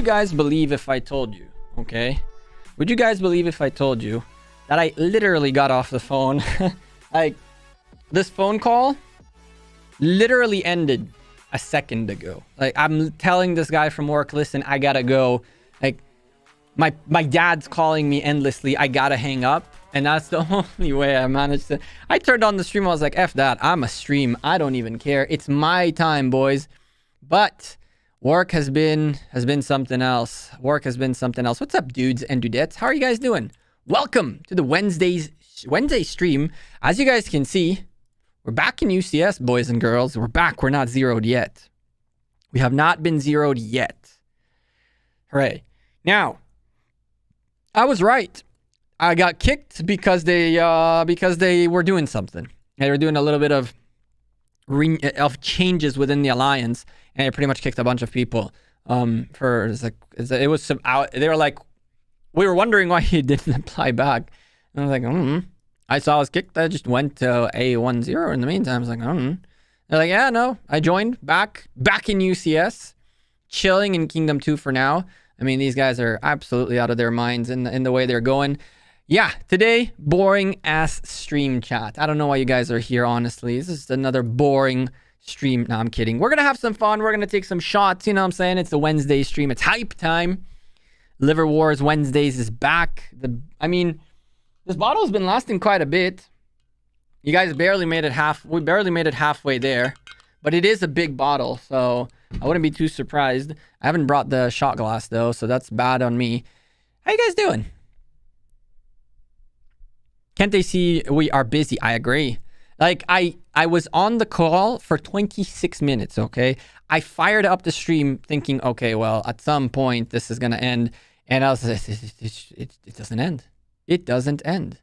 guys believe if I told you, okay? Would you guys believe if I told you that I literally got off the phone? Like, this phone call literally ended a second ago. Like, I'm telling this guy from work, listen, I gotta go. Like, my dad's calling me endlessly. I gotta hang up. And that's the only way I managed to... I turned on the stream. I was like, F that. I'm a stream. I don't even care. It's my time, boys. But work has been something else. Work has been something else. What's up, dudes and dudettes? How are you guys doing? Welcome to the Wednesday stream. As you guys can see, we're back in UCS, boys and girls. We're back. We're not zeroed yet. We have not been zeroed yet. Hooray. Now, I was right. I got kicked because they were doing something. They were doing a little bit of changes within the alliance, and it pretty much kicked a bunch of people. They were like, we were wondering why he didn't apply back. And I was like, I saw I was kicked. I just went to A10 in the meantime. I was like, They're like, yeah, no, I joined back in UCS, chilling in Kingdom 2 for now. I mean, these guys are absolutely out of their minds in the way they're going. Yeah, today, boring ass stream chat. I don't know why you guys are here, honestly. This is another boring stream. No, I'm kidding. We're going to have some fun. We're going to take some shots. You know what I'm saying? It's a Wednesday stream. It's hype time. Liver Wars Wednesdays is back. This bottle's been lasting quite a bit. You guys barely made it we barely made it halfway there. But it is a big bottle, so I wouldn't be too surprised. I haven't brought the shot glass, though, so that's bad on me. How you guys doing? Can't they see we are busy? I agree. Like, I was on the call for 26 minutes, okay? I fired up the stream thinking, okay, well, at some point, this is going to end. And I was like, it doesn't end. It doesn't end.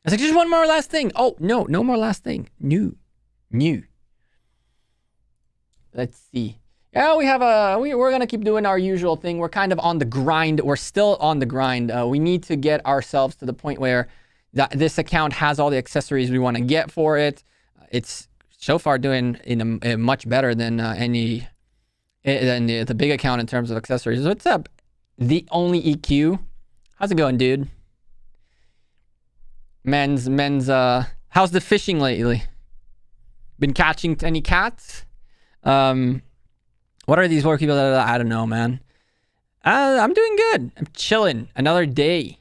I was like, just one more last thing. Oh, no more last thing. New. Let's see. Yeah, we're going to keep doing our usual thing. We're kind of on the grind. We're still on the grind. We need to get ourselves to the point where this account has all the accessories we want to get for it. It's so far doing much better than the big account in terms of accessories. What's up? The only EQ. How's it going, dude? Men's how's the fishing lately? Been catching any cats? What are these work people? I don't know, man. I'm doing good. I'm chilling. Another day.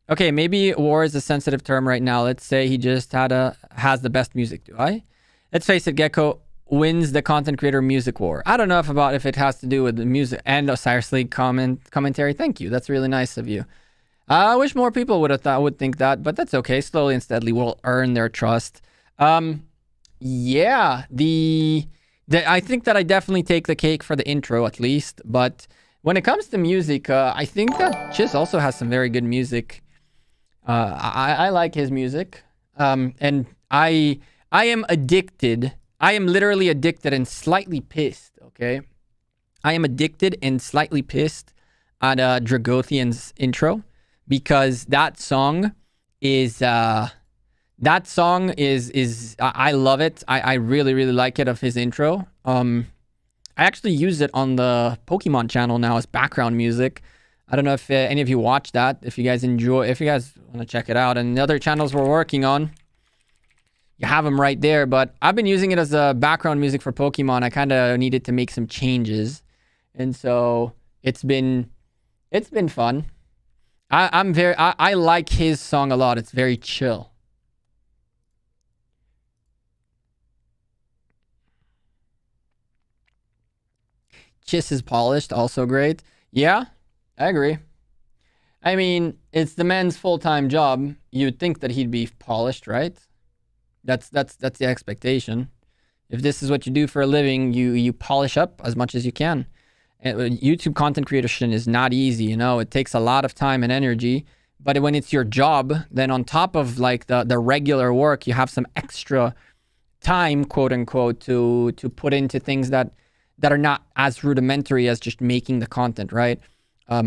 Okay, maybe war is a sensitive term right now. Let's say he just has the best music. Do I? Let's face it, Gecko wins the content creator music war. I don't know if it has to do with the music and Osiris League commentary. Thank you. That's really nice of you. I wish more people would think that, but that's okay. Slowly and steadily, we'll earn their trust. Yeah, I think that I definitely take the cake for the intro at least. But when it comes to music, I think that Chiz also has some very good music. I like his music. And I am addicted. I am literally addicted and slightly pissed, okay? I am addicted and slightly pissed at Dragothian's intro because that song is I love it. I really, really like it of his intro. I actually use it on the Pokemon channel now as background music. I don't know if any of you watch that. If you guys want to check it out. And the other channels we're working on, you have them right there. But I've been using it as a background music for Pokemon. I kind of needed to make some changes. And so it's been fun. I like his song a lot. It's very chill. Chiss is polished, also great. Yeah, I agree. I mean, it's the man's full-time job. You'd think that he'd be polished, right? That's the expectation. If this is what you do for a living, you polish up as much as you can. And YouTube content creation is not easy, you know. It takes a lot of time and energy. But when it's your job, then on top of like the regular work, you have some extra time, quote unquote, to put into things that are not as rudimentary as just making the content, right?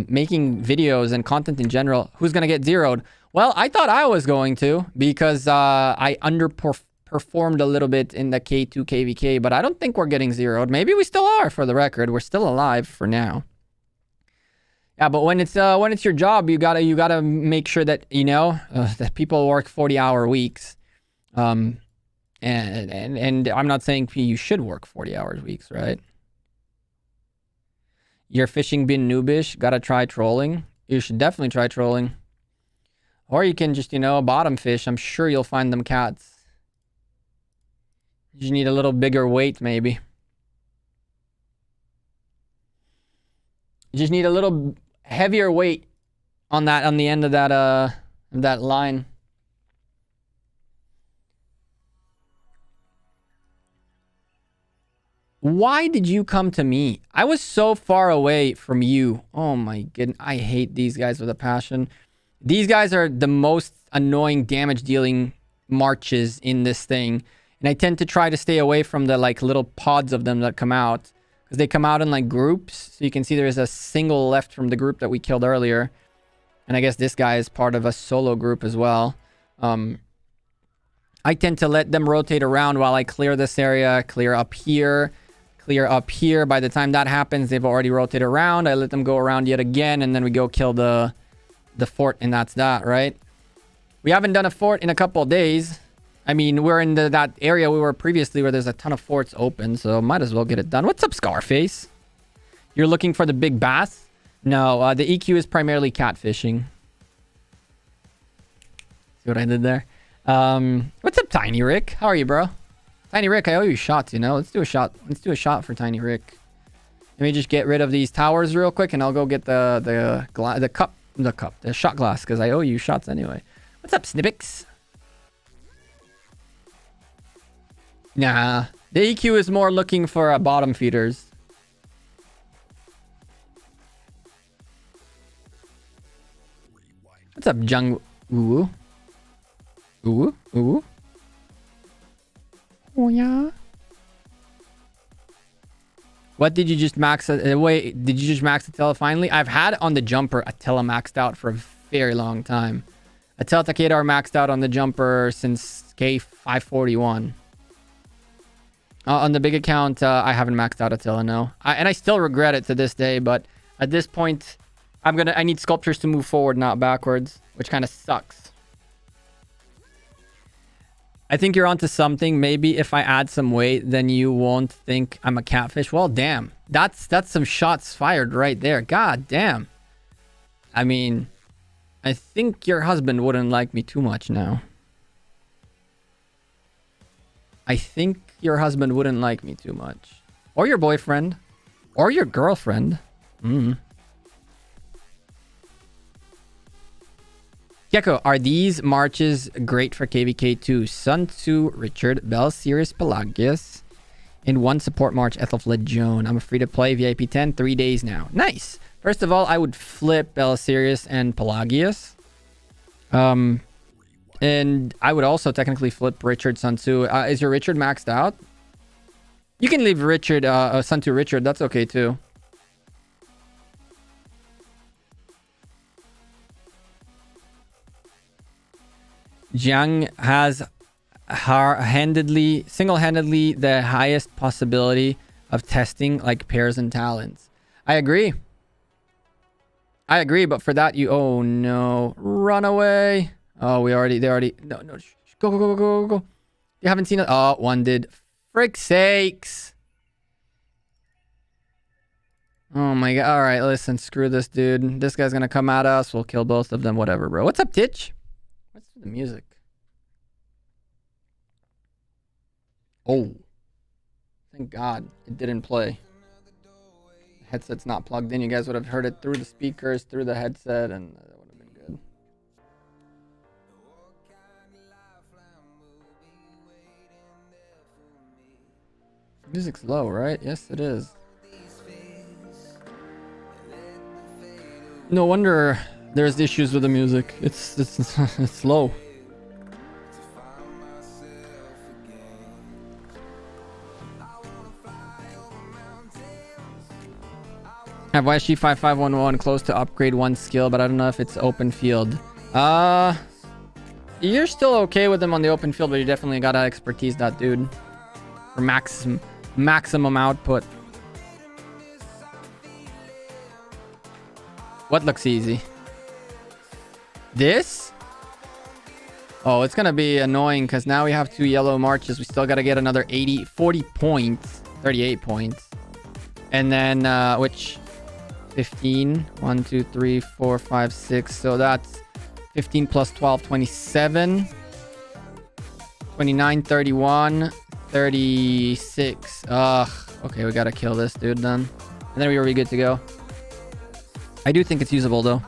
Making videos and content in general, who's going to get zeroed? Well, I thought I was going to because I underperformed a little bit in the K2 KVK, but I don't think we're getting zeroed. Maybe we still are, for the record. We're still alive for now. Yeah, but when it's your job, you gotta make sure that that people work 40-hour weeks. And I'm not saying you should work 40-hour weeks, right? Your fishing been noobish. Gotta try trolling. You should definitely try trolling. Or you can just bottom fish. I'm sure you'll find them cats. You just need a little bigger weight, maybe. You just need a little heavier weight on the end of that line. Why did you come to me? I was so far away from you. Oh my goodness. I hate these guys with a passion. These guys are the most annoying damage dealing marches in this thing. And I tend to try to stay away from the little pods of them that come out. Because they come out in groups. So you can see there's a single left from the group that we killed earlier. And I guess this guy is part of a solo group as well. I tend to let them rotate around while I clear this area. Clear up here. Clear up here. By the time that happens, they've already rotated around. I let them go around yet again. And then we go kill the fort. And that's that, right? We haven't done a fort in a couple of days. I mean, we're in that area we were previously where there's a ton of forts open, so might as well get it done. What's up, Scarface? You're looking for the big bass? No, the EQ is primarily catfishing. See what I did there? What's up, Tiny Rick? How are you, bro? Tiny Rick, I owe you shots, Let's do a shot. Let's do a shot for Tiny Rick. Let me just get rid of these towers real quick, and I'll go get the shot glass, because I owe you shots anyway. What's up, Snippix? Nah, the EQ is more looking for bottom feeders. What's up, Jung? Ooh. Ooh. Ooh. Oh, yeah. What did you just max? Wait, did you just max Attila finally? I've had on the jumper Attila maxed out for a very long time. Attila Takeda maxed out on the jumper since K541. On the big account, I haven't maxed out Attila, no. And I still regret it to this day, but at this point, I need sculptures to move forward, not backwards, which kind of sucks. I think you're onto something. Maybe if I add some weight, then you won't think I'm a catfish. Well, damn. That's some shots fired right there. God damn. I mean, I think your husband wouldn't like me too much now. I think your husband wouldn't like me too much. Or your boyfriend. Or your girlfriend. Gecko, are these marches great for KVK2? Sun Tzu, Richard, Bell, Sirius, Pelagius, and one support march, Ethelfled Joan. I'm a free-to-play VIP 10, 3 days now. Nice. First of all, I would flip Bell, Sirius, and Pelagius. And I would also technically flip Richard, Sun Tzu. Is your Richard maxed out? You can leave Richard, Sun Tzu Richard. That's okay too. Jiang has single-handedly the highest possibility of testing like pairs and talents. I agree. But for that, oh no, run away. Oh, they already, no, go. You haven't seen it? Oh, one did. Frick's sakes. Oh my god. All right, listen, screw this dude. This guy's gonna come at us. We'll kill both of them. Whatever, bro. What's up, Titch? What's the music? Oh. Thank God it didn't play. The headset's not plugged in. You guys would have heard it through the speakers, through the headset, and that would have been good. Music's low, right? Yes, it is. No wonder there's issues with the music. It's low. I have YSG5511 close to upgrade one skill, but I don't know if it's open field. You're still okay with them on the open field, but you definitely gotta expertise that dude for maximum output. What looks easy? This? Oh, it's gonna be annoying because now we have 2 yellow marches. We still gotta get another 40 points. 38 points. And then, which... 15. 1, 2, 3, 4, 5, 6. So that's 15 plus 12, 27. 29, 31, 36. Ugh. Okay, we gotta kill this dude then. And then we'll be good to go. I do think it's usable though.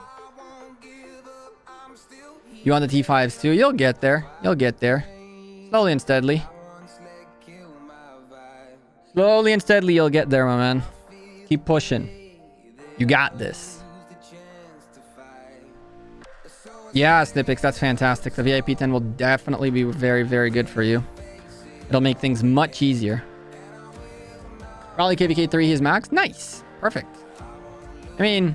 You want the T5s too? You'll get there. You'll get there. Slowly and steadily. Slowly and steadily you'll get there, my man. Keep pushing. You got this. Yeah, Snippix, that's fantastic. The VIP 10 will definitely be very, very good for you. It'll make things much easier. Probably KVK 3 his max. Nice. Perfect. I mean,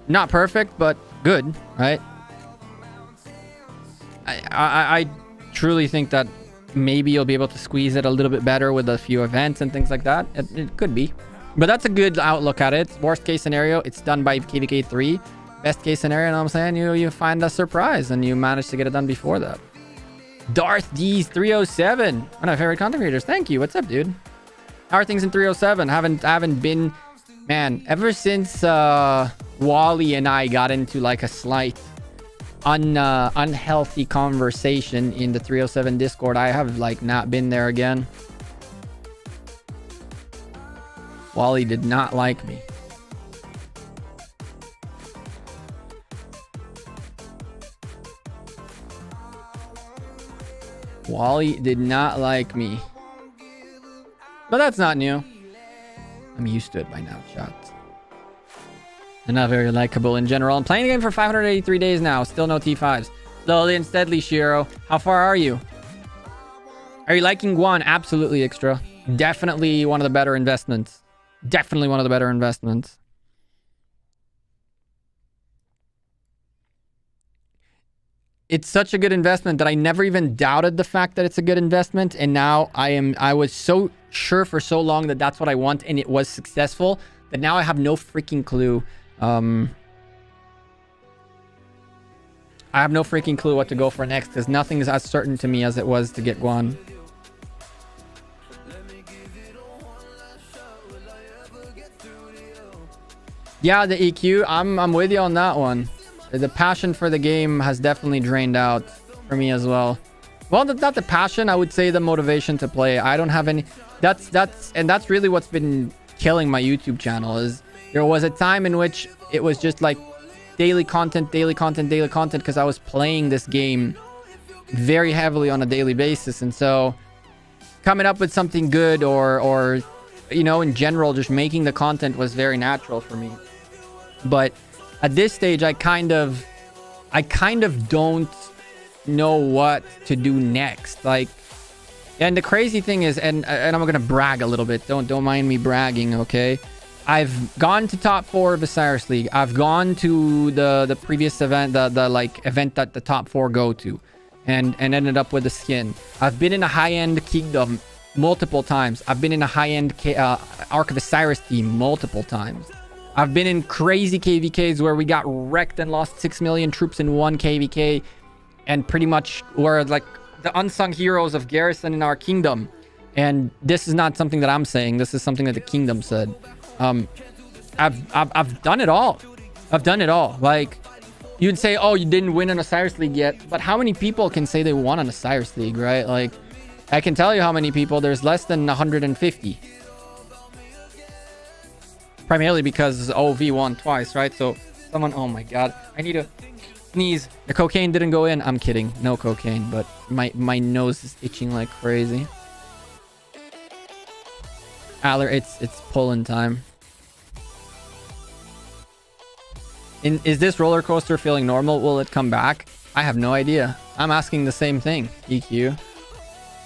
not perfect, but good, right? I truly think that maybe you'll be able to squeeze it a little bit better with a few events and things like that. It could be. But that's a good outlook at it. Worst case scenario, it's done by KVK 3. Best case scenario, you know what I'm saying? You find a surprise and you manage to get it done before that. Darth D's 307. One of my favorite content creators. Thank you. What's up, dude? How are things in 307? Haven't been... Man, ever since Wally and I got into like a slight unhealthy conversation in the 307 Discord, I have like not been there again. Wally did not like me. Wally did not like me. But that's not new. I'm used to it by now, chat. They're not very likable in general. I'm playing the game for 583 days now. Still no T5s. Slowly and steadily, Shiro. How far are you? Are you liking Guan? Absolutely, Extra. Definitely one of the better investments. Definitely one of the better investments. It's such a good investment that I never even doubted the fact that it's a good investment. And now I was so sure for so long that that's what I want. And it was successful that now I have no freaking clue. I have no freaking clue what to go for next because nothing is as certain to me as it was to get Guan. Yeah, the EQ, I'm with you on that one. The passion for the game has definitely drained out for me as well. Well, not the passion, I would say the motivation to play. I don't have any... That's really what's been killing my YouTube channel is there was a time in which it was just like daily content because I was playing this game very heavily on a daily basis. And so coming up with something good or you know, in general, just making the content was very natural for me. But at this stage, I kind of don't know what to do next. Like, and the crazy thing is, and I'm gonna brag a little bit. Don't mind me bragging, okay? I've gone to top 4 of Osiris League. I've gone to the previous event, the like event that the top 4 go to, and ended up with a skin. I've been in a high-end kingdom multiple times. I've been in a high-end Ark of Osiris team multiple times. I've been in crazy KVKs where we got wrecked and lost 6 million troops in one KVK, and pretty much were like the unsung heroes of Garrison in our kingdom. And this is not something that I'm saying. This is something that the kingdom said. I've done it all. I've done it all. Like, you'd say, oh, you didn't win an Osiris League yet, but how many people can say they won an Osiris League, right? Like, I can tell you how many people. There's less than 150. Primarily because OV won twice, right? So someone... Oh my god. I need to sneeze. The cocaine didn't go in. I'm kidding. No cocaine, but my nose is itching like crazy. Aller, it's pulling time. Is this roller coaster feeling normal? Will it come back? I have no idea. I'm asking the same thing, EQ.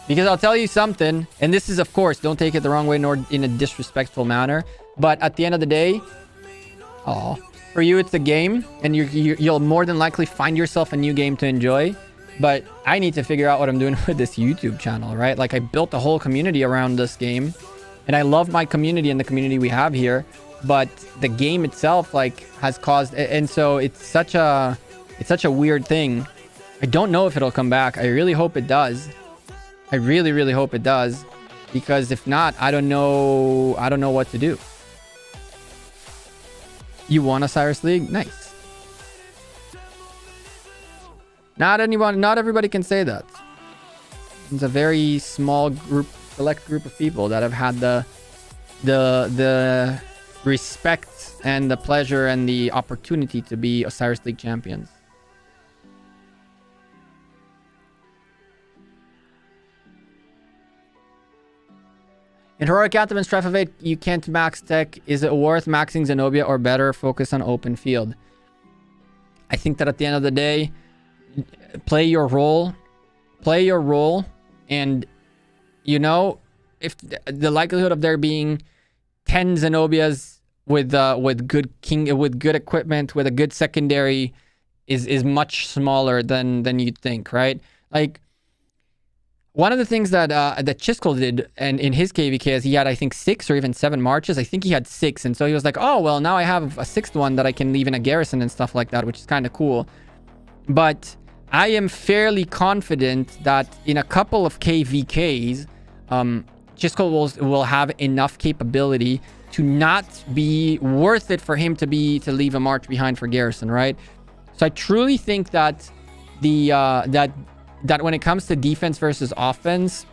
Because I'll tell you something, and this is, of course, don't take it the wrong way nor in a disrespectful manner, but at the end of the day, for you it's a game, and you'll more than likely find yourself a new game to enjoy. But I need to figure out what I'm doing with this YouTube channel, right? Like, I built a whole community around this game, and I love my community and the community we have here. but the game itself like has caused, and so it's such a weird thing. I don't know if it'll come back. I really hope it does. I really hope it does, because if not, I don't know what to do. You won Osiris League? Nice. Not everybody can say that. It's a very small group, select group of people that have had the respect and the pleasure and the opportunity to be Osiris League champions. In Heroic Anthem and Strife of 8, you can't max tech. Is it worth maxing Zenobia or better focus on open field? I think that at the end of the day, play your role, and you know, if the likelihood of there being 10 Zenobias with good equipment, with a good secondary, is much smaller than you'd think, right? Like, one of the things that Chiskel did, and in his KVK, is he had, I think, 6 or even 7 marches. I think he had 6, and so he was like, oh, well, now I have a 6th one that I can leave in a garrison and stuff like that, which is kind of cool. But I am fairly confident that in a couple of KVKs, Chiskel will have enough capability to not be worth it for him to leave a march behind for garrison, right? So I truly think that that when it comes to defense versus offense,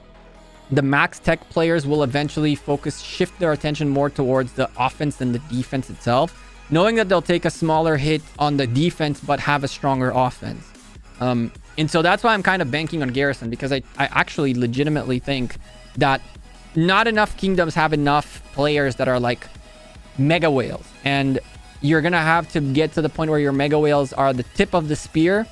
the max tech players will eventually shift their attention more towards the offense than the defense itself, knowing that they'll take a smaller hit on the defense but have a stronger offense. And so that's why I'm kind of banking on garrison, because I actually legitimately think that not enough kingdoms have enough players that are like mega whales, and you're gonna have to get to the point where your mega whales are the tip of the spear,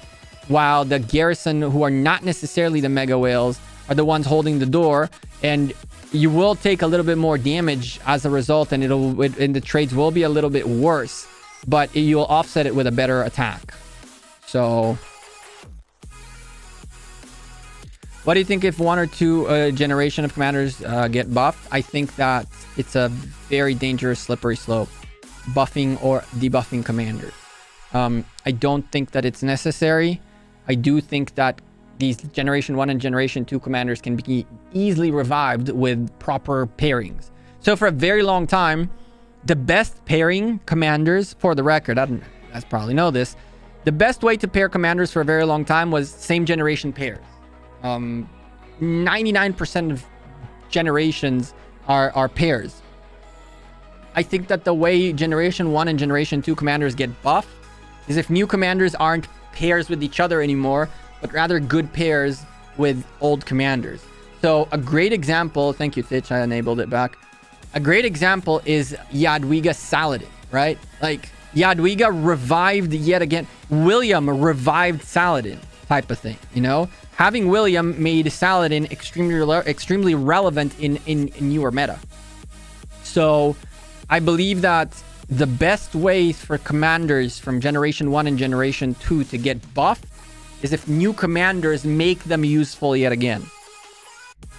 while the garrison, who are not necessarily the mega whales, are the ones holding the door, and you will take a little bit more damage as a result, and and the trades will be a little bit worse, but you'll offset it with a better attack. So what do you think if 1 or 2 generation of commanders get buffed? I think that it's a very dangerous slippery slope, buffing or debuffing commanders. I don't think that it's necessary. I do think that these Generation 1 and Generation 2 commanders can be easily revived with proper pairings. So for a very long time, the best pairing commanders, for the record, I guys probably know this, the best way to pair commanders for a very long time was same generation pairs. 99% of generations are pairs. I think that the way Generation 1 and Generation 2 commanders get buffed is if new commanders aren't pairs with each other anymore, but rather good pairs with old commanders. So a great example, thank you Titch, I enabled it back. A great example is Jadwiga Saladin, right? Like Jadwiga revived yet again. William revived Saladin type of thing, you know? Having William made Saladin extremely relevant in newer meta. So I believe that the best way for commanders from Generation 1 and Generation 2 to get buffed is if new commanders make them useful yet again.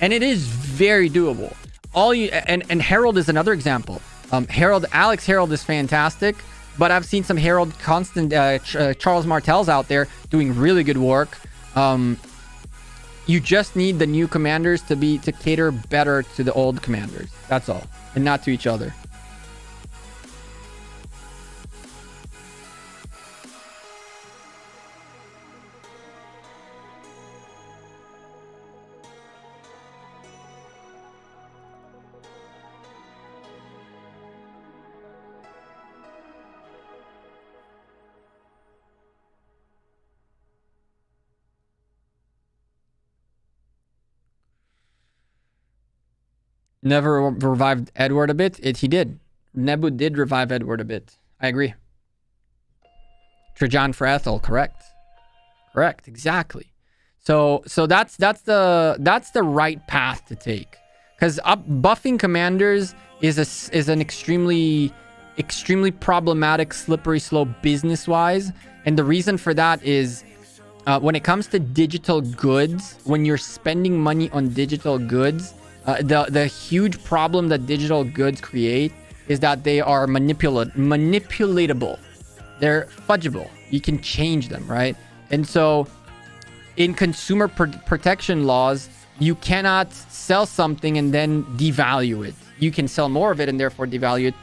And it is very doable. And Herald is another example. Alex Herald is fantastic, but I've seen some Herald Charles Martels out there doing really good work. You just need the new commanders to cater better to the old commanders. That's all, and not to each other. Never revived Edward a bit. He did. Nebu did revive Edward a bit. I agree. Trajan for Ethel, correct. Correct, exactly. So that's the right path to take. Because buffing commanders is an extremely problematic slippery slope business-wise. And the reason for that is when it comes to digital goods, when you're spending money on digital goods, the huge problem that digital goods create is that they are manipulatable. They're fudgeable. You can change them, right? And so in consumer protection laws, you cannot sell something and then devalue it. You can sell more of it and therefore devalue it.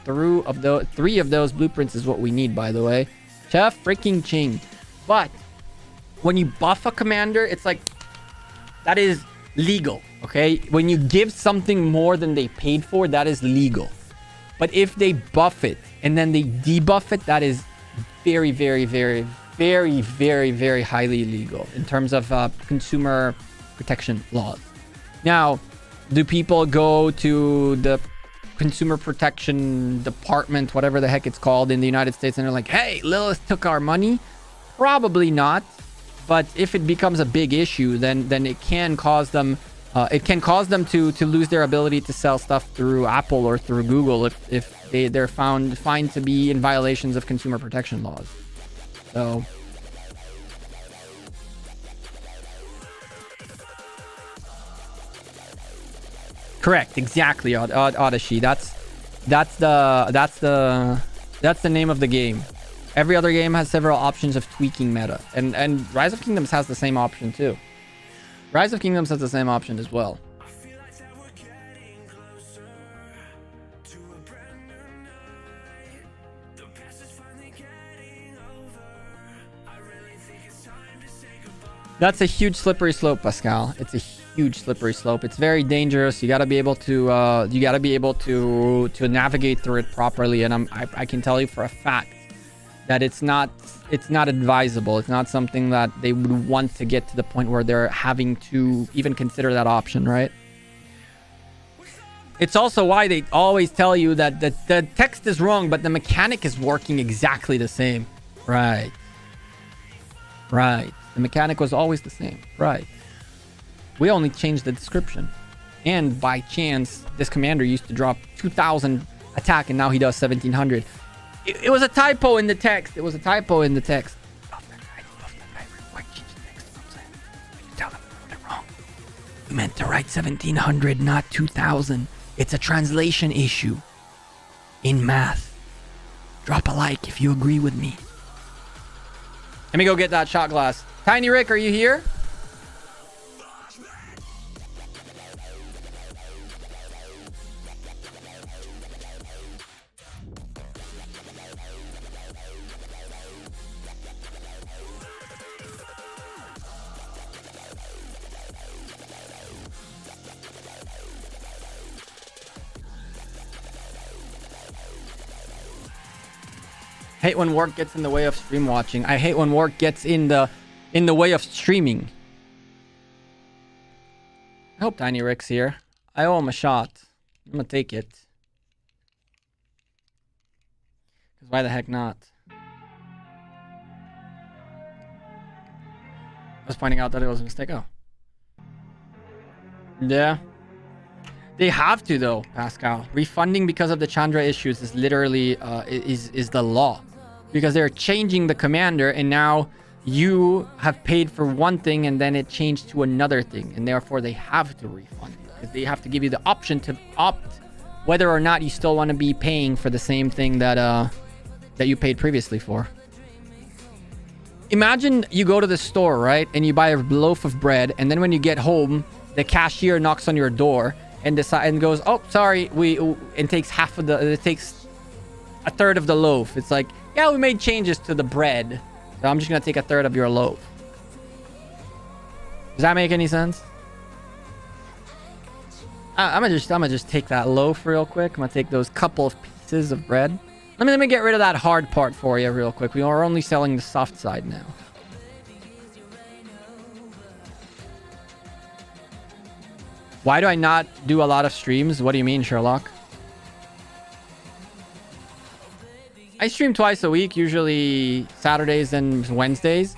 Three of those blueprints is what we need, by the way. Chef freaking ching. But when you buff a commander, it's like, that is legal, okay? When you give something more than they paid for, that is legal. But if they buff it and then they debuff it, that is very, very, very, very, very, very highly illegal in terms of consumer protection laws. Now, do people go to the consumer protection department, whatever the heck it's called in the United States, and they're like, hey, Lilith took our money? Probably not. But if it becomes a big issue, then it can cause them to lose their ability to sell stuff through Apple or through Google if they're found to be in violations of consumer protection laws. So correct, exactly, Odyssey. That's the name of the game. Every other game has several options of tweaking meta, and Rise of Kingdoms has the same option too. Rise of Kingdoms has the same option as well. That's a huge slippery slope, Pascal. It's a huge slippery slope. It's very dangerous. You got to be able to navigate through it properly. And I can tell you for a fact that it's not advisable. It's not something that they would want to get to the point where they're having to even consider that option, right? It's also why they always tell you that the text is wrong, but the mechanic is working exactly the same. Right. Right. The mechanic was always the same. Right. We only changed the description. And by chance, this commander used to drop 2,000 attack, and now he does 1,700. It was a typo in the text. It was a typo in the text. Love that guy. Why change the text? You know what I'm saying? You can tell them they're wrong. You meant to write 1,700, not 2,000. It's a translation issue in math. Drop a like if you agree with me. Let me go get that shot glass. Tiny Rick, are you here? Hate when work gets in the way of stream watching. I hate when work gets in the way of streaming. I hope Tiny Rick's here. I owe him a shot. I'm gonna take it. Because why the heck not? I was pointing out that it was a mistake. Oh. Yeah. They have to though, Pascal. Refunding because of the Chandra issues is literally is the law. Because they're changing the commander, and now you have paid for one thing and then it changed to another thing, and therefore they have to refund it. Because they have to give you the option to opt whether or not you still want to be paying for the same thing that you paid previously for. Imagine you go to the store, right, and you buy a loaf of bread, and then when you get home, the cashier knocks on your door and goes, "Oh, sorry, it takes a third of the loaf." It's like, yeah, we made changes to the bread, so I'm just gonna take a third of your loaf. Does that make any sense? I'm gonna just take that loaf real quick. I'm gonna take those couple of pieces of bread. Let me get rid of that hard part for you real quick. We are only selling the soft side now. Why do I not do a lot of streams? What do you mean, Sherlock? I stream twice a week, usually Saturdays and Wednesdays.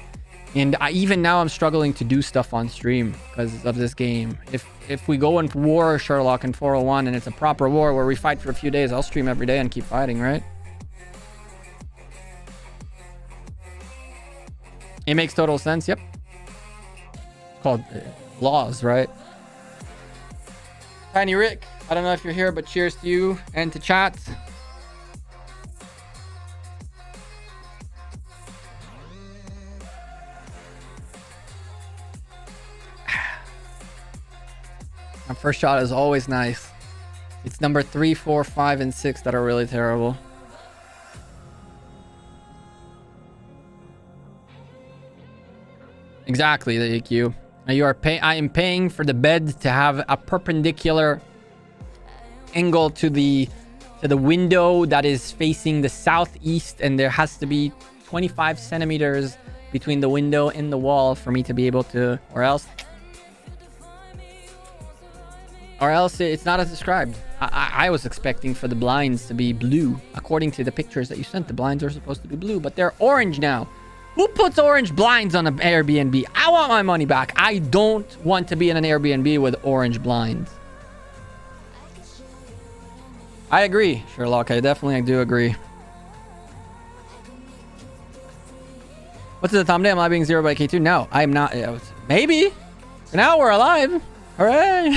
And even now I'm struggling to do stuff on stream because of this game. If we go in war, Sherlock, in 401, and it's a proper war where we fight for a few days, I'll stream every day and keep fighting, right? It makes total sense, yep. It's called laws, right? Tiny Rick, I don't know if you're here, but cheers to you and to chat. My first shot is always nice. It's number 3, 4, 5, and 6 that are really terrible. Exactly, the EQ. You are I am paying for the bed to have a perpendicular angle to the window that is facing the southeast, and there has to be 25 centimeters between the window and the wall for me to be able to, or else it's not as described. I was expecting for the blinds to be blue. According to the pictures that you sent, the blinds are supposed to be blue, but they're orange now. Who puts orange blinds on an Airbnb? I want my money back. I don't want to be in an Airbnb with orange blinds. I agree, Sherlock. I definitely do agree. What's the thumbnail? Am I being 0 by K2? No, I am not. Maybe. Now we're alive. Hooray.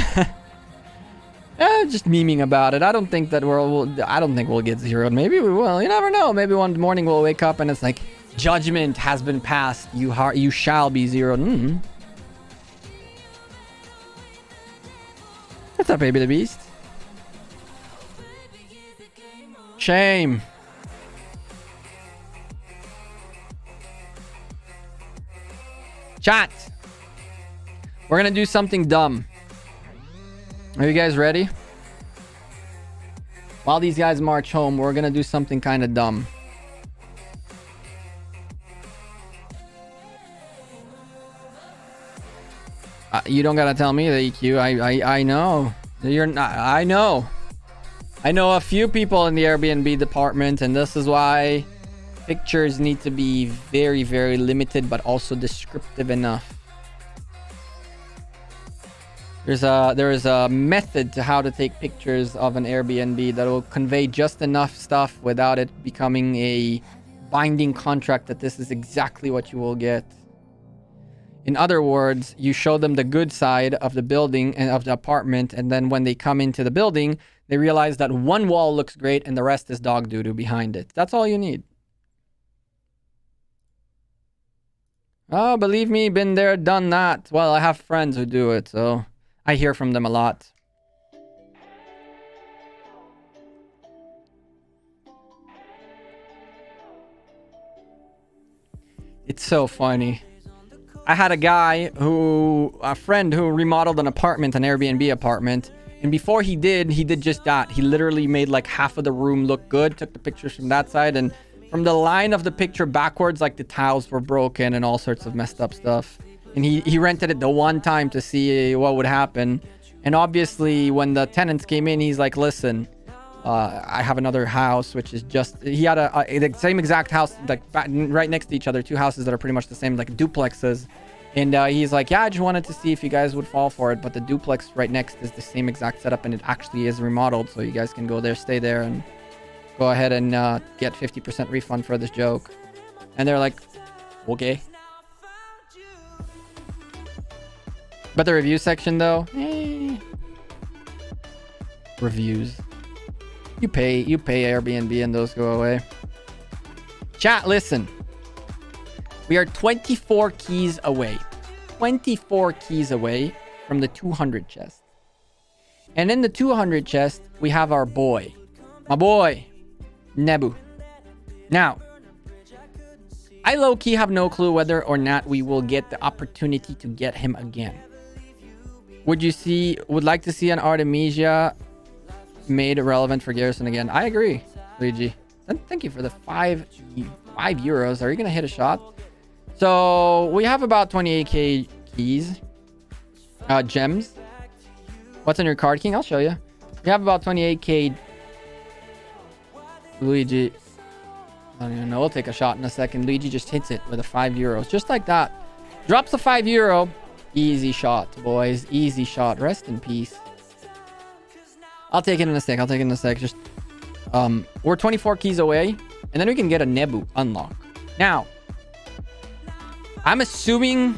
Yeah, just memeing about it. I don't think that I don't think we'll get zeroed. Maybe we will. You never know. Maybe one morning we'll wake up and it's like, judgment has been passed. You shall be zeroed. What's up, baby the beast? Shame. Chat. We're gonna do something dumb. Are you guys ready? While these guys march home, we're gonna do something kind of dumb. You don't gotta tell me the EQ. I know. You're not. I know. I know a few people in the Airbnb department, and this is why pictures need to be very, very limited, but also descriptive enough. There is a method to how to take pictures of an Airbnb that will convey just enough stuff without it becoming a binding contract that this is exactly what you will get. In other words, you show them the good side of the building and of the apartment, and then when they come into the building, they realize that one wall looks great and the rest is dog doo-doo behind it. That's all you need. Oh, believe me, been there, done that. Well, I have friends who do it, so I hear from them a lot. It's so funny. I had a friend who remodeled an apartment, an Airbnb apartment. And before he did just that. He literally made like half of the room look good. Took the pictures from that side. And from the line of the picture backwards, like the tiles were broken and all sorts of messed up stuff. And he rented it the one time to see what would happen. And obviously when the tenants came in, he's like, listen, I have another house, which is just, he had the same exact house, like right next to each other, two houses that are pretty much the same, like duplexes. And he's like, yeah, I just wanted to see if you guys would fall for it. But the duplex right next is the same exact setup, and it actually is remodeled. So you guys can go there, stay there, and go ahead and get 50% refund for this joke. And they're like, okay. But the review section though, reviews. You pay Airbnb and those go away. Chat, listen. We are 24 keys away. 24 keys away from the 200 chest. And in the 200 chest, we have our boy. My boy, Nebu. Now, I low-key have no clue whether or not we will get the opportunity to get him again. Would like to see an Artemisia made relevant for Garrison again? I agree, Luigi. And thank you for the 5 euros. Are you gonna hit a shot? So we have about 28k keys, gems. What's on your card, King? I'll show you. We have about 28k. Luigi, I don't even know. We'll take a shot in a second. Luigi just hits it with a 5 euros, just like that. Drops a 5 euro. Easy shot, boys. Easy shot. Rest in peace. I'll take it in a sec. Just we're 24 keys away, and then we can get a Nebu unlock. Now, I'm assuming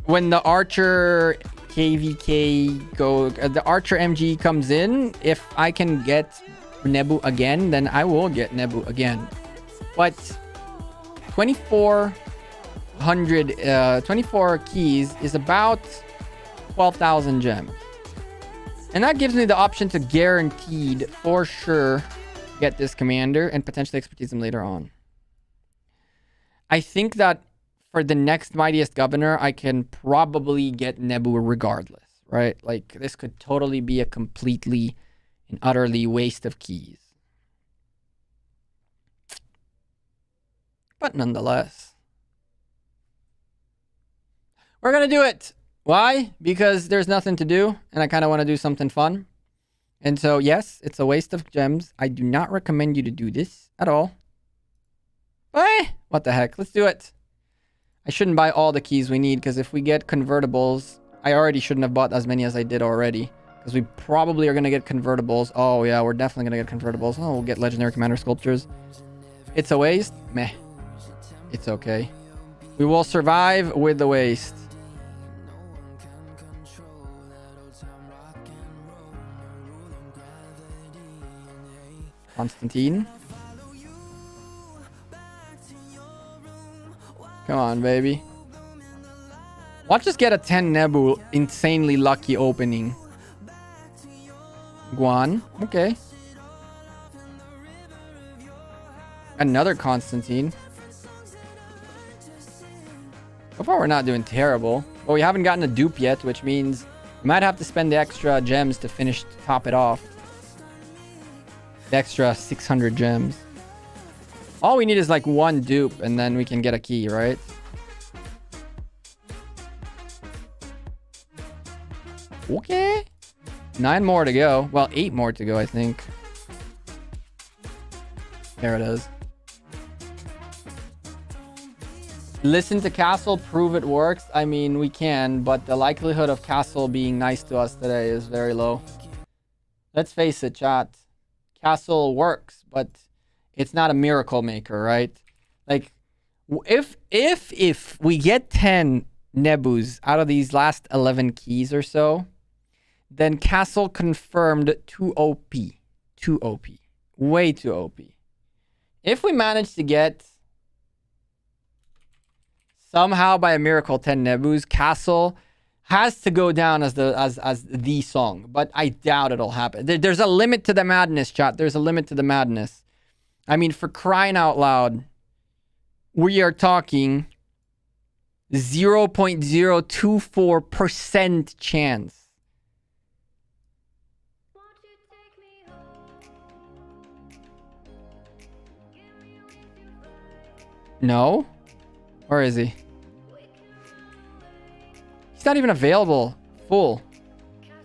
when the Archer KVK the Archer MG comes in, if I can get Nebu again, then I will get Nebu again. But 24 keys is about 12,000 gems. And that gives me the option to guaranteed, for sure, get this commander and potentially expertise him later on. I think that for the next Mightiest Governor, I can probably get Nebu regardless, right? Like, this could totally be a completely and utterly waste of keys. But nonetheless, we're going to do it. Why? Because there's nothing to do, and I kind of want to do something fun. And so, yes, it's a waste of gems. I do not recommend you to do this at all. But, what the heck? Let's do it. I shouldn't buy all the keys we need, because if we get convertibles, I already shouldn't have bought as many as I did already. Because we probably are going to get convertibles. Oh, yeah, we're definitely going to get convertibles. Oh, we'll get Legendary Commander Sculptures. It's a waste? Meh. It's okay. We will survive with the waste. Constantine. Come on, baby. Watch us get a 10 Nebu insanely lucky opening. Guan. Okay. Another Constantine. So far, we're not doing terrible. But we haven't gotten a dupe yet, which means we might have to spend the extra gems to top it off. The extra 600 gems. All we need is like one dupe, and then we can get a key, right? Okay. 9 more to go. Well, 8 more to go, I think. There it is. Listen to Castle, prove it works. I mean, we can, but the likelihood of Castle being nice to us today is very low. Let's face it, chat. Castle works, but it's not a miracle maker, right? Like, if we get 10 Nebus out of these last 11 keys or so, then Castle confirmed too OP. Too OP. Way too OP. If we manage to get somehow by a miracle 10 Nebus, Castle has to go down as the song, but I doubt it'll happen. There's a limit to the madness, chat. There's a limit to the madness. I mean, for crying out loud, we are talking 0.024% chance. No? Where is he? He's not even available. Full.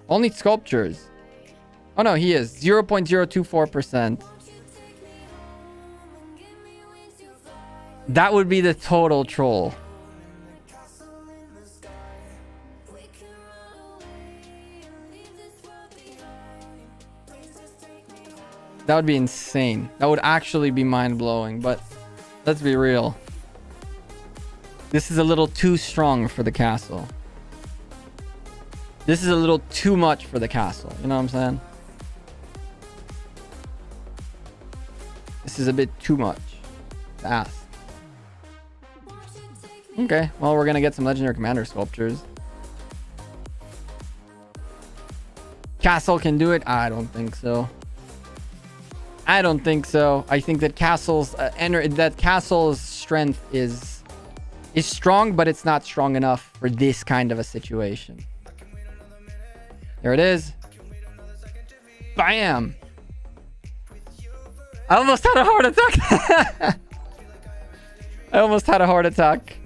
Only sculptures. Oh no, he is. 0.024%. That would be the total troll. That would be insane. That would actually be mind-blowing, but let's be real. This is a little too strong for the Castle. This is a little too much for the Castle. You know what I'm saying? This is a bit too much to ask. Okay, well, we're gonna get some Legendary Commander Sculptures. Castle can do it? I don't think so. I don't think so. I think that Castle's strength is strong, but it's not strong enough for this kind of a situation. There it is. Bam! I almost had a heart attack. I almost had a heart attack.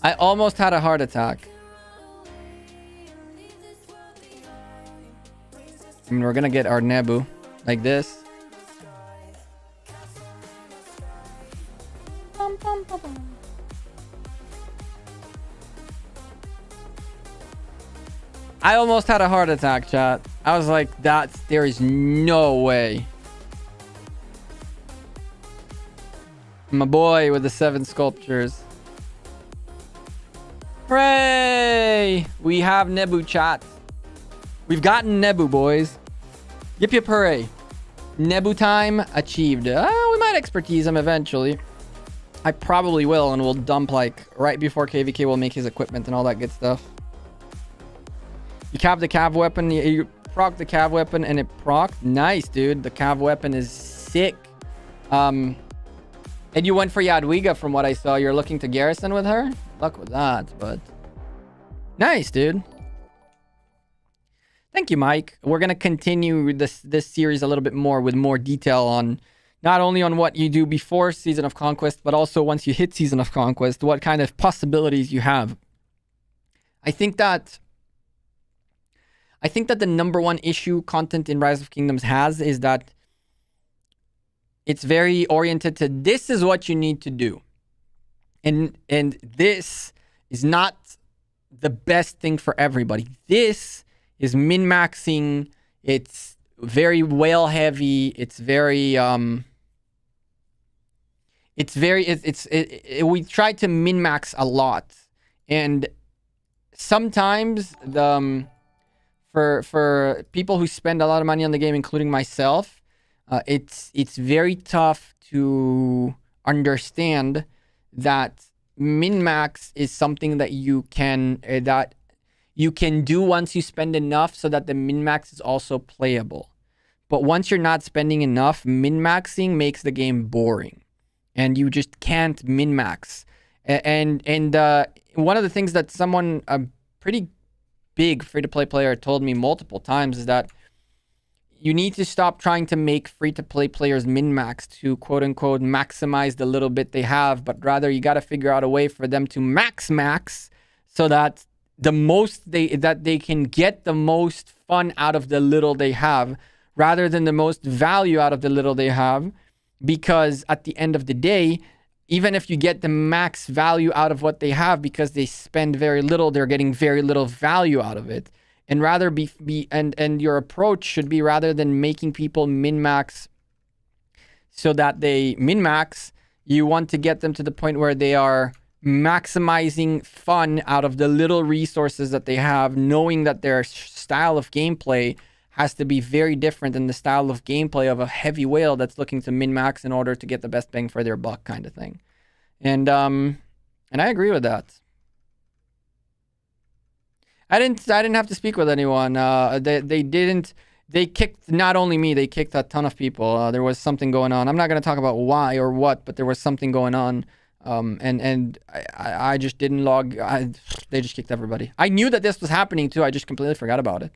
I almost had a heart attack. I mean, we're gonna get our Nebu like this. I almost had a heart attack, chat. I was like, there is no way. My boy with the 7 sculptures. Hooray! We have Nebu, chat. We've gotten Nebu, boys. Yip yip hooray. Nebu time achieved. We might expertise him eventually. I probably will, and we'll dump like right before KVK will make his equipment and all that good stuff. You cav the cav weapon. You proc the cav weapon, and it proc. Nice, dude. The cav weapon is sick. And you went for Yadwiga from what I saw. You're looking to garrison with her. Luck with that, but nice, dude. Thank you, Mike. We're gonna continue this series a little bit more with more detail on not only on what you do before Season of Conquest, but also once you hit Season of Conquest, what kind of possibilities you have. I think that the number one issue content in Rise of Kingdoms has is that it's very oriented to this is what you need to do. And this is not the best thing for everybody. This is min-maxing. It's very whale heavy. It's very we try to min-max a lot. And sometimes for people who spend a lot of money on the game, including myself, it's very tough to understand that min-max is something that you can do once you spend enough, so that the min-max is also playable. But once you're not spending enough, min-maxing makes the game boring, and you just can't min-max. And one of the things that someone, a pretty big free-to-play player, told me multiple times is that you need to stop trying to make free-to-play players min-max to quote-unquote maximize the little bit they have, but rather you got to figure out a way for them to max so that they can get the most fun out of the little they have, rather than the most value out of the little they have. Because at the end of the day, even if you get the max value out of what they have, because they spend very little, they're getting very little value out of it. And rather and your approach should be, rather than making people min-max so that they min-max, you want to get them to the point where they are maximizing fun out of the little resources that they have, knowing that their style of gameplay has to be very different than the style of gameplay of a heavy whale that's looking to min-max in order to get the best bang for their buck, kind of thing. And I agree with that. I didn't have to speak with anyone. They kicked not only me, they kicked a ton of people. There was something going on. I'm not going to talk about why or what, but there was something going on. And I just didn't log. They just kicked everybody. I knew that this was happening too. I just completely forgot about it.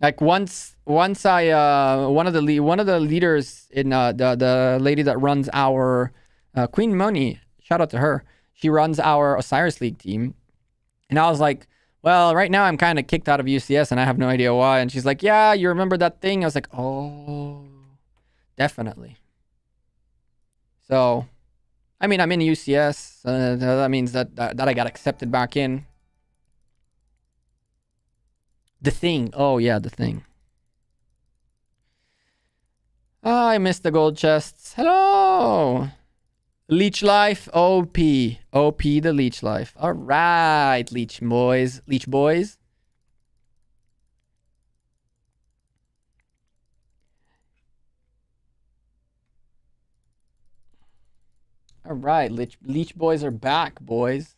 Like once I one of the leaders in the lady that runs our Queen Money, shout out to her. She runs our Osiris League team. And I was like, well, right now I'm kind of kicked out of UCS and I have no idea why. And she's like, yeah, you remember that thing? I was like, oh, definitely. So, I mean, I'm in UCS. That means that I got accepted back in. The thing. Oh, yeah, the thing. Oh, I missed the gold chests. Hello. Leech Life. OP. OP the Leech Life. All right, Leech boys. Leech boys. All right, Leech boys are back, boys.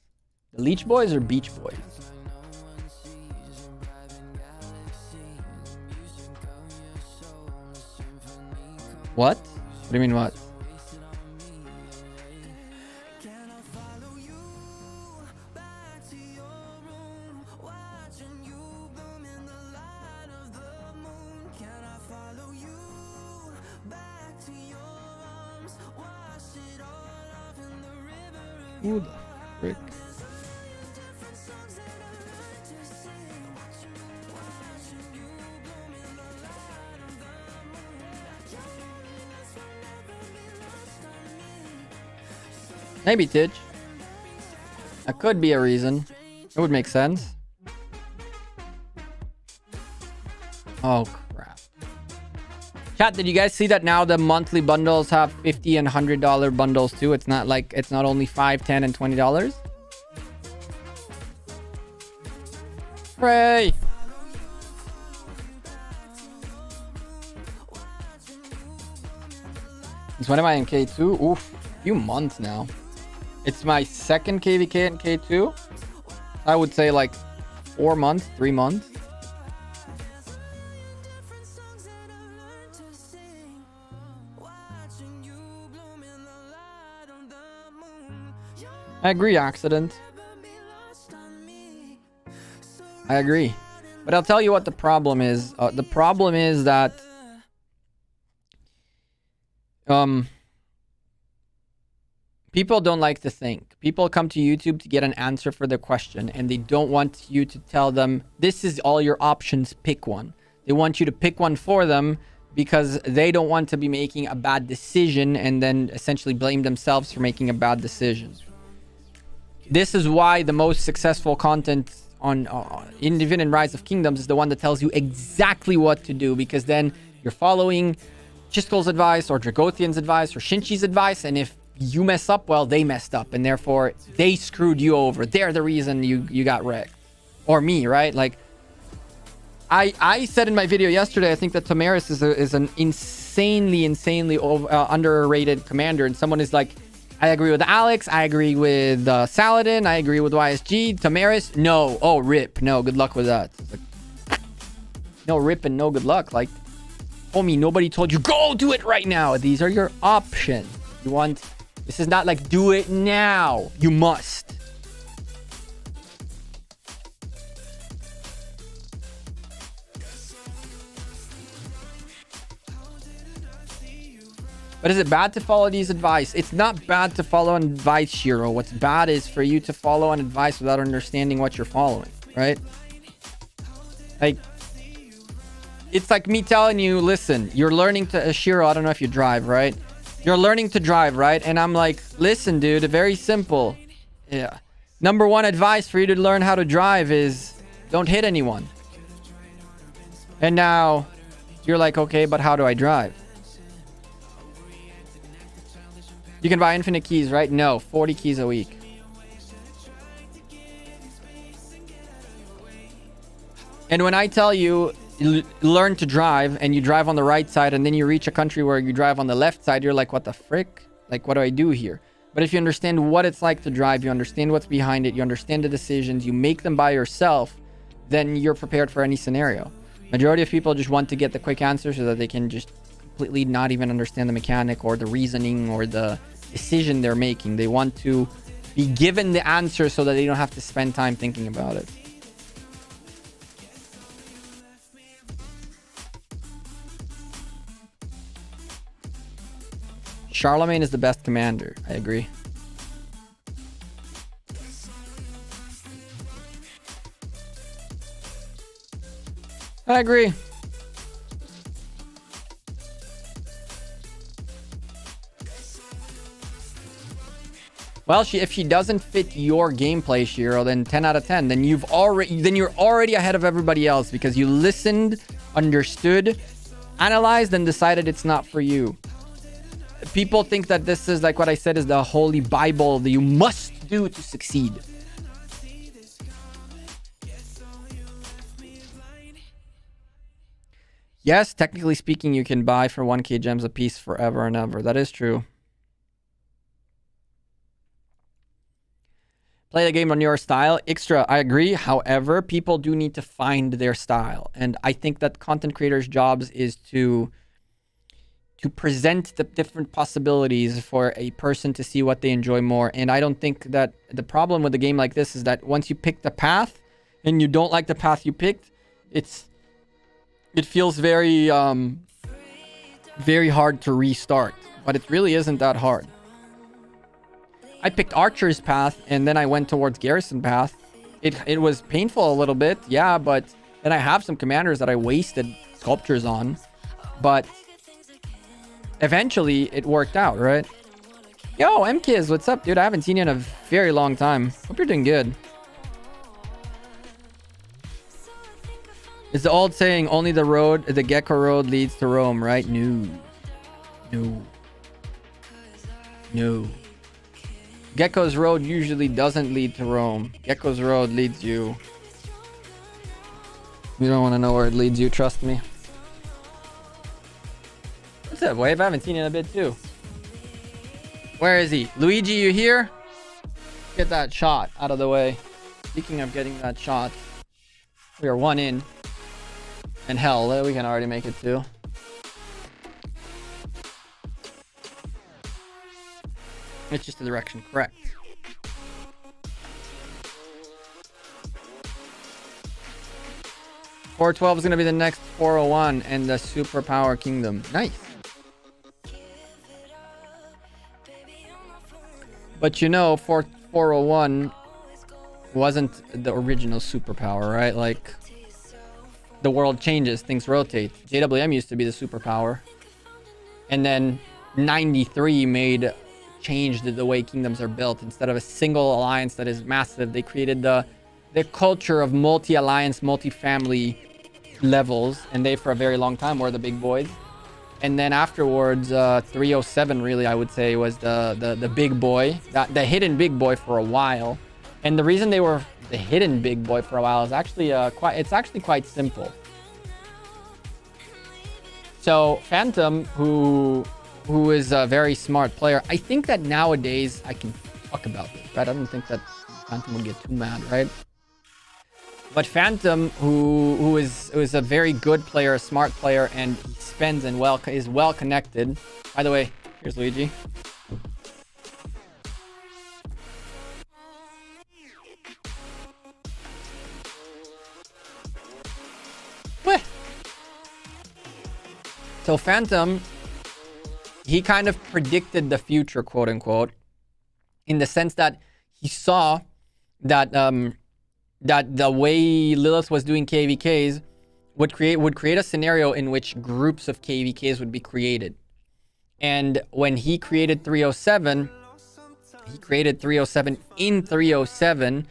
The Leech boys are Beach boys. What? What do you mean what? Who the frick? Maybe Tidge. That could be a reason. It would make sense. Oh crap. Chat, did you guys see that now the monthly bundles have $50 and $100 bundles too? It's not only $5, $10, and $20. Hooray! When am I in K2? Oof, a few months now. It's my second KVK in K2. I would say like 4 months, 3 months. I agree, accident. I agree. But I'll tell you what the problem is. The problem is that people don't like to think. People come to YouTube to get an answer for their question, and they don't want you to tell them, this is all your options, pick one. They want you to pick one for them because they don't want to be making a bad decision and then essentially blame themselves for making a bad decision. This is why the most successful content on even in Rise of Kingdoms is the one that tells you exactly what to do, because then you're following Chiskol's advice or Dragothian's advice or Shinchi's advice, and if you mess up, well, they messed up, and therefore they screwed you over. They're the reason you got wrecked. Or me, right? Like, I said in my video yesterday, I think that Tamaris is an insanely underrated commander, and someone is like, I agree with Alex, I agree with Saladin, I agree with YSG, Tamaris, no. Oh, rip. No, good luck with that. Like, no rip and no good luck. Like, homie, nobody told you, go do it right now. These are your options. You want... This is not like, do it now. You must. But is it bad to follow these advice? It's not bad to follow an advice, Shiro. What's bad is for you to follow an advice without understanding what you're following, right? Like, it's like me telling you, listen, you're learning to... Shiro, I don't know if you drive, right? You're learning to drive, right? And I'm like, listen, dude, very simple. Yeah. Number one advice for you to learn how to drive is don't hit anyone. And now you're like, okay, but how do I drive? You can buy infinite keys, right? No, 40 keys a week. And when I tell you, learn to drive, and you drive on the right side, and then you reach a country where you drive on the left side, you're like, what the frick? Like, what do I do here? But if you understand what it's like to drive, you understand what's behind it, you understand the decisions, you make them by yourself, then you're prepared for any scenario. Majority of people just want to get the quick answer so that they can just completely not even understand the mechanic or the reasoning or the decision they're making. They want to be given the answer so that they don't have to spend time thinking about it. Charlemagne is the best commander. I agree. I agree. Well, if she doesn't fit your gameplay, Shiro, then 10 out of 10. Then you're already ahead of everybody else because you listened, understood, analyzed, and decided it's not for you. People think that this is like what I said is the holy Bible that you must do to succeed. Yes, technically speaking, you can buy for 1k gems a piece forever and ever. That is true. Play the game on your style. Extra, I agree. However, people do need to find their style. And I think that content creators' jobs is to present the different possibilities for a person to see what they enjoy more. And I don't think that the problem with a game like this is that once you pick the path and you don't like the path you picked, it feels very, very hard to restart. But it really isn't that hard. I picked Archer's path, and then I went towards Garrison path. It was painful a little bit, yeah, but then I have some commanders that I wasted sculptures on. But eventually, it worked out, right? Yo, MKiz, what's up, dude? I haven't seen you in a very long time. Hope you're doing good. It's the old saying, only the Gecko road leads to Rome, right? No. Gecko's road usually doesn't lead to Rome. Gecko's road leads you. You don't want to know where it leads you, trust me. What's up, Wave? I haven't seen you in a bit too. Where is he? Luigi, you here? Get that shot out of the way. Speaking of getting that shot, we are 1 in. And hell, we can already make it 2. It's just the direction correct. $412 is going to be the next 401 and the Superpower Kingdom. Nice. But you know, 401 wasn't the original superpower, right? Like, the world changes, things rotate. JWM used to be the superpower. And then 93 changed the way kingdoms are built. Instead of a single alliance that is massive, they created the culture of multi-alliance, multi-family levels. And they, for a very long time, were the big boys. And then afterwards, 307 really, I would say, was the big boy, the hidden big boy for a while. And the reason they were the hidden big boy for a while is actually quite simple. So Phantom, who is a very smart player, I think that nowadays I can talk about this, right? I don't think that Phantom would get too mad, right? But Phantom, who is a very good player, a smart player, and he spends and is well connected. By the way, here's Luigi. What? So Phantom, he kind of predicted the future, quote unquote, in the sense that he saw that that the way Lilith was doing KVKs would create a scenario in which groups of KVKs would be created. And when he created 307, he created 307 in 307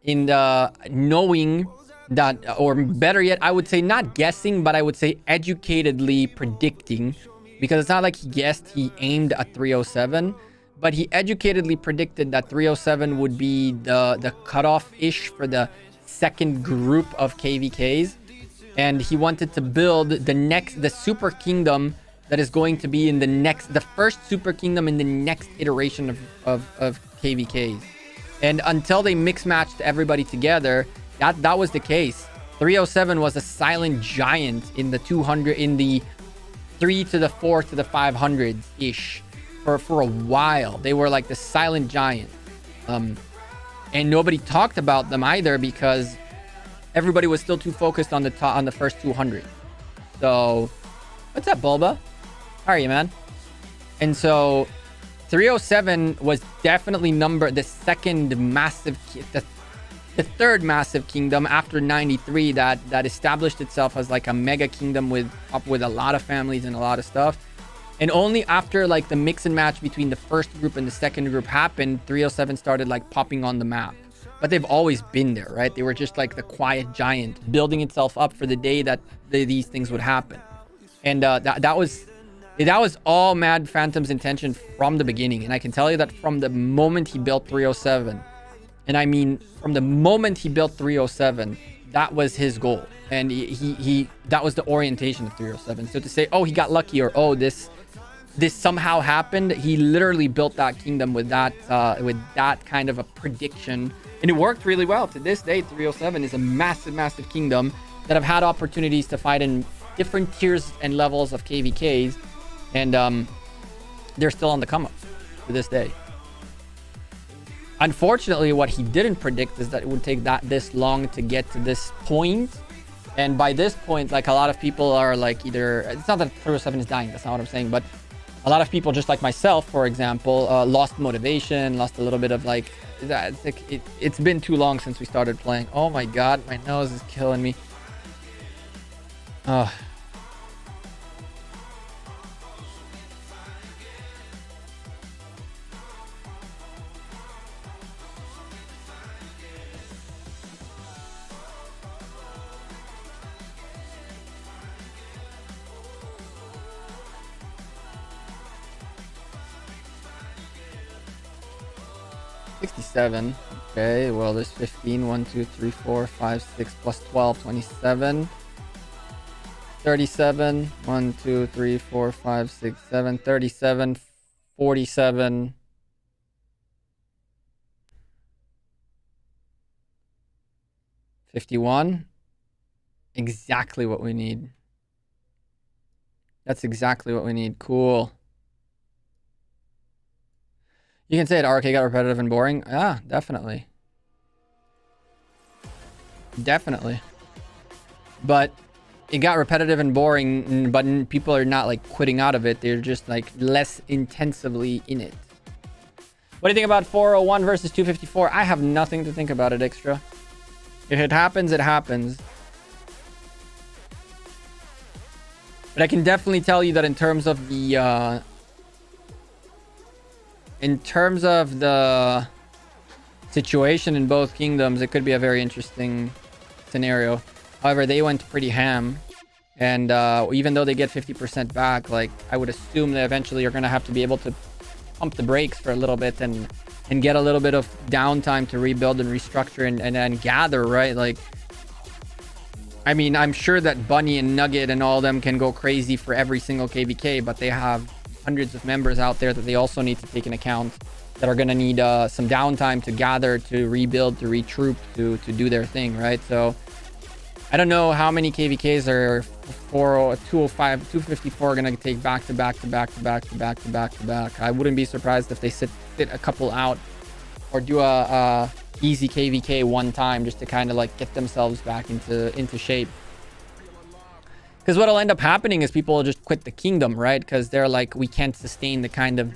in the knowing that, or better yet, I would say not guessing, but I would say educatedly predicting, because it's not like he guessed, he aimed at 307, but he educatedly predicted that 307 would be the cutoff-ish for the second group of KVKs. And he wanted to build the super kingdom that is going to be in the first super kingdom in the next iteration of KVKs. And until they mix-matched everybody together, that was the case. 307 was a silent giant in the 200, in the 3 to the 4 to the 500s-ish. For a while, they were like the silent giant, and nobody talked about them either because everybody was still too focused on the first 200. So, what's up, Bulba? How are you, man? And so, 307 was definitely the second massive, the third massive kingdom after 93 that established itself as like a mega kingdom with a lot of families and a lot of stuff. And only after like the mix and match between the first group and the second group happened, 307 started like popping on the map. But they've always been there, right? They were just like the quiet giant building itself up for the day that these things would happen. And that was all Mad Phantom's intention from the beginning. And I can tell you that from the moment he built 307, and I mean from the moment he built 307, that was his goal. And he that was the orientation of 307. So to say, oh, he got lucky, or oh, this somehow happened, he literally built that kingdom with that kind of a prediction, and it worked really well. To this day, 307 is a massive kingdom that have had opportunities to fight in different tiers and levels of KVKs, and they're still on the come up to this day. Unfortunately, what he didn't predict is that it would take this long to get to this point. And by this point, like, a lot of people are like, either, it's not that 307 is dying, that's not what I'm saying, but a lot of people, just like myself, for example, lost motivation, lost a little bit of like, it's been too long since we started playing. Oh my god, my nose is killing me. 67. Okay, well, there's 15. 1, 2, 3, 4, 5, 6 plus 12, 27. 37. 1, 2, 3, 4, 5, 6, 7. 37. 47. 51. Exactly what we need. That's exactly what we need. Cool. You can say it, RK got repetitive and boring. Yeah, definitely. Definitely. But it got repetitive and boring, but people are not like quitting out of it. They're just like less intensively in it. What do you think about 401 versus 254? I have nothing to think about it extra. If it happens, it happens. But I can definitely tell you that in terms of the situation in both kingdoms, it could be a very interesting scenario. However, they went pretty ham, and even though they get 50% back, like I would assume they eventually are going to have to be able to pump the brakes for a little bit and get a little bit of downtime to rebuild and restructure and gather, right? Like, I mean, I'm sure that Bunny and Nugget and all of them can go crazy for every single KVK, but they have hundreds of members out there that they also need to take into account that are going to need some downtime to gather, to rebuild, to retroop, to do their thing, right? So I don't know how many KVKs are 205, 254 going to take back to back. I wouldn't be surprised if they sit a couple out or do a easy KVK one time just to kind of like get themselves back into shape. Because what'll end up happening is people will just quit the kingdom, right? Because they're like, we can't sustain the kind of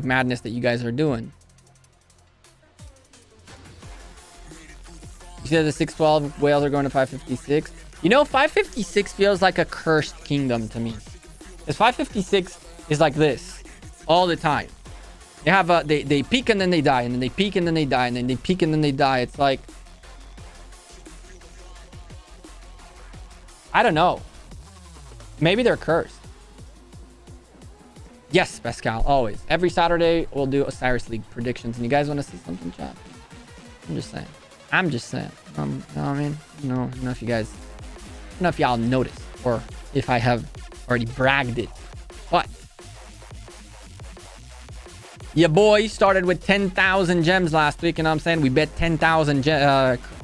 madness that you guys are doing. You said the 612 whales are going to 556. You know, 556 feels like a cursed kingdom to me. Because 556 is like this all the time. They have they peak and then they die, and then they peak and then they die, and then they peak and then they die. It's like, I don't know. Maybe they're cursed. Yes, Pascal, always. Every Saturday we'll do Osiris League predictions. And you guys want to see something, chat? I'm just saying. You know what I mean? No, I don't know if you guys, I don't know if y'all noticed or if I have already bragged it, but your boy started with 10,000 gems last week, and I'm saying we bet 10,000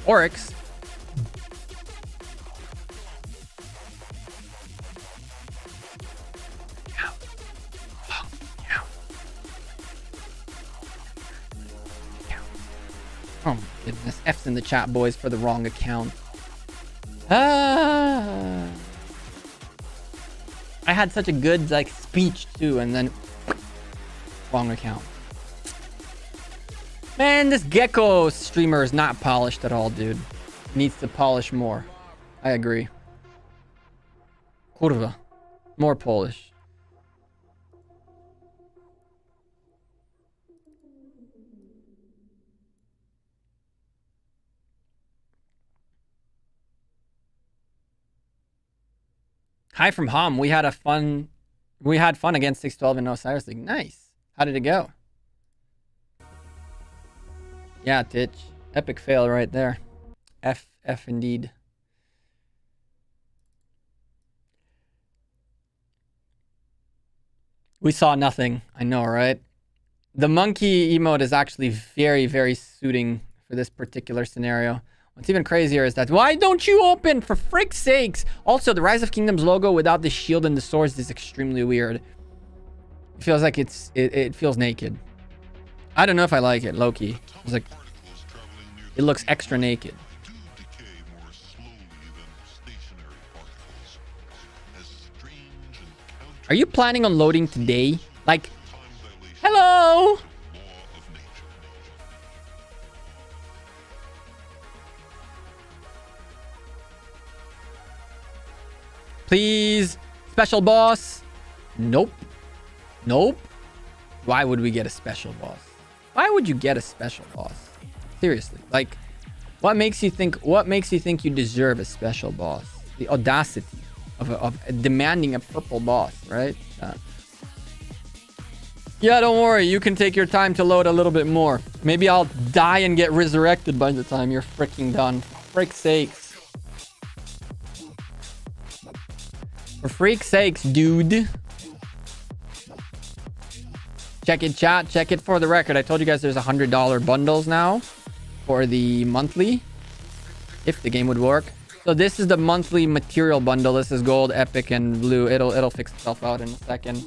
Oryx. Oh my goodness. F's in the chat, boys, for the wrong account. I had such a good like speech too, and then wrong account. Man, this Gecko streamer is not polished at all, dude. Needs to polish more. I agree. Kurwa. More Polish. Hi from Hom. We had fun against 612 in Osiris League. Nice. How did it go? Yeah, Titch. Epic fail right there. F indeed. We saw nothing. I know, right? The monkey emote is actually very, very suiting for this particular scenario. What's even crazier is that, why don't you open, for frick's sakes? Also, the Rise of Kingdoms logo without the shield and the swords is extremely weird. It feels like it feels naked. I don't know if I like it, low-key. It's like, it looks extra naked. Are you planning on loading today? Like, hello? Please. Special boss. Nope. Nope. Why would we get a special boss? Why would you get a special boss? Seriously. Like, what makes you think you deserve a special boss? The audacity of demanding a purple boss, right? Yeah, don't worry. You can take your time to load a little bit more. Maybe I'll die and get resurrected by the time you're freaking done. Frick's sakes. For freak's sakes, dude. Check it, chat. Check it for the record. I told you guys there's $100 bundles now for the monthly. if the game would work. So this is the monthly material bundle. This is gold, epic, and blue. It'll fix itself out in a second.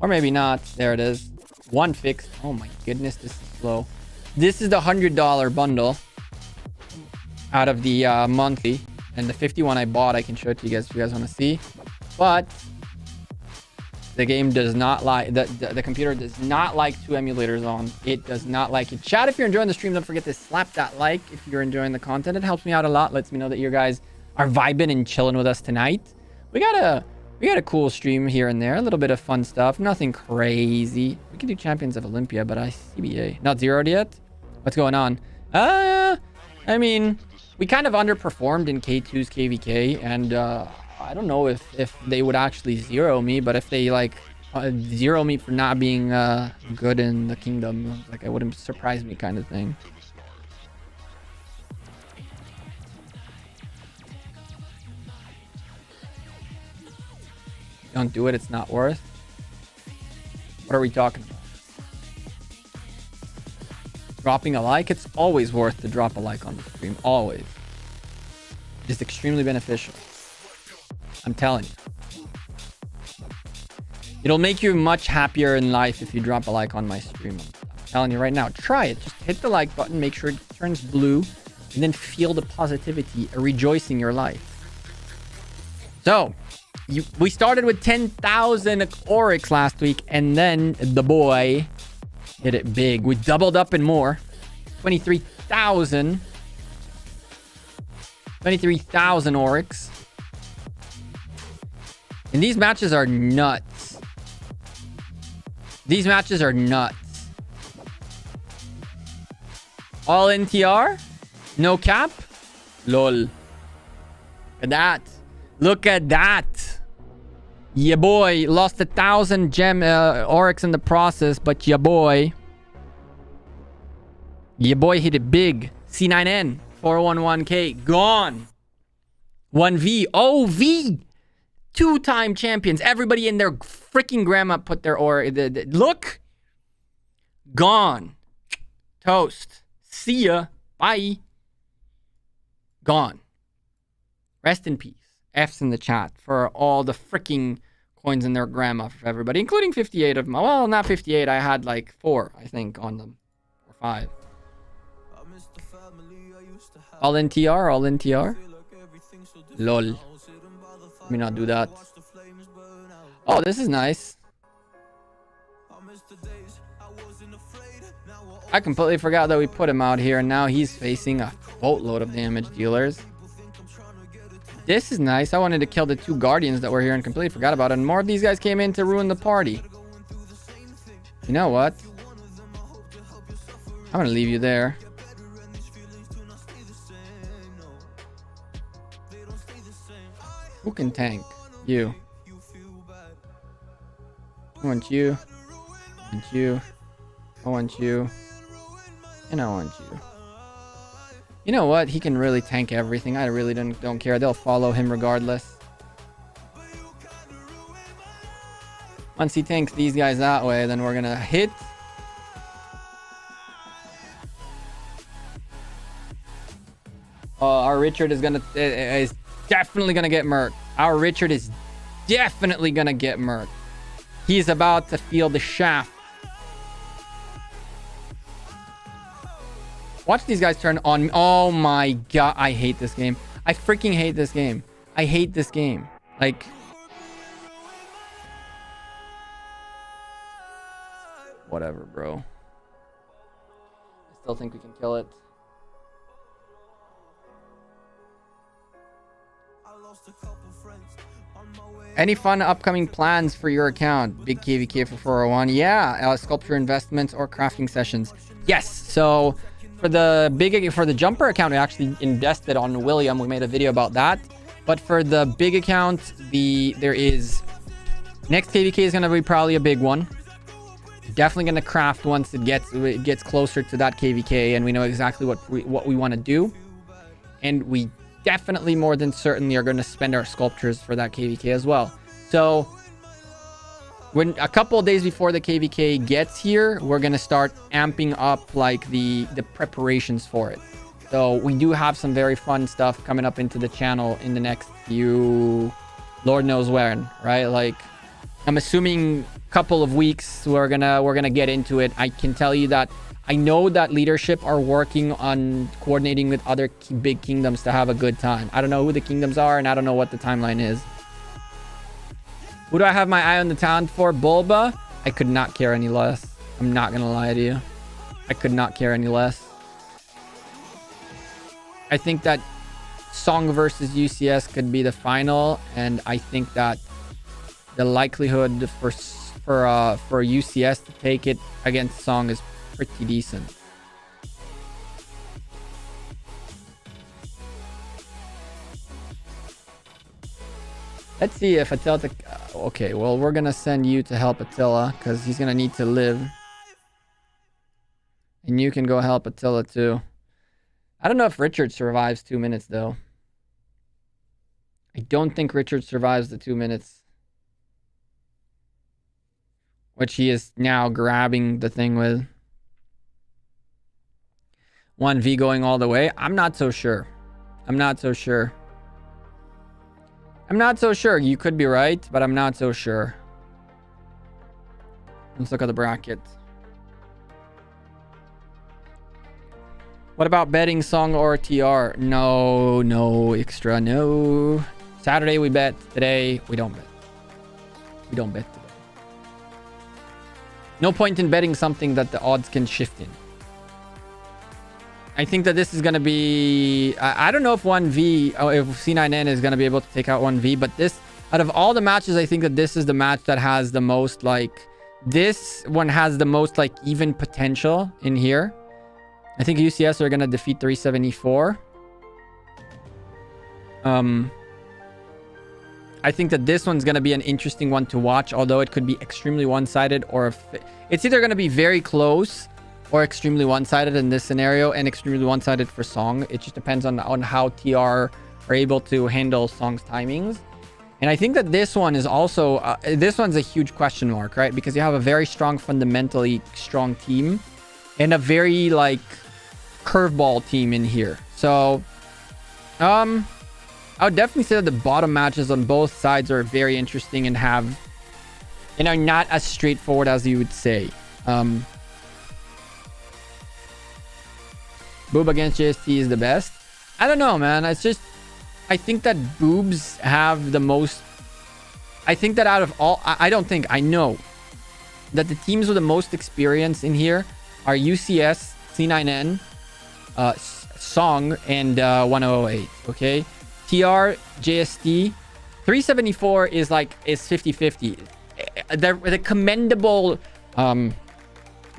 Or maybe not. There it is. One fixed. Oh my goodness, this is slow. This is the $100 bundle out of the monthly. And the 51 I bought, I can show it to you guys if you guys want to see. But the game does not like, the computer does not like 2 emulators on. It does not like it. Chat, if you're enjoying the stream, don't forget to slap that like if you're enjoying the content. It helps me out a lot. Lets me know that you guys are vibing and chilling with us tonight. We got a cool stream here and there. A little bit of fun stuff. Nothing crazy. We can do Champions of Olympia, but CBA. Not zeroed yet? What's going on? I mean, we kind of underperformed in K2's KVK, and I don't know if they would actually zero me, but if they like zero me for not being good in the kingdom, like, it wouldn't surprise me, kind of thing. Don't do it, it's not worth. What are we talking about? Dropping a like? It's always worth to drop a like on the stream. Always. It's extremely beneficial. I'm telling you. It'll make you much happier in life if you drop a like on my stream. I'm telling you right now. Try it. Just hit the like button. Make sure it turns blue. And then feel the positivity, rejoicing your life. So, we started with 10,000 Oryx last week. And then the boy hit it big. We doubled up and more. 23,000. 23,000 Oryx. And these matches are nuts. These matches are nuts. All NTR? No cap? Lol. Look at that. Look at that. Yeah, boy. Lost 1,000 gem Oryx in the process, but yeah, boy. Yeah, boy hit it big. C9N. 411K. Gone. 1V. OV. 2-time champions. Everybody in their freaking grandma put their look. Gone. Toast. See ya. Bye. Gone. Rest in peace. F's in the chat for all the freaking coins in their grandma for everybody, including 58 of them. Well, not 58. I had like 4, I think, on them. Or 5. All NTR, all NTR. Lol. Let me not do that. Oh, this is nice. I completely forgot that we put him out here, and now he's facing a boatload of damage dealers. This is nice. I wanted to kill the 2 guardians that were here and completely forgot about it. And more of these guys came in to ruin the party. You know what? I'm gonna leave you there. Who can tank? You. I want you. I want you. I want you. And I want you. You know what? He can really tank everything. I really don't care. They'll follow him regardless. Once he tanks these guys that way, then we're gonna hit. Our Richard is definitely gonna get murked. Our Richard is definitely gonna get murked. He's about to feel the shaft. Watch these guys turn on me. Oh my god, I hate this game. I freaking hate this game. I hate this game. Like, whatever, bro. I still think we can kill it. Any fun upcoming plans for your account? Big KVK for 401. Yeah, sculpture investments or crafting sessions. Yes. So for the jumper account, we actually invested on William. We made a video about that. But for the big account, there is next KVK is going to be probably a big one. Definitely going to craft once it gets closer to that KVK, and we know exactly what we want to do. And we definitely more than certainly are going to spend our sculptures for that KVK as well. So when a couple of days before the KVK gets here, we're going to start amping up like the preparations for it. So we do have some very fun stuff coming up into the channel in the next few, Lord knows when, right? Like, I'm assuming a couple of weeks we're gonna get into it. I can tell you that I know that leadership are working on coordinating with other big kingdoms to have a good time. I don't know who the kingdoms are, and I don't know what the timeline is. Who do I have my eye on the talent for? Bulba? I could not care any less. I'm not gonna lie to you. I could not care any less. I think that Song versus UCS could be the final, and I think that the likelihood for UCS to take it against Song is pretty decent. Let's see if Attila... okay, well, we're gonna send you to help Attila because he's gonna need to live. And you can go help Attila too. I don't know if Richard survives 2 minutes though. I don't think Richard survives the 2 minutes. Which he is now grabbing the thing with. 1v going all the way. I'm not so sure. I'm not so sure. I'm not so sure. You could be right, but I'm not so sure. Let's look at the bracket. What about betting Song or TR? No, no, extra, no. Saturday we bet. Today we don't bet. We don't bet today. No point in betting something that the odds can shift in. I think that this is going to be... I don't know if 1v... Oh, if C9N is going to be able to take out 1v. But this... Out of all the matches, I think that this is the match that has the most, like... This one has the most, like, even potential in here. I think UCS are going to defeat 374. I think that this one's going to be an interesting one to watch. Although it could be extremely one-sided. Or if it's either going to be very close... or extremely one-sided in this scenario, and extremely one-sided for Song. It just depends on how TR are able to handle Song's timings. And I think that this one is also... this one's a huge question mark, right? Because you have a very strong, fundamentally strong team. And a very, like, curveball team in here. So, I would definitely say that the bottom matches on both sides are very interesting and have... and are not as straightforward as you would say. Boob against JST is the best. I don't know, man. It's just... I think that boobs have the most... I think that out of all... I don't think. I know that the teams with the most experience in here are UCS, C9N, Song, and 1008. Okay? TR, JST. 374 is like... is 50-50. The commendable...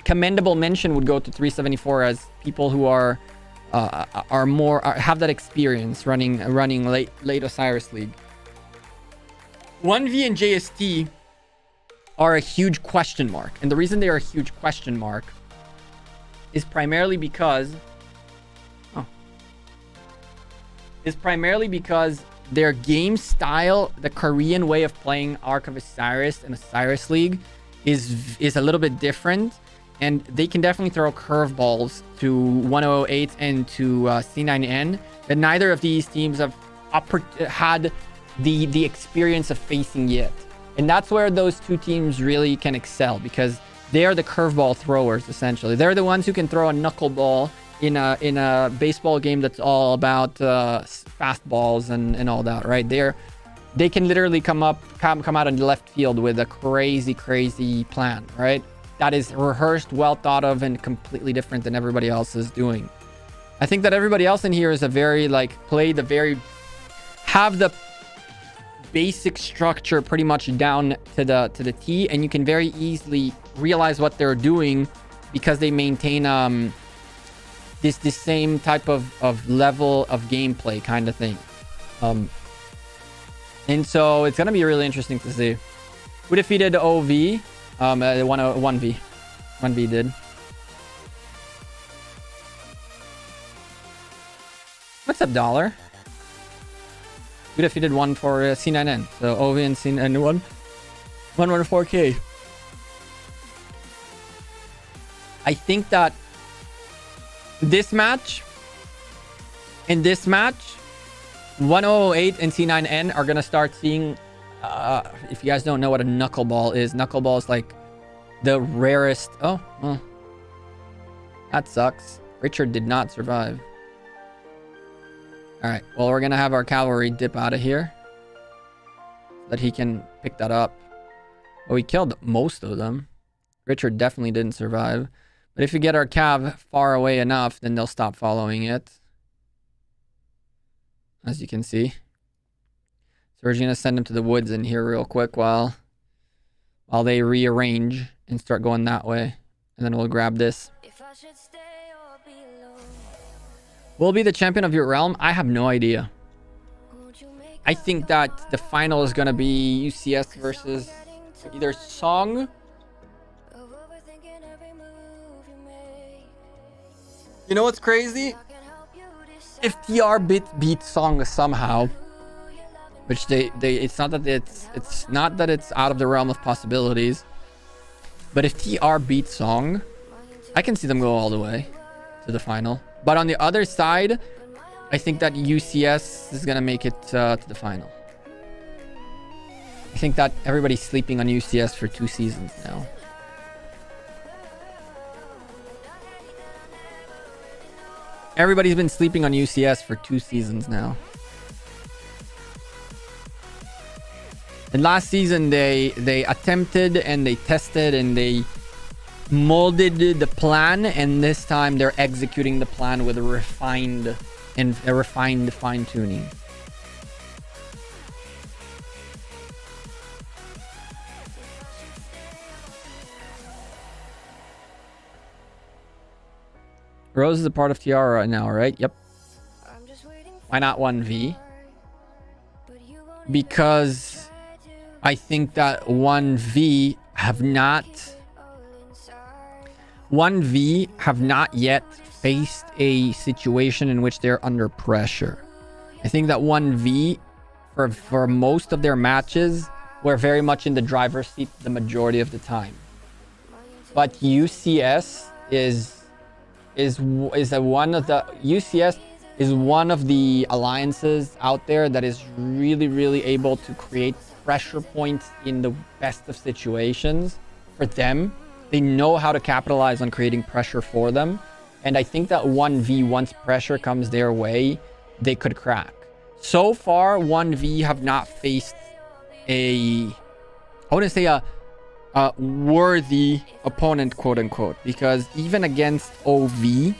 commendable mention would go to 374 as people who are more have that experience running late Osiris League. 1v and JST are a huge question mark, and the reason they are a huge question mark is primarily because their game style, the Korean way of playing Ark of Osiris and Osiris League is a little bit different. And they can definitely throw curveballs to 1008 and to C9N that neither of these teams have had the experience of facing yet. And that's where those two teams really can excel, because they are the curveball throwers, essentially. They're the ones who can throw a knuckleball in a baseball game that's all about fastballs and all that, right? They can literally come out in left field with a crazy plan, right? That is rehearsed, well thought of, and completely different than everybody else is doing. I think that everybody else in here is a very, like, have the basic structure pretty much down to the T, and you can very easily realize what they're doing because they maintain this same type of level of gameplay kind of thing. And so it's gonna be really interesting to see. We defeated OV. 1v. 1v did. What's up, Dollar? We defeated one for C9N. So OV and C9N won 4K. I think that this match In this match, 1008 and C9N are gonna start seeing. If you guys don't know what a knuckleball is like the rarest. Oh, well, that sucks. Richard did not survive. All right. Well, we're gonna have our cavalry dip out of here so that he can pick that up. Well, we killed most of them. Richard definitely didn't survive. But if you get our cav far away enough, then they'll stop following it. As you can see. So we're just going to send them to the woods in here real quick while they rearrange and start going that way. And then we'll grab this. Will be the champion of your realm? I have no idea. I think that the final is going to be UCS versus either Song. You know what's crazy? If TR beats Song somehow, which it's not that it's out of the realm of possibilities, but if TR beats Song, I can see them go all the way to the final. But on the other side, I think that UCS is gonna make it to the final. I think that everybody's sleeping on UCS for 2 seasons now. Everybody's been sleeping on UCS for 2 seasons now. And last season, they attempted and they tested and they molded the plan. And this time, they're executing the plan with a refined fine-tuning. Rose is a part of TR right now, right? Yep. Why not 1v? Because I think that 1v have not yet faced a situation in which they're under pressure. I think that 1v for most of their matches were very much in the driver's seat the majority of the time. But UCS is one of the alliances out there that is really able to create pressure points in the best of situations for them. They know how to capitalize on creating pressure for them, and I think that 1v, once pressure comes their way, they could crack. So far 1v have not faced a worthy opponent, quote unquote, because even against OV,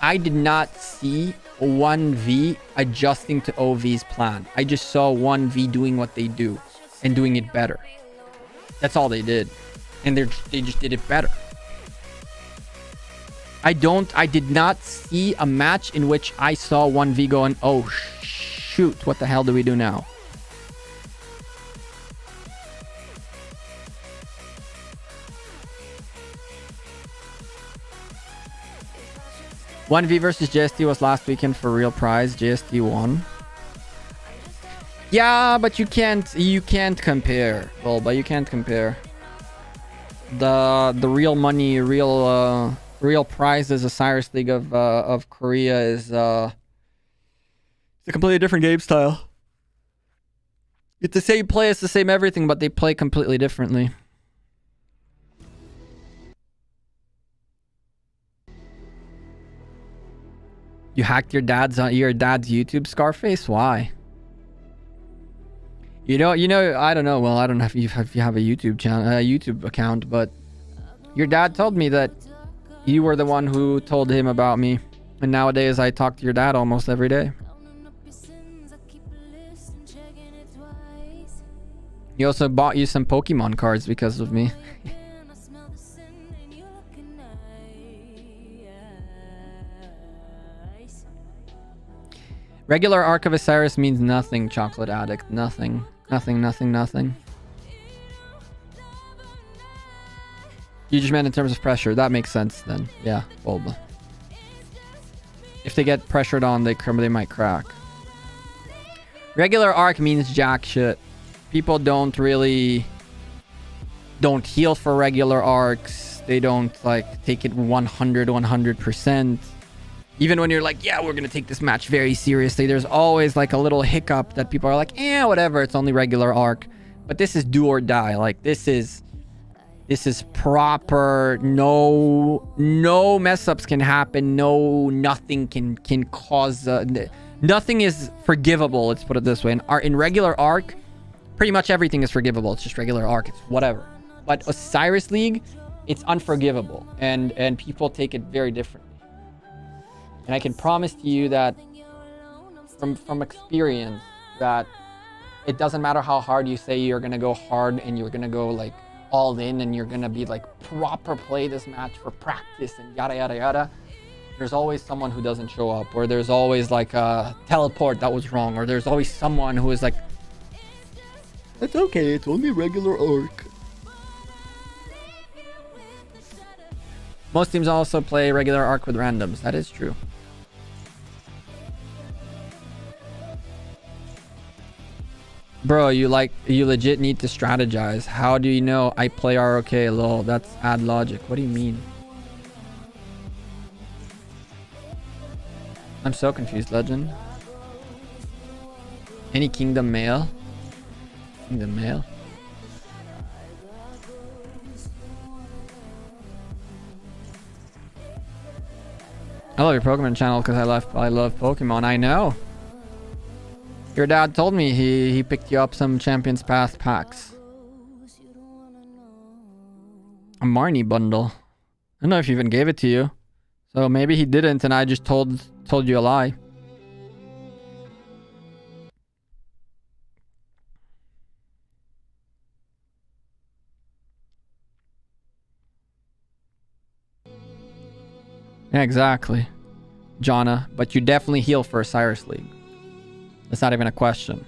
I did not see 1v adjusting to OV's plan. I just saw 1v doing what they do and doing it better. That's all they did, and they just did it better. I did not see a match in which I saw 1v going, oh shoot, what the hell do we do now? 1v versus JST was last weekend for real prize. JST won. Yeah, but you can't compare, Bulba. You can't compare. The real money, real prizes, Osiris League of Korea is it's a completely different game style. It's the same play, it's the same everything, but they play completely differently. You hacked your dad's YouTube, Scarface? Why? You know, I don't know. Well, I don't know if you have a YouTube channel, YouTube account, but your dad told me that you were the one who told him about me. And nowadays I talk to your dad almost every day. He also bought you some Pokemon cards because of me. Regular Arc of Osiris means nothing, Chocolate Addict. Nothing. Nothing. You just meant in terms of pressure. That makes sense then. Yeah, Bulba. If they get pressured on, they might crack. Regular Arc means jack shit. People don't heal for regular arcs. They don't like take it 100%. Even when you're like, yeah, we're gonna take this match very seriously, there's always like a little hiccup that people are like, whatever, it's only regular arc. But this is do or die. Like this is proper. No mess ups can happen. Nothing can cause. Nothing is forgivable. Let's put it this way. In regular arc, pretty much everything is forgivable. It's just regular arc. It's whatever. But Osiris League, it's unforgivable, and people take it very differently. And I can promise to you that from experience that it doesn't matter how hard you say you're gonna go hard and you're gonna go like all in and you're gonna be like proper play this match for practice and yada yada yada. There's always someone who doesn't show up, or there's always like a teleport that was wrong, or there's always someone who is like, it's okay, it's only regular arc. Most teams also play regular arc with randoms. That is true. Bro, you legit need to strategize. How do you know I play ROK? Lol, that's ad logic. What do you mean? I'm so confused, Legend. Any Kingdom Mail? Kingdom Mail? I love your Pokemon channel because I love Pokemon. I know. Your dad told me he picked you up some Champions Pass packs. A Marnie bundle. I don't know if he even gave it to you. So maybe he didn't and I just told you a lie. Yeah, exactly. Jonna, but you definitely heal for Osiris League. That's not even a question.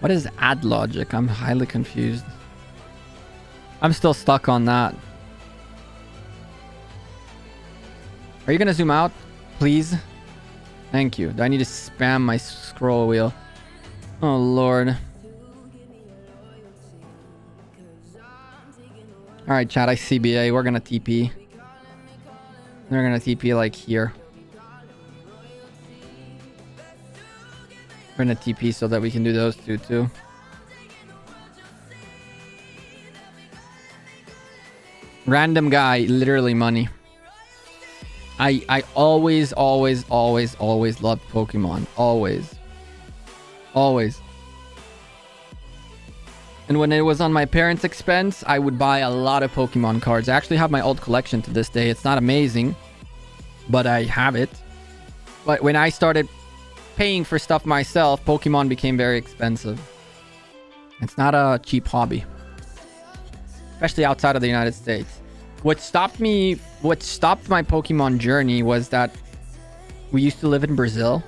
What is ad logic? I'm highly confused. I'm still stuck on that. Are you gonna zoom out, please? Thank you. Do I need to spam my scroll wheel? Oh, Lord. Alright, chat, I CBA. We're gonna TP. They're gonna TP like here. We're gonna TP so that we can do those two too. Random guy, literally money. I always loved Pokemon. Always. And when it was on my parents' expense, I would buy a lot of Pokemon cards. I actually have my old collection to this day. It's not amazing, but I have it. But when I started paying for stuff myself, Pokemon became very expensive. It's not a cheap hobby, especially outside of the United States. What stopped my Pokemon journey was that we used to live in Brazil.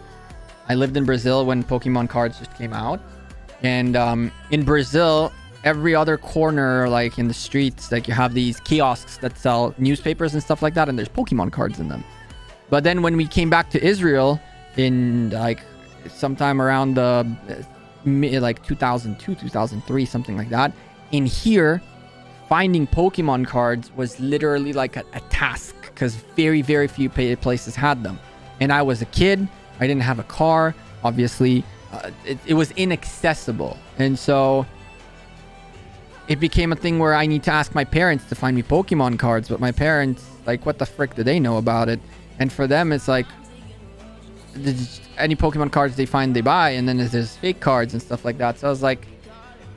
I lived in Brazil when Pokemon cards just came out. And in Brazil, every other corner, like in the streets, like you have these kiosks that sell newspapers and stuff like that, and there's Pokemon cards in them. But then when we came back to Israel in like sometime around like 2002, 2003, something like that, in here, finding Pokemon cards was literally like a task because very few places had them. And I was a kid. I didn't have a car. Obviously, it was inaccessible. And so it became a thing where I need to ask my parents to find me Pokemon cards. But my parents, like, what the frick do they know about it? And for them, it's like any Pokemon cards they find, they buy. And then there's fake cards and stuff like that. So I was like,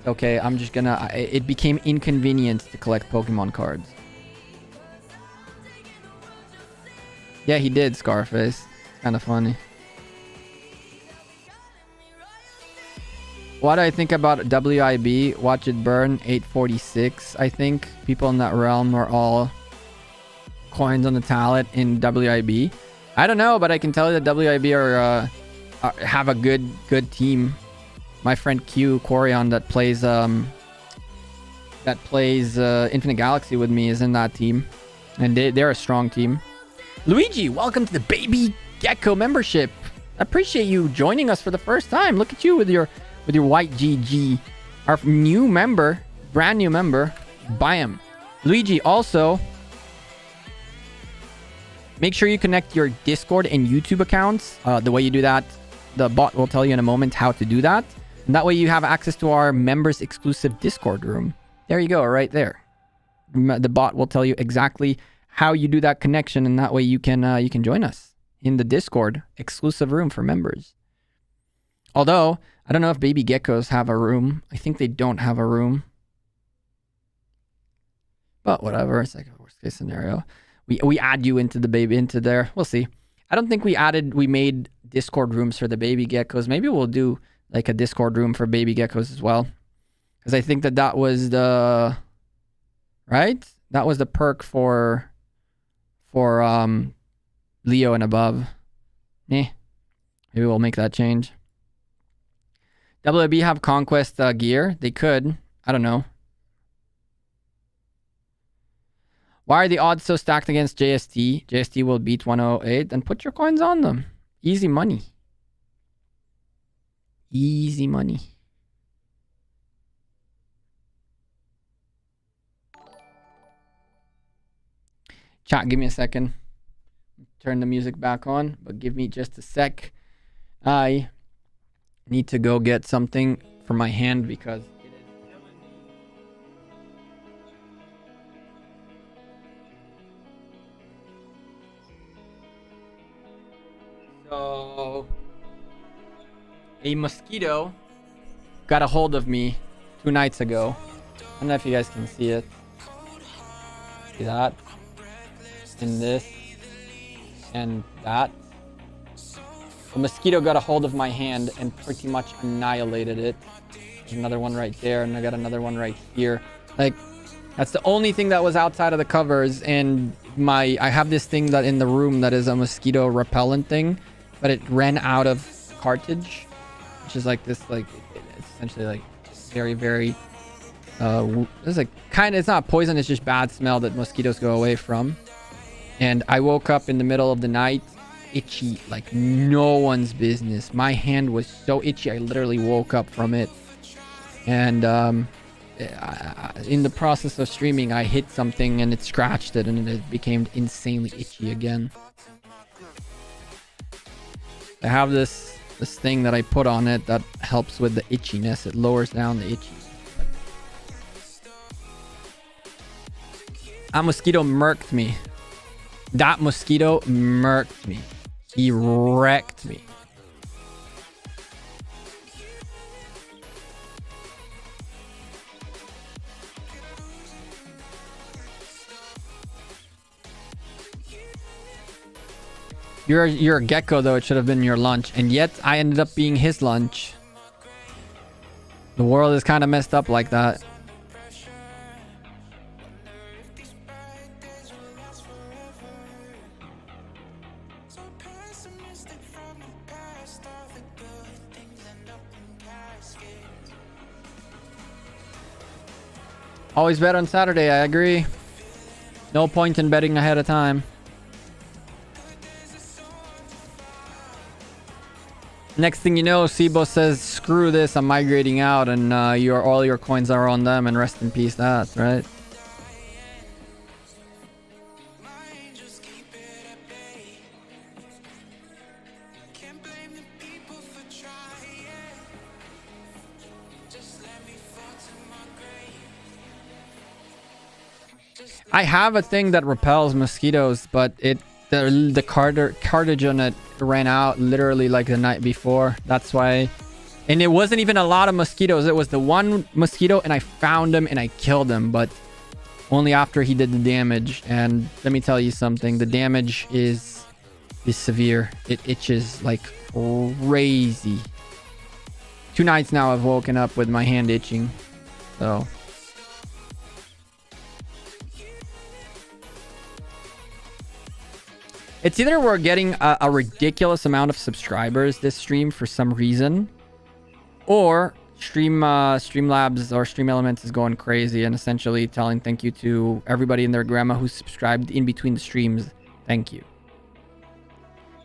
okay, I'm just gonna... It became inconvenient to collect Pokemon cards. Yeah, he did, Scarface. It's kind of funny. What do I think about WIB? Watch it burn. 846, I think. People in that realm are all coins on the talent in WIB. I don't know, but I can tell you that WIB have a good team. My friend Q Quarion that plays that plays Infinite Galaxy with me is in that team. And they're a strong team. Luigi, welcome to the Baby Gecko membership. I appreciate you joining us for the first time. Look at you with your white GG. Our new member, brand new member. Bam. Luigi, also, make sure you connect your Discord and YouTube accounts. The way you do that, the bot will tell you in a moment how to do that. And that way you have access to our members exclusive Discord room. There you go, right there. The bot will tell you exactly how you do that connection, and that way you can join us in the Discord exclusive room for members. Although I don't know if baby geckos have a room. I think they don't have a room. But whatever, it's like a worst case scenario. We add you into there. We'll see. I don't think we made Discord rooms for the baby geckos. Maybe we'll do like a Discord room for baby geckos as well. Because I think that was the right? That was the perk for Leo and above. Maybe we'll make that change. WB have Conquest gear? They could. I don't know. Why are the odds so stacked against JST? JST will beat 108. Then put your coins on them. Easy money. Easy money. Chat, give me a second. Turn the music back on, but give me just a sec. I need to go get something for my hand because it is killing me. So, a mosquito got a hold of me 2 nights ago. I don't know if you guys can see it. See that? In this and that. A mosquito got a hold of my hand and pretty much annihilated it. There's another one right there, and I got another one right here. Like, that's the only thing that was outside of the covers. And I have this thing that in the room that is a mosquito repellent thing, but it ran out of cartridge, which is like this, like it's essentially like very, very it's like it's not poison, it's just bad smell that mosquitoes go away from. And I woke up in the middle of the night itchy like no one's business. My hand was so itchy I literally woke up from it. And in the process of streaming I hit something and it scratched it and it became insanely itchy again. I have this thing that I put on it that helps with the itchiness. It lowers down the itchy. That mosquito murked me. That mosquito murked me. He wrecked me. You're a gecko though. It should have been your lunch, and yet I ended up being his lunch. The world is kind of messed up like that. Always bet on Saturday, I agree. No point in betting ahead of time. Next thing you know, Sibo says, screw this, I'm migrating out, and all your coins are on them, and rest in peace that, right? I have a thing that repels mosquitoes, but the cartridge on it ran out literally like the night before. That's why. And it wasn't even a lot of mosquitoes. It was the one mosquito, and I found him and I killed him, but only after he did the damage. And let me tell you something, the damage is severe. It itches like crazy. 2 nights now I've woken up with my hand itching. So it's either we're getting a ridiculous amount of subscribers this stream for some reason, or Streamlabs or Stream Elements is going crazy and essentially telling thank you to everybody and their grandma who subscribed in between the streams. Thank you.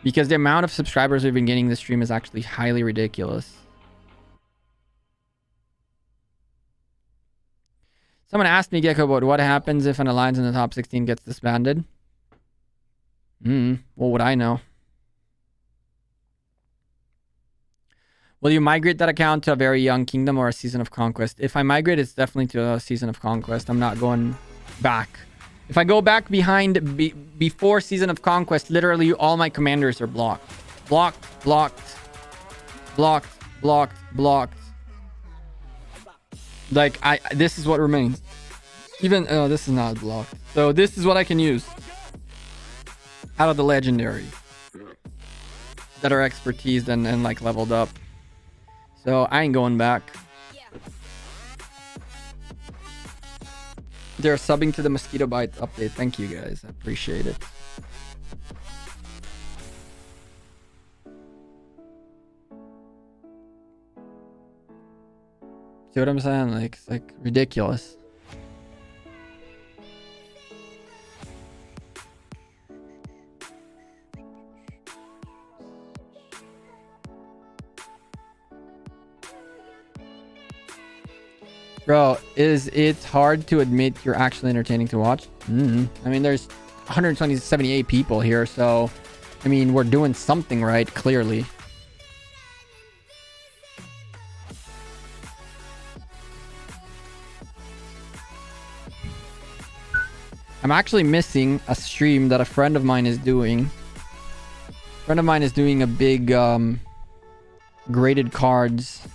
Because the amount of subscribers we've been getting this stream is actually highly ridiculous. Someone asked me, Gecko, about what happens if an alliance in the top 16 gets disbanded. What would I know? Will you migrate that account to a very young kingdom or a season of conquest? If I migrate, it's definitely to a season of conquest. I'm not going back. If I go back before season of conquest, literally all my commanders are blocked. Blocked, blocked, blocked, blocked, blocked. Like, this is what remains. Even, oh, this is not blocked. So this is what I can use. Out of the legendary. That are expertise and like leveled up. So I ain't going back. They're subbing to the mosquito bite update. Thank you guys. I appreciate it. See what I'm saying? Like, it's like ridiculous. Bro, is it hard to admit you're actually entertaining to watch? I mean, there's 178 people here, so I mean, we're doing something right, clearly. I'm actually missing a stream that a friend of mine is doing. A friend of mine is doing a big graded cards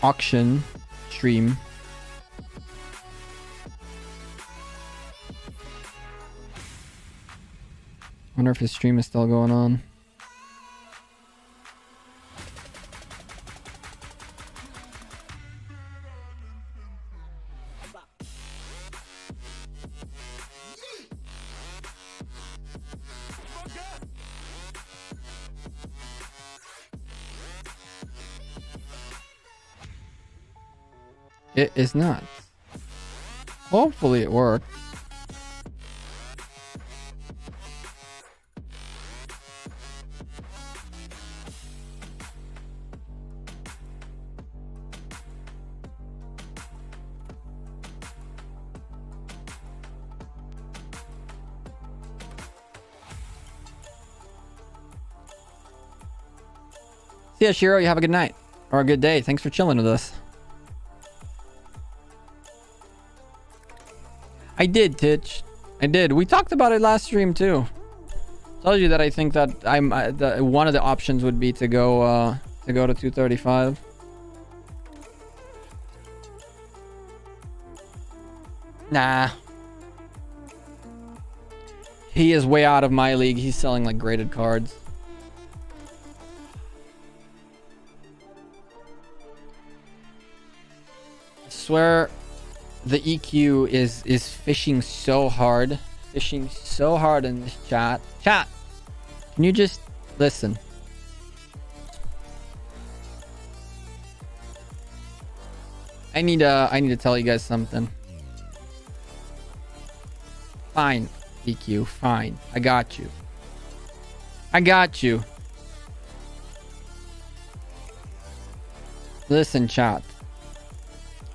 auction stream. Wonder if his stream is still going on. It is not. Hopefully it worked. See ya, Shiro. You have a good night. Or a good day. Thanks for chilling with us. I did, Titch. I did. We talked about it last stream too. Told you that I think that one of the options would be to go to 235. Nah. He is way out of my league. He's selling like graded cards. I swear the EQ is fishing so hard. Fishing so hard in this chat. Chat! Can you just listen? I need to tell you guys something. Fine, EQ, fine. I got you. I got you. Listen, chat.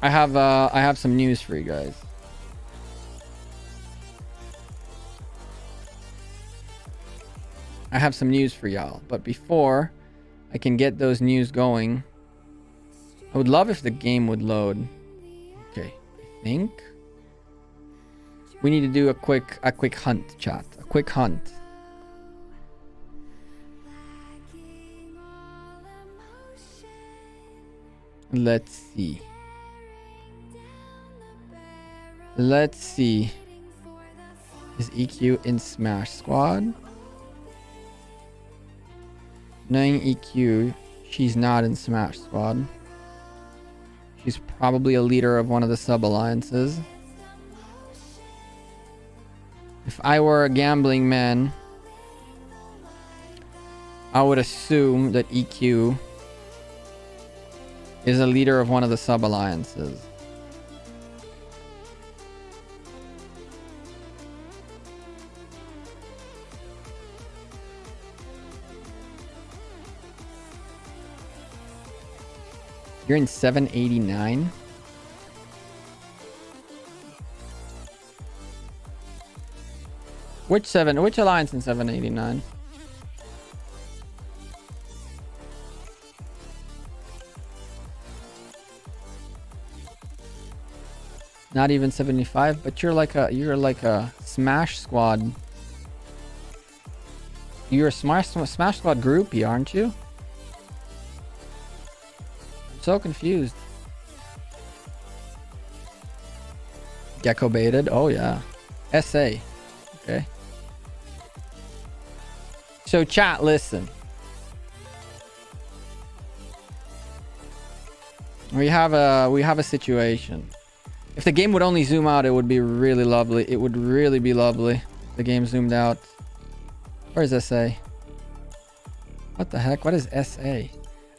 I have some news for you guys. I have some news for y'all, but before I can get those news going, I would love if the game would load. Okay, I think we need to do a quick hunt, chat. A quick hunt. Let's see. Let's see. Is EQ in Smash Squad? Knowing EQ, she's not in Smash Squad. She's probably a leader of one of the sub-alliances. If I were a gambling man, I would assume that EQ is a leader of one of the sub-alliances. You're in 789? Which alliance in 789? Not even 75, but you're like a Smash Squad. You're a Smash Squad groupie, aren't you? I'm so confused. Gecko baited. Oh yeah. SA. Okay. So chat, listen. We have a situation. If the game would only zoom out, it would be really lovely. It would really be lovely if the game zoomed out. Where's SA? What the heck? What is SA?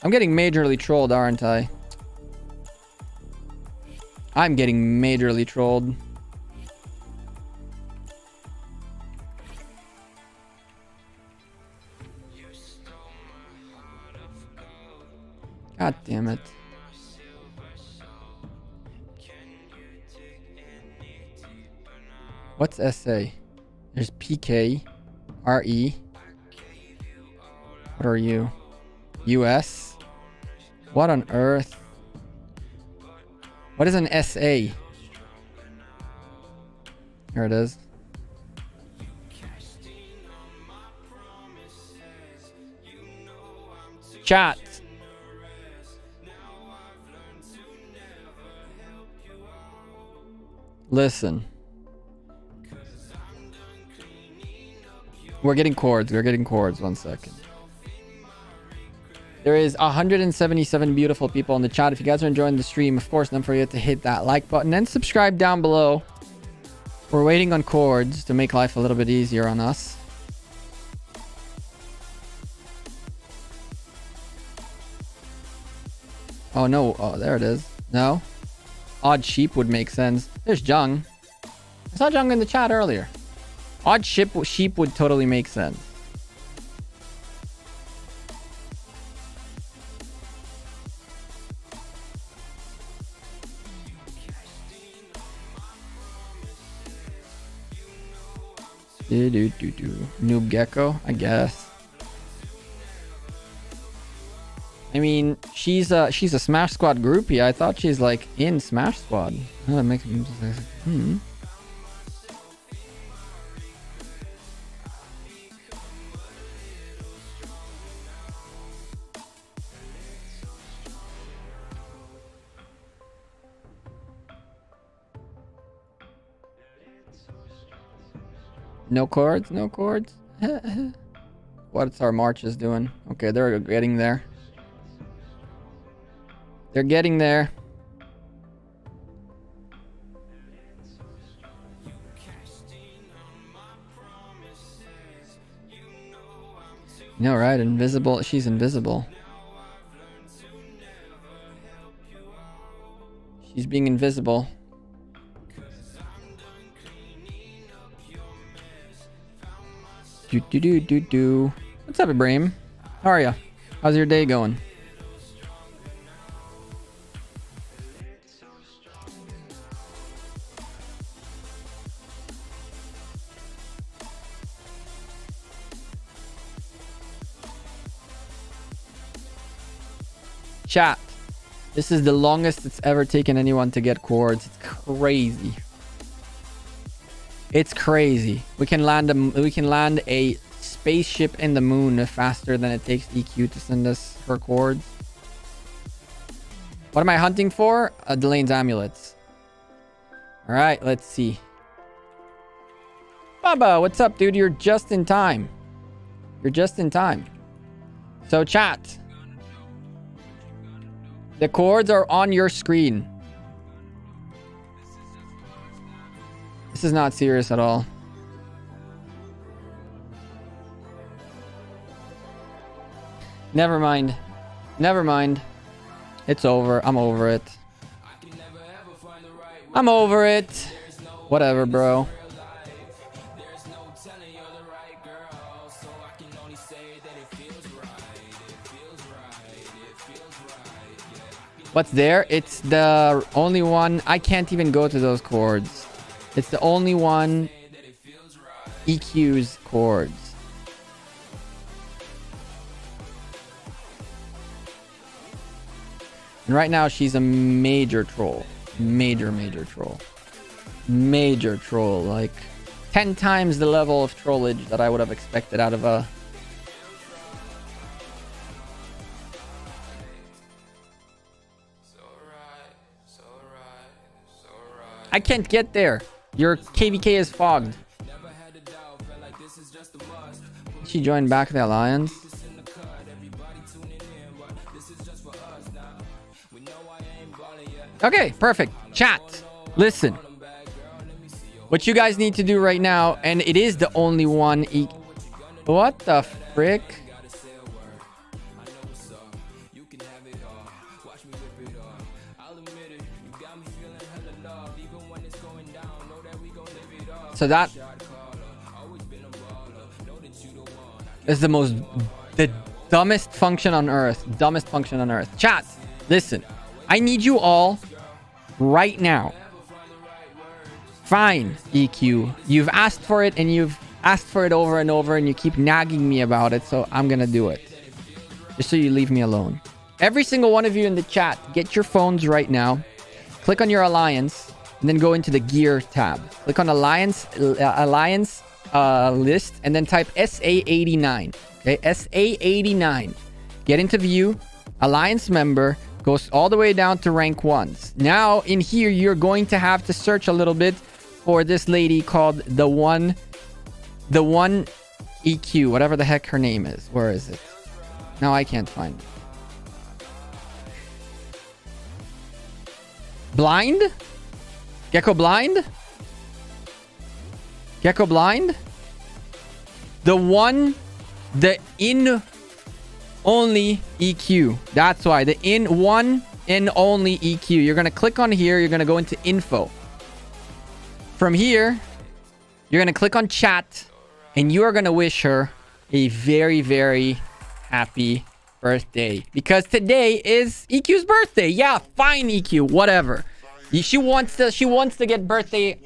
I'm getting majorly trolled, aren't I? I'm getting majorly trolled. God damn it. What's SA? There's PK, RE. What are you? US? What on earth? What is an SA? Here it is. Chat. Listen. We're getting chords. We're getting chords. 1 second. There is 177 beautiful people in the chat. If you guys are enjoying the stream, of course, don't forget to hit that like button and subscribe down below. We're waiting on chords to make life a little bit easier on us. Oh, no. Oh, there it is. No. Odd sheep would make sense. There's Jung. I saw Jung in the chat earlier. Odd sheep would totally make sense. Noob Gecko, I guess. I mean, she's a Smash Squad groupie. I thought she's like in Smash Squad. Oh, that makes me No chords, no chords. What's our marches doing? Okay, they're getting there. They're getting there. No, right? Invisible. She's invisible. She's being invisible. What's up, Ibrahim? How are ya? How's your day going? Chat. This is the longest it's ever taken anyone to get chords. It's crazy. It's crazy. We can land a spaceship in the moon faster than it takes EQ to send us her chords. What am I hunting for? Delane's amulets. All right, let's see. Baba, what's up, dude? You're just in time. You're just in time. So chat. The chords are on your screen. This is not serious at all. Never mind. Never mind. It's over. I'm over it. I'm over it. Whatever, bro. What's there? It's the only one. I can't even go to those chords. It's the only one EQ's chords. And right now she's a major troll. Major troll. Major troll. Like 10 times the level of trollage that I would have expected out of a... I can't get there. Your KVK is fogged. She joined back the alliance. Okay, perfect. Chat. Listen. What you guys need to do right now, and it is the only one. What the frick? So that is the dumbest function on earth. Dumbest function on earth. Chat, listen. I need you all right now. Fine, EQ. You've asked for it and you've asked for it over and over and you keep nagging me about it. So I'm going to do it. Just so you leave me alone. Every single one of you in the chat, get your phones right now. Click on your alliance. And then go into the gear tab. Click on alliance list and then type SA89. Okay, SA89. Get into view, alliance member, goes all the way down to rank 1s. Now in here you're going to have to search a little bit for this lady called the one EQ, whatever the heck her name is. Where is it? Now I can't find it. Blind? Gecko blind? Gecko blind? The in only EQ. That's why. The in only EQ. You're going to click on here. You're going to go into info. From here, you're going to click on chat. And you are going to wish her a very, very happy birthday. Because today is EQ's birthday. Yeah, fine EQ. Whatever. She wants to get birthday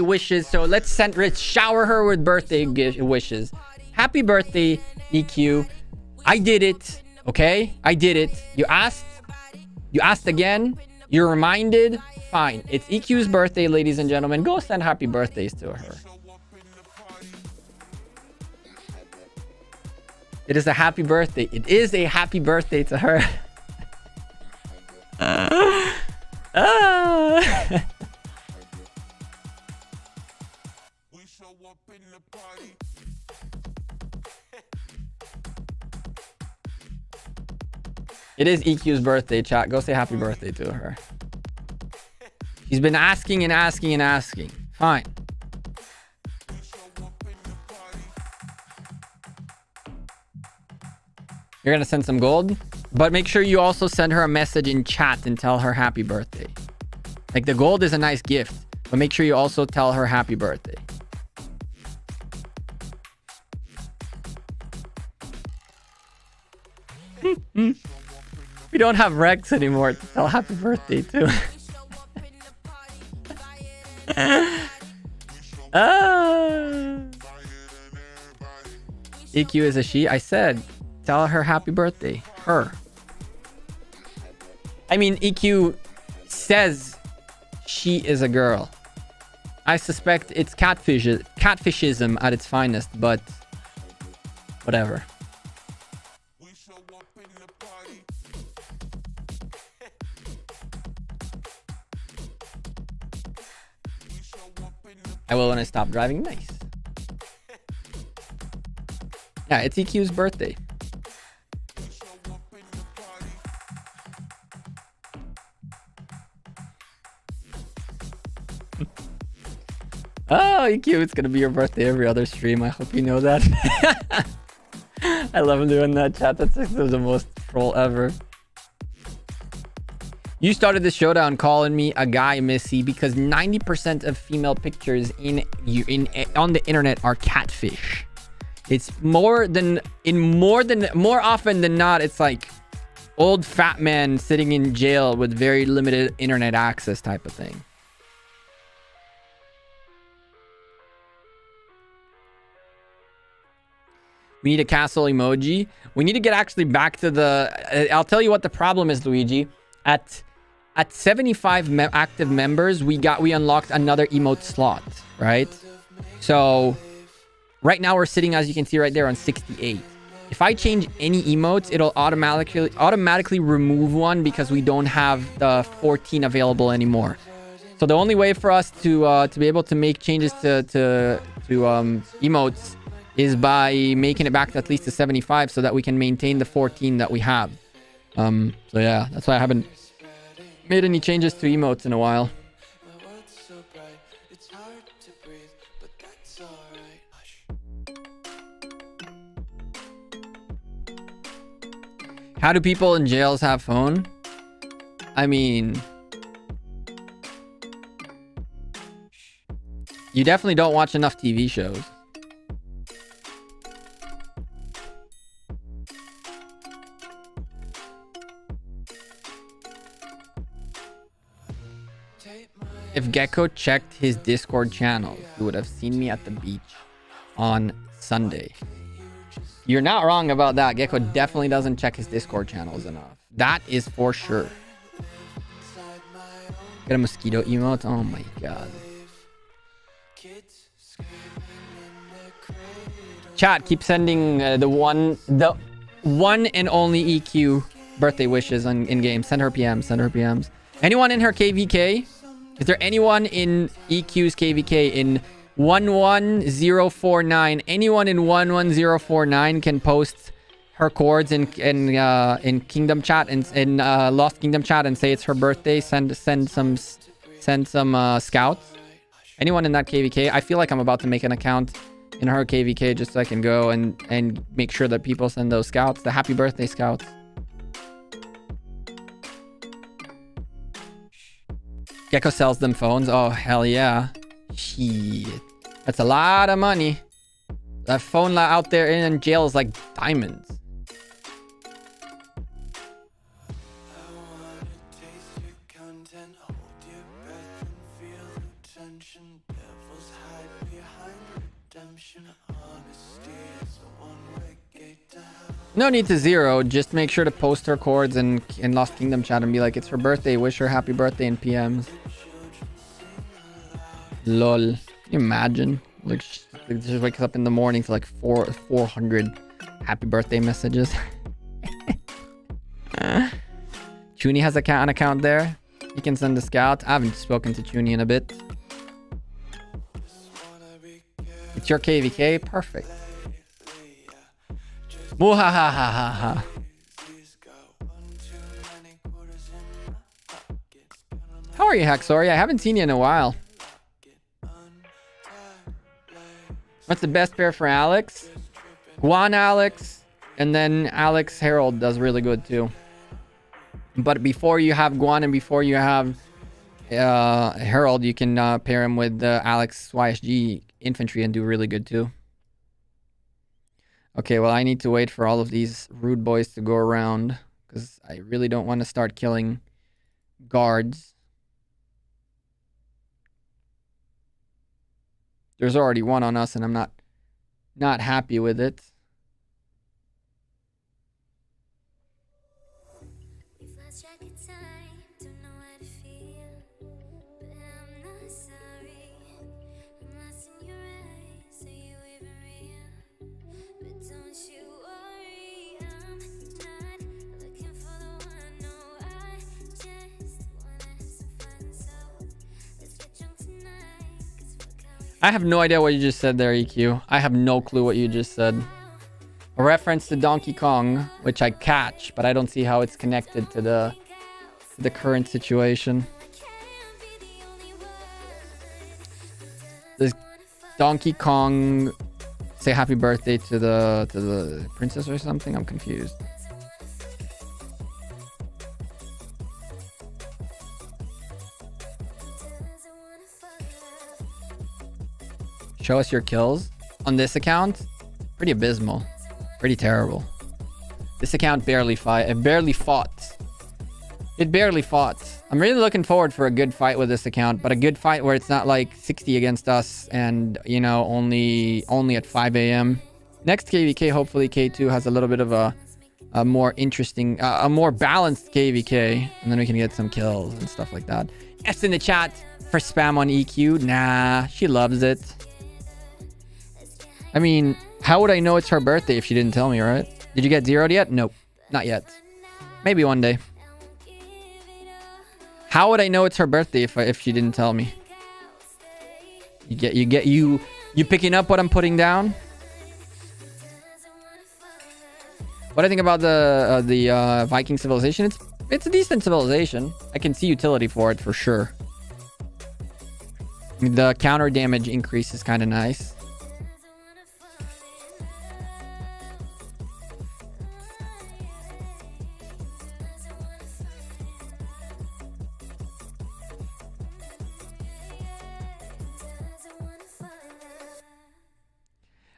wishes, so let's shower her with birthday wishes. Happy birthday, EQ. I did it. Okay? I did it. You asked again. You're reminded. Fine. It's EQ's birthday, ladies and gentlemen. Go send happy birthdays to her. It is a happy birthday. It is a happy birthday to her. It is EQ's birthday, chat. Go say happy birthday to her. She's been asking and asking and asking. Fine. You're gonna send some gold? But make sure you also send her a message in chat and tell her happy birthday. Like, the gold is a nice gift, but make sure you also tell her happy birthday. We don't have Rex anymore to tell happy birthday to. EQ is a she. I said, tell her happy birthday. Her. I mean, EQ says she is a girl. I suspect it's catfishism at its finest, but whatever. I will when I stop driving. Nice. Yeah, it's EQ's birthday. Oh, EQ, it's gonna be your birthday every other stream. I hope you know that. I love doing that, chat. That's the most troll ever. You started the showdown calling me a guy, Missy, because 90% of female pictures on the internet are catfish. It's more often than not, it's like old fat man sitting in jail with very limited internet access type of thing. We need a castle emoji. We need to get actually back to the... I'll tell you what the problem is, Luigi. At 75 active members, we unlocked another emote slot, right? So right now we're sitting, as you can see right there, on 68. If I change any emotes, it'll automatically remove one because we don't have the 14 available anymore. So the only way for us to be able to make changes to emotes is by making it back to at least to 75 so that we can maintain the 14 that we have. So yeah, that's why I haven't made any changes to emotes in a while. How do people in jails have phone? I mean, you definitely don't watch enough TV shows. If Gecko checked his Discord channel, he would have seen me at the beach on Sunday. You're not wrong about that. Gecko definitely doesn't check his Discord channels enough. That is for sure. Get a mosquito emote. Oh my god. Chat, keep sending the one and only EQ birthday wishes in game. Send her PMs. Send her PMs. Anyone in her KVK? Is there anyone in EQ's KVK in 11049? Anyone in 11049 can post her chords in Kingdom chat and in Lost Kingdom chat and say it's her birthday. Send some scouts. Anyone in that KVK? I feel like I'm about to make an account in her KVK just so I can go and make sure that people send those scouts, the happy birthday scouts. Gecko sells them phones. Oh, hell yeah. Shit. That's a lot of money. That phone out there in jail is like diamonds. No need to zero. Just make sure to post her chords in Lost Kingdom chat and be like, it's her birthday. Wish her happy birthday in PMs. Lol. Can you imagine? Like, she just wakes up in the morning to like 400 happy birthday messages. Chuny has an account there. He can send a scout. I haven't spoken to Chuny in a bit. It's your KVK. Perfect. Muhahahaha. How are you, Haxori? I haven't seen you in a while. What's the best pair for Alex? Guan Alex, and then Alex Harold does really good too. But before you have Guan and before you have Harold, you can pair him with Alex YSG Infantry and do really good too. Okay, well, I need to wait for all of these rude boys to go around because I really don't want to start killing guards. There's already one on us and I'm not happy with it. I have no idea what you just said there, EQ. I have no clue what you just said. A reference to Donkey Kong, which I catch, but I don't see how it's connected to the current situation. Does Donkey Kong say happy birthday to the princess or something? I'm confused. Show us your kills on this account. Pretty abysmal. Pretty terrible. This account barely fought. It barely fought. I'm really looking forward for a good fight with this account, but a good fight where it's not like 60 against us and, you know, only at 5 a.m. Next KVK, hopefully K2 has a little bit of a more interesting, a more balanced KVK, and then we can get some kills and stuff like that. S in the chat for spam on EQ. Nah, she loves it. I mean, how would I know it's her birthday if she didn't tell me, right? Did you get zeroed yet? Nope, not yet. Maybe one day. How would I know it's her birthday if she didn't tell me? You picking up what I'm putting down? What I think about the Viking civilization? It's a decent civilization. I can see utility for it for sure. The counter damage increase is kind of nice.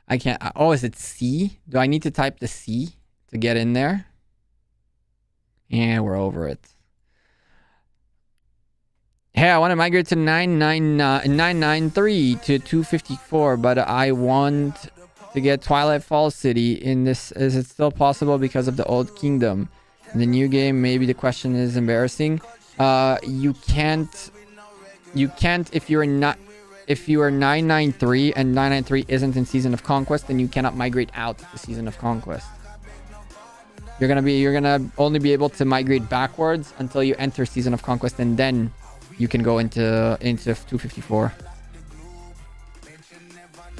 I can't. Oh, is it C? Do I need to type the C to get in there? Yeah, we're over it. Hey, I want to migrate to 993 to 254, but I want to get Twilight Falls City in this. Is it still possible because of the old kingdom? In the new game, maybe the question is embarrassing. You can't if you're not. If you are 993 and 993 isn't in Season of Conquest, then you cannot migrate out the Season of Conquest. You're gonna only be able to migrate backwards until you enter Season of Conquest, and then you can go into 254.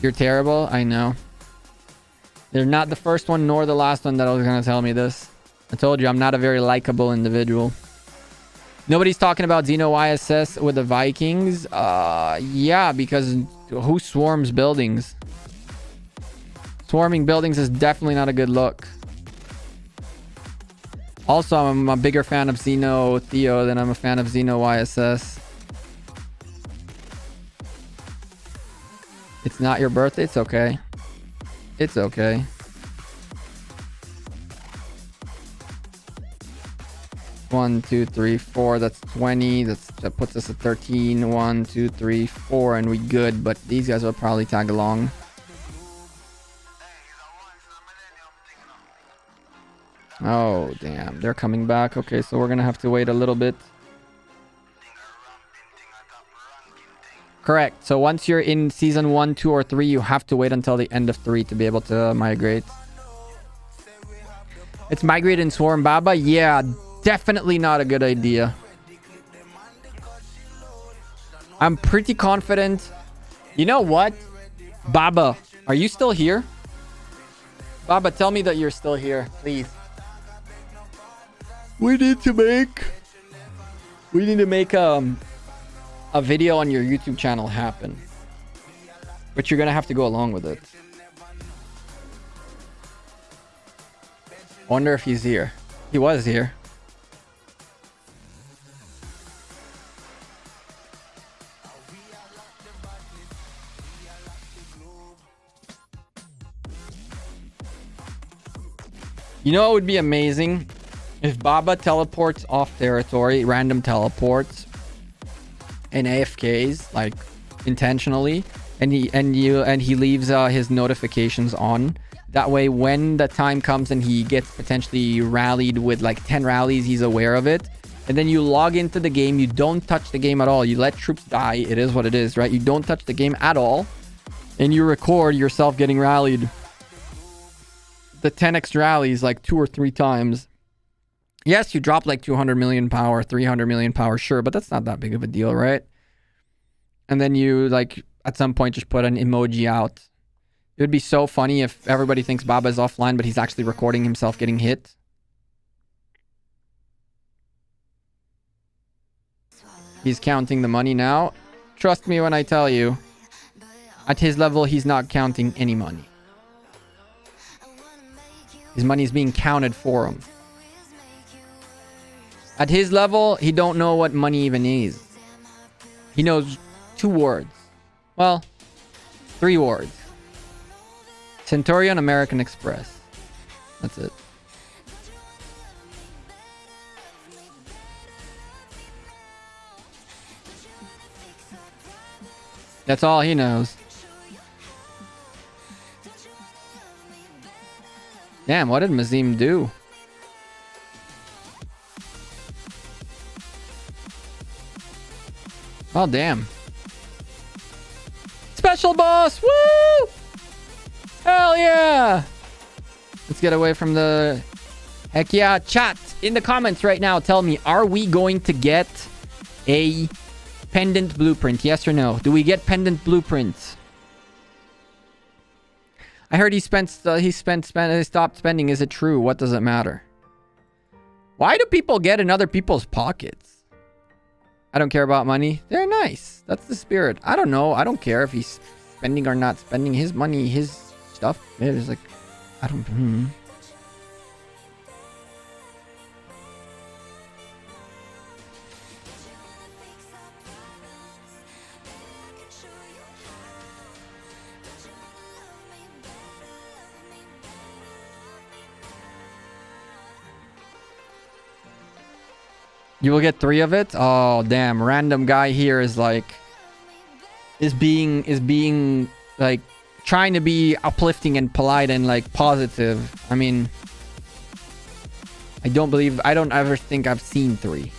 You're terrible, I know. You're not the first one nor the last one that was gonna tell me this. I told you I'm not a very likable individual. Nobody's talking about Xeno ISS with the Vikings. Yeah, because who swarms buildings? Swarming buildings is definitely not a good look. Also, I'm a bigger fan of Xeno Theo than I'm a fan of Xeno ISS. It's not your birthday. It's okay. It's okay. One, two, three, four. That's 20. That puts us at 13. 1, 2, 3, 4, and we good. But these guys will probably tag along. Oh damn, they're coming back. Okay, so we're gonna have to wait a little bit. Correct. So once you're in season 1, 2, or 3, you have to wait until the end of 3 to be able to migrate. It's migrate and swarm Baba. Yeah. Definitely not a good idea. I'm pretty confident. You know what? Baba, are you still here? Baba, tell me that you're still here, please. We need to make a video on your YouTube channel happen. But you're gonna have to go along with it. Wonder if he's here. He was here. You know, it would be amazing if Baba teleports off territory, random teleports, and AFKs like intentionally, and he leaves his notifications on. That way, when the time comes and he gets potentially rallied with like 10 rallies, he's aware of it. And then you log into the game. You don't touch the game at all. You let troops die. It is what it is, right? You don't touch the game at all, and you record yourself getting rallied. The 10x rallies like 2 or 3 times. Yes, you drop like 200 million power, 300 million power, sure, but that's not that big of a deal, right? And then you like at some point just put an emoji out. It would be so funny if everybody thinks Baba is offline, but he's actually recording himself getting hit. He's counting the money now. Trust me when I tell you, at his level, he's not counting any money. His money is being counted for him. At his level, he don't know what money even is. He knows 2 words. Well, 3 wards. Centurion, American Express. That's it. That's all he knows. Damn, what did Mazim do? Oh, damn. Special boss! Woo! Hell yeah! Let's get away from the... Heck yeah. Chat, in the comments right now, tell me, are we going to get a pendant blueprint? Yes or no? Do we get pendant blueprints? I heard he stopped spending. Is it true? What does it matter? Why do people get in other people's pockets? I don't care about money. They're nice. That's the spirit. I don't know. I don't care if he's spending or not spending his money, his stuff. It's like, I don't... You will get 3 of it? Oh, damn. Random guy here is like... Is being like... Trying to be uplifting and polite and like positive. I mean... I don't ever think I've seen 3.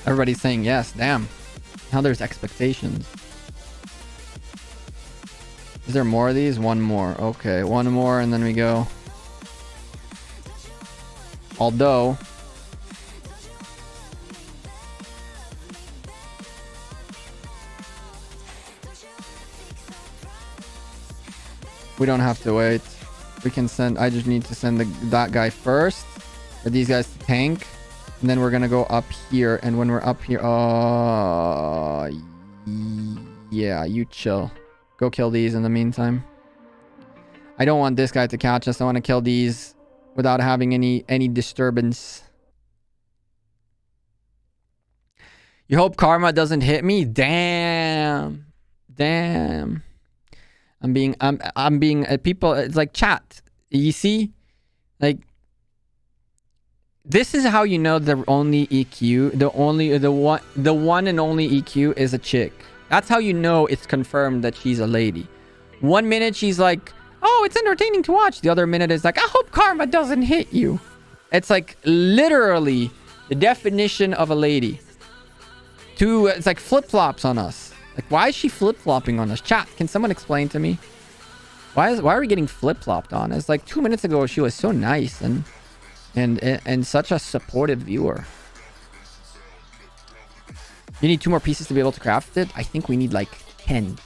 Everybody's saying yes. Damn. Now there's expectations. Is there more of these? 1 more. Okay, 1 more and then we go. Although... we don't have to wait. We can send... I just need to send that guy first. For these guys to tank. And then we're gonna go up here. And when we're up here... yeah, you chill. Go kill these in the meantime. I don't want this guy to catch us. I want to kill these without having any disturbance. You hope karma doesn't hit me? Damn. Damn. I'm being people, it's like chat. You see? Like, this is how you know the only EQ, the one and only EQ is a chick. That's how you know it's confirmed that she's a lady. 1 minute she's like, oh, it's entertaining to watch. The other minute is like, I hope karma doesn't hit you. It's like literally the definition of a lady. It's like flip-flops on us. Like, why is she flip-flopping on us? Chat, can someone explain to me? Why are we getting flip-flopped on? It's like 2 minutes ago she was so nice and such a supportive viewer. You need 2 more pieces to be able to craft it? I think we need like 10.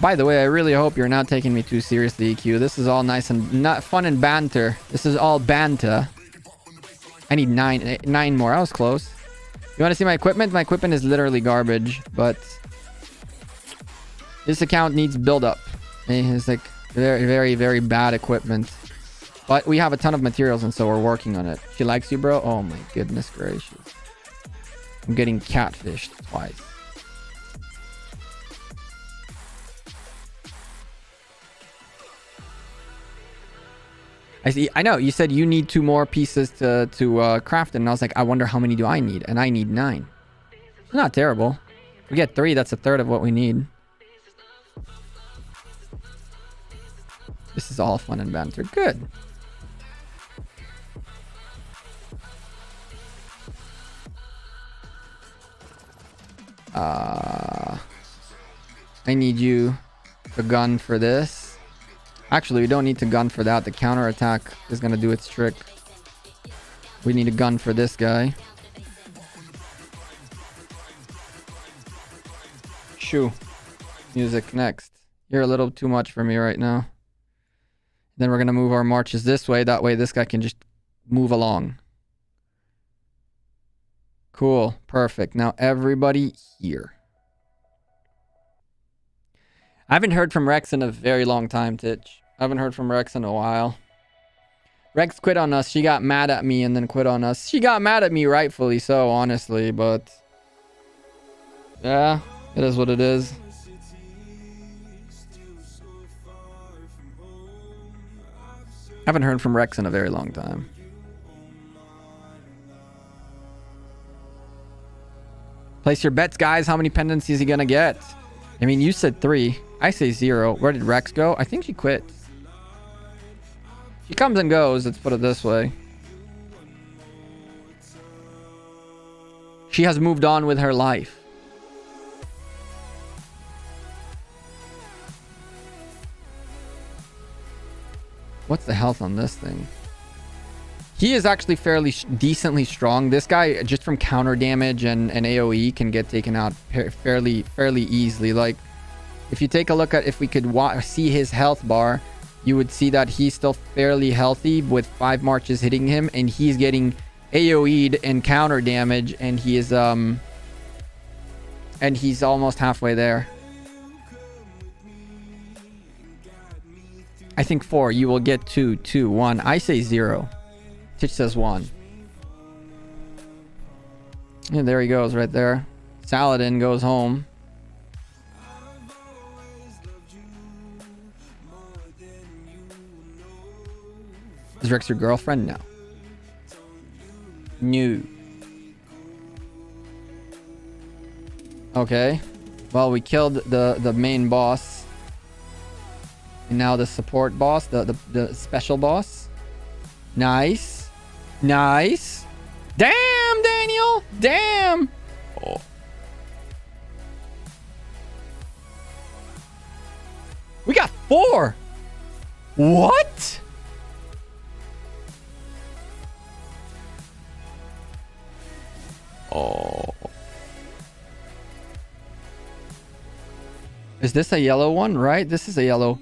By the way, I really hope you're not taking me too seriously, EQ. This is all nice and not fun and banter. This is all banter. I need 9 more. I was close. You want to see my equipment? My equipment is literally garbage, but this account needs build up. It's like very, very, very bad equipment. But we have a ton of materials and so we're working on it. She likes you, bro? Oh my goodness gracious. I'm getting catfished twice. I see. I know. You said you need 2 more pieces to craft it. And I was like, I wonder how many do I need? And I need 9. It's not terrible. If we get 3, that's a third of what we need. This is all fun and banter. Good. I need you to gun for this. Actually, we don't need to gun for that. The counterattack is going to do its trick. We need a gun for this guy. Shoo. Music next. You're a little too much for me right now. Then we're going to move our marches this way. That way this guy can just move along. Cool. Perfect. Now everybody here. I haven't heard from Rex in a very long time, Titch. I haven't heard from Rex in a while. Rex quit on us. She got mad at me and then quit on us. She got mad at me, rightfully so, honestly, but... yeah, it is what it is. Haven't heard from Rex in a very long time. Place your bets, guys. How many pendants is he gonna get? I mean, you said 3. I say 0. Where did Rex go? I think she quit. She comes and goes, let's put it this way. She has moved on with her life. What's the health on this thing? He is actually fairly decently strong. This guy, just from counter damage and AoE, can get taken out fairly easily. Like, if you take a look at, if we could see his health bar, you would see that he's still fairly healthy with 5 marches hitting him, and he's getting AoE'd and counter damage, and he is and he's almost halfway there. I think 4. You will get 2, 2, 1. I say 0. Titch says 1. And there he goes right there. Saladin goes home. Is Rex your girlfriend? No. New. Okay. Well, we killed the main boss. And now the support boss, the special boss. Nice. Nice. Damn, Daniel. Damn. Oh. We got 4. What? Oh. Is this a yellow one, right? This is a yellow.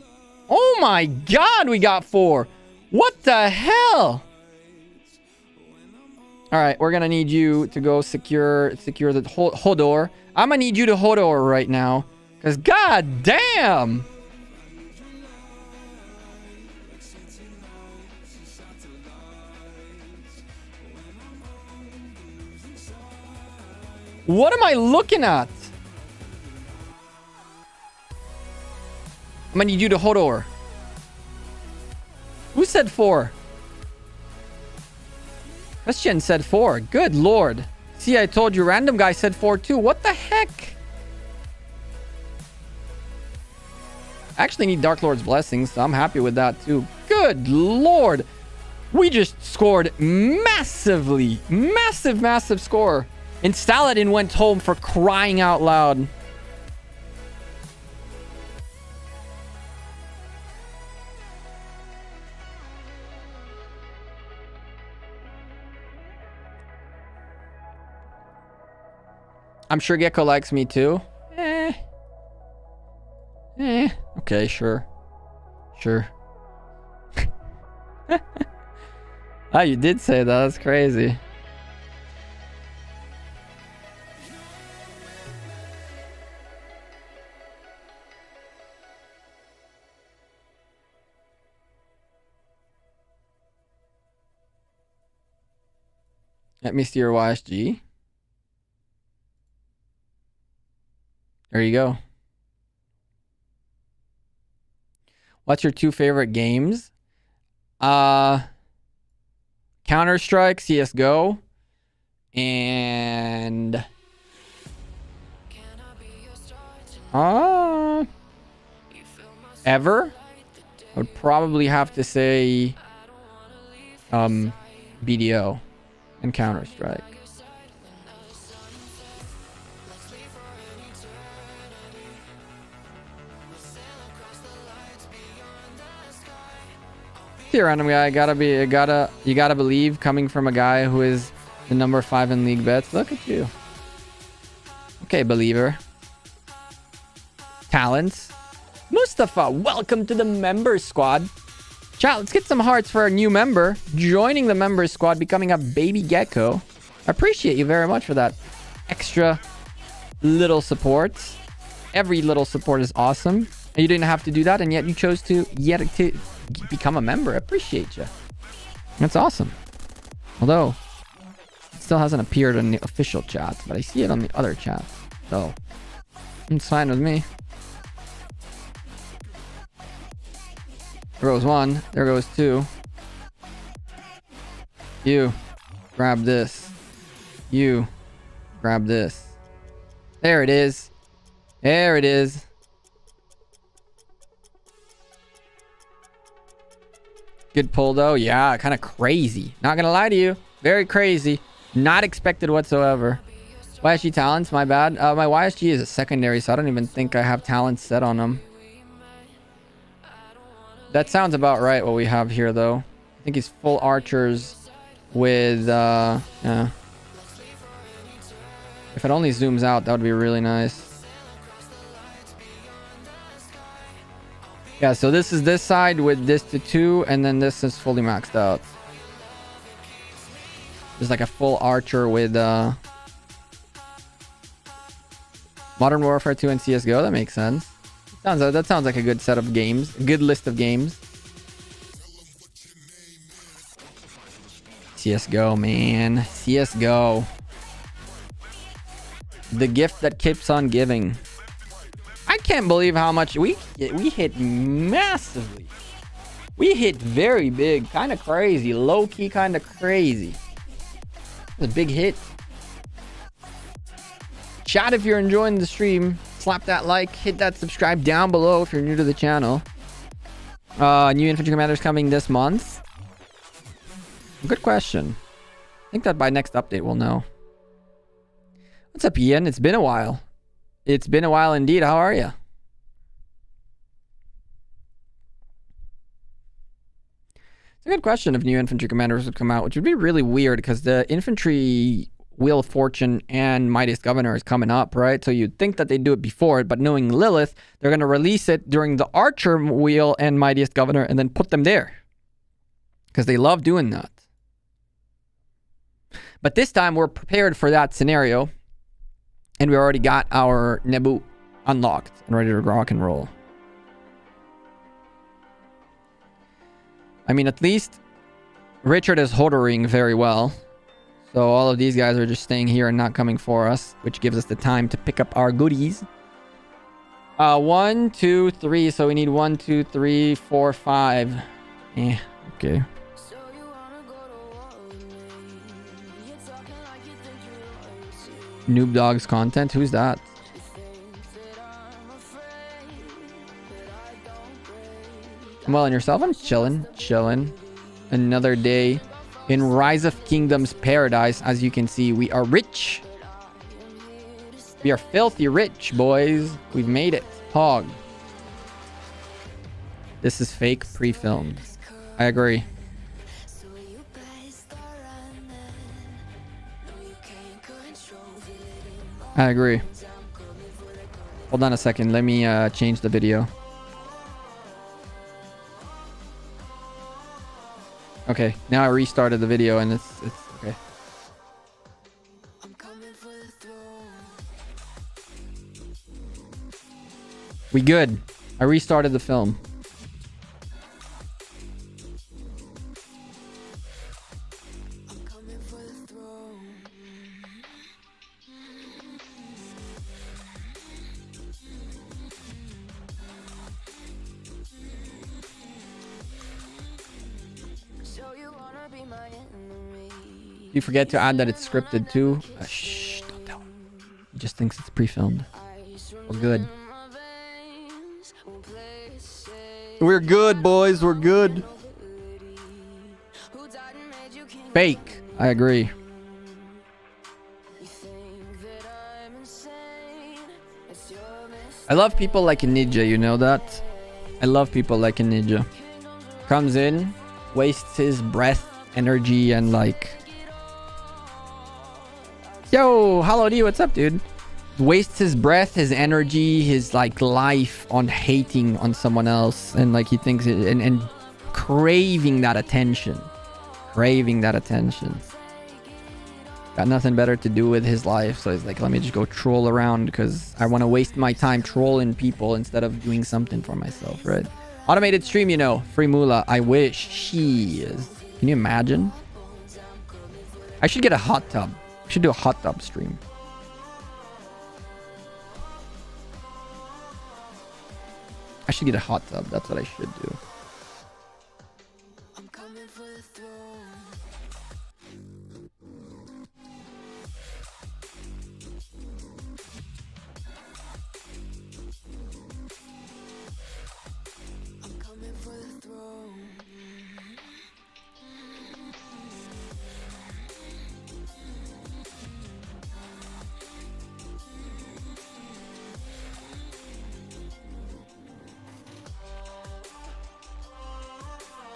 Oh my god, we got 4. What the hell? All right, we're gonna need you to go secure the Hodor. I'm gonna need you to Hodor right now, because god damn. What am I looking at? I'm gonna need you to Hodor. Who said 4? Christian said 4. Good lord. See, I told you. Random guy said 4 too. What the heck? I actually need Dark Lord's blessings, so I'm happy with that too. Good lord. We just scored massively. Massive score. And Saladin went home, for crying out loud. I'm sure Gecko likes me too. Okay, sure. Sure. Ah, you did say that. That's crazy. Let me see your YSG. There you go. What's your 2 favorite games? Counter-Strike, CSGO, and ever? I would probably have to say BDO and Counter-Strike. Here, random guy, you gotta believe, coming from a guy who is the number 5 in league bets. Look at you. Okay, believer. Talents. Mustafa, welcome to the members squad. Chat, let's get some hearts for our new member joining the members squad, becoming a baby gecko. I appreciate you very much for that extra little support. Every little support is awesome. You didn't have to do that, and yet you chose to become a member. I appreciate you. That's awesome. Although, it still hasn't appeared in the official chats, but I see it on the other chats. So, it's fine with me. There goes one. There goes two. You. Grab this. You. Grab this. There it is. There it is. Good pull though. Yeah, kind of crazy. Not gonna lie to you. Very crazy. Not expected whatsoever. YSG talents, my bad. My YSG is a secondary, so I don't even think I have talents set on them. That sounds about right what we have here though. I think he's full archers with yeah. If it only zooms out, that would be really nice. Yeah, so this is this side with this to 2, and then this is fully maxed out. There's like a full archer with Modern Warfare 2 and CSGO. That makes sense. That sounds like a good set of games. A good list of games. CSGO, man. CSGO. The gift that keeps on giving. I can't believe how much we hit massively. We hit very big, kind of crazy, low key, kind of crazy. It's a big hit. Chat if you're enjoying the stream. Slap that like, hit that subscribe down below if you're new to the channel. New infantry commanders coming this month. Good question. I think that by next update we'll know. What's up, Ian? It's been a while. It's been a while indeed. How are you? It's a good question if new infantry commanders would come out, which would be really weird because the infantry Wheel of Fortune and Mightiest Governor is coming up, right? So you'd think that they'd do it before it, but knowing Lilith, they're going to release it during the Archer Wheel and Mightiest Governor and then put them there because they love doing that. But this time we're prepared for that scenario. And we already got our Nebu unlocked and ready to rock and roll. I mean, at least Richard is hodering very well. So all of these guys are just staying here and not coming for us, which gives us the time to pick up our goodies. 1, 2, 3. So we need 1, 2, 3, 4, 5. Okay. Noob Dogs content? Who's that? Well, and yourself? I'm chilling. Another day in Rise of Kingdoms paradise. As you can see, we are rich. We are filthy rich, boys. We've made it. Hog. This is fake pre-filmed. I agree. I agree. Hold on a second. Let me change the video. Okay, now I restarted the video and it's okay. We good. I restarted the film. You forget to add that it's scripted too. Shh, don't tell him. He just thinks it's pre-filmed. We're good. We're good, boys. We're good. Fake. I agree. I love people like a ninja, you know that? I love people like a ninja. Comes in, wastes his breath, energy, and like... Yo, hello to you. What's up, dude? Wastes his breath, his energy, his like life on hating on someone else, and like he thinks it, and craving that attention. Craving that attention. Got nothing better to do with his life, so he's like, let me just go troll around because I want to waste my time trolling people instead of doing something for myself, right? Automated stream, you know, free moolah. I wish. She is. Can you imagine? I should get a hot tub. I should do a hot tub stream. I should get a hot tub. That's what I should do. I'm coming for the throne. I'm coming for the throne.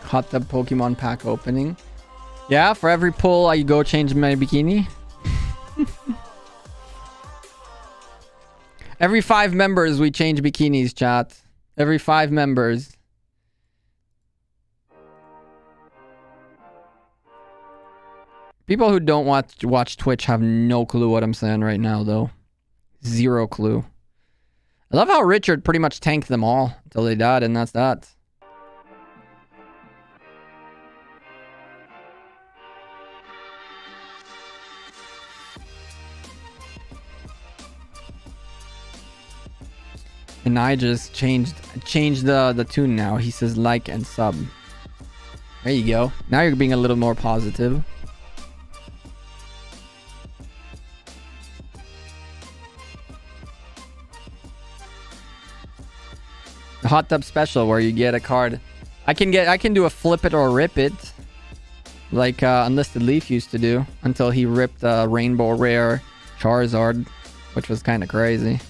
Hot tub Pokemon pack opening. Yeah, for every pull I go change my bikini. Every 5 members we change bikinis, chat. Every 5 members. People who don't watch Twitch have no clue what I'm saying right now, though. Zero clue. I love how Richard pretty much tanked them all until they died, and that's that. And I just changed the tune now. He says like and sub. There you go. Now you're being a little more positive. The hot tub special where you get a card. I can do a flip it or rip it. Like Unlisted Leaf used to do. Until he ripped a Rainbow Rare Charizard. Which was kind of crazy.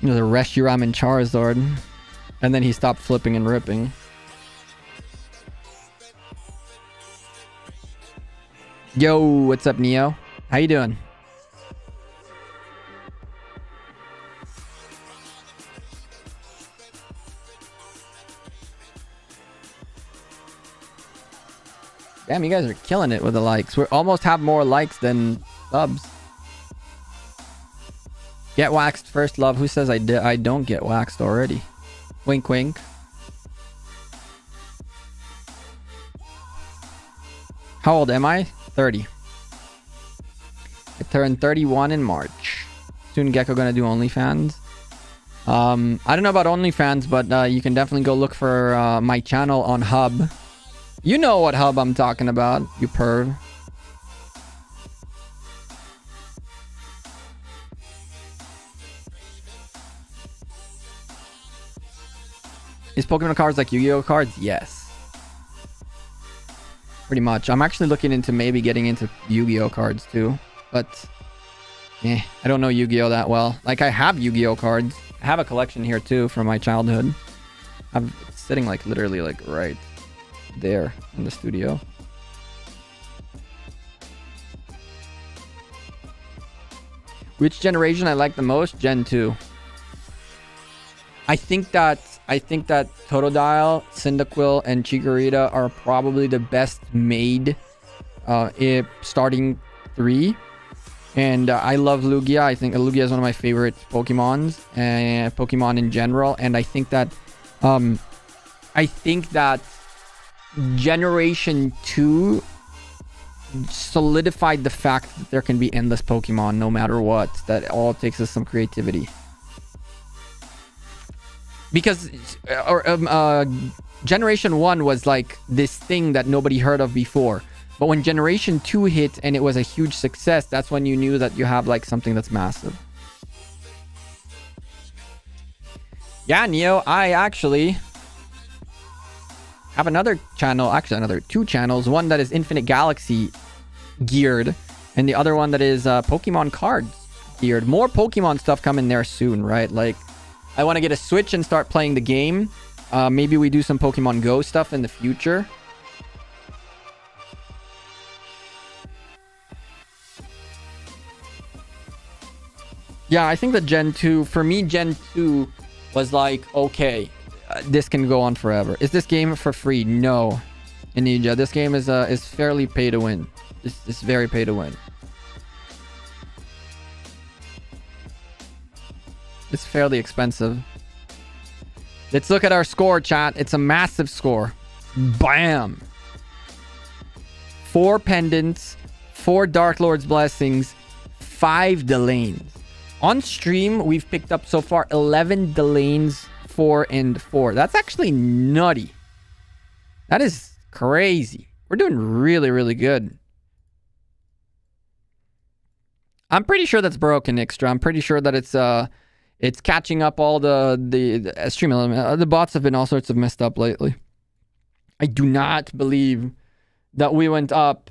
You know, the Reshiram and Charizard. And then he stopped flipping and ripping. Yo, what's up, Neo? How you doing? Damn, you guys are killing it with the likes. We almost have more likes than subs. Get waxed first, love. Who says I don't get waxed already? Wink, wink. How old am I? 30. I turned 31 in March. Soon Gecko gonna do OnlyFans. I don't know about OnlyFans, but you can definitely go look for my channel on Hub. You know what Hub I'm talking about, you perv. Is Pokemon cards like Yu-Gi-Oh cards? Yes. Pretty much. I'm actually looking into maybe getting into Yu-Gi-Oh cards too. But, I don't know Yu-Gi-Oh that well. Like, I have Yu-Gi-Oh cards. I have a collection here too from my childhood. I'm sitting like literally like right there in the studio. Which generation I like the most? Gen 2. I think that Totodile, Cyndaquil, and Chikorita are probably the best made starting 3. And I love Lugia. I think Lugia is one of my favorite Pokemons and Pokemon in general. And I think that Generation 2 solidified the fact that there can be endless Pokemon no matter what. That all takes is some creativity. Because Generation 1 was like this thing that nobody heard of before. But when Generation 2 hit and it was a huge success, that's when you knew that you have like something that's massive. Yeah, Neo, I actually have another channel, actually another 2 channels. One that is Infinite Galaxy geared and the other one that is Pokemon cards geared. More Pokemon stuff coming there soon, right? Like, I want to get a Switch and start playing the game. Maybe we do some Pokemon Go stuff in the future. Yeah, I think that Gen 2, for me, Gen 2 was like, okay, this can go on forever. Is this game for free? No. Ninja, this game is fairly pay to win. It's very pay to win. It's fairly expensive. Let's look at our score, chat. It's a massive score. Bam! 4 pendants, 4 Dark Lord's Blessings, 5 Delanes. On stream, we've picked up so far 11 Delanes, 4 and 4. That's actually nutty. That is crazy. We're doing really, really good. I'm pretty sure that's broken, Extra. I'm pretty sure that it's catching up all the stream element. The bots have been all sorts of messed up lately. I do not believe that we went up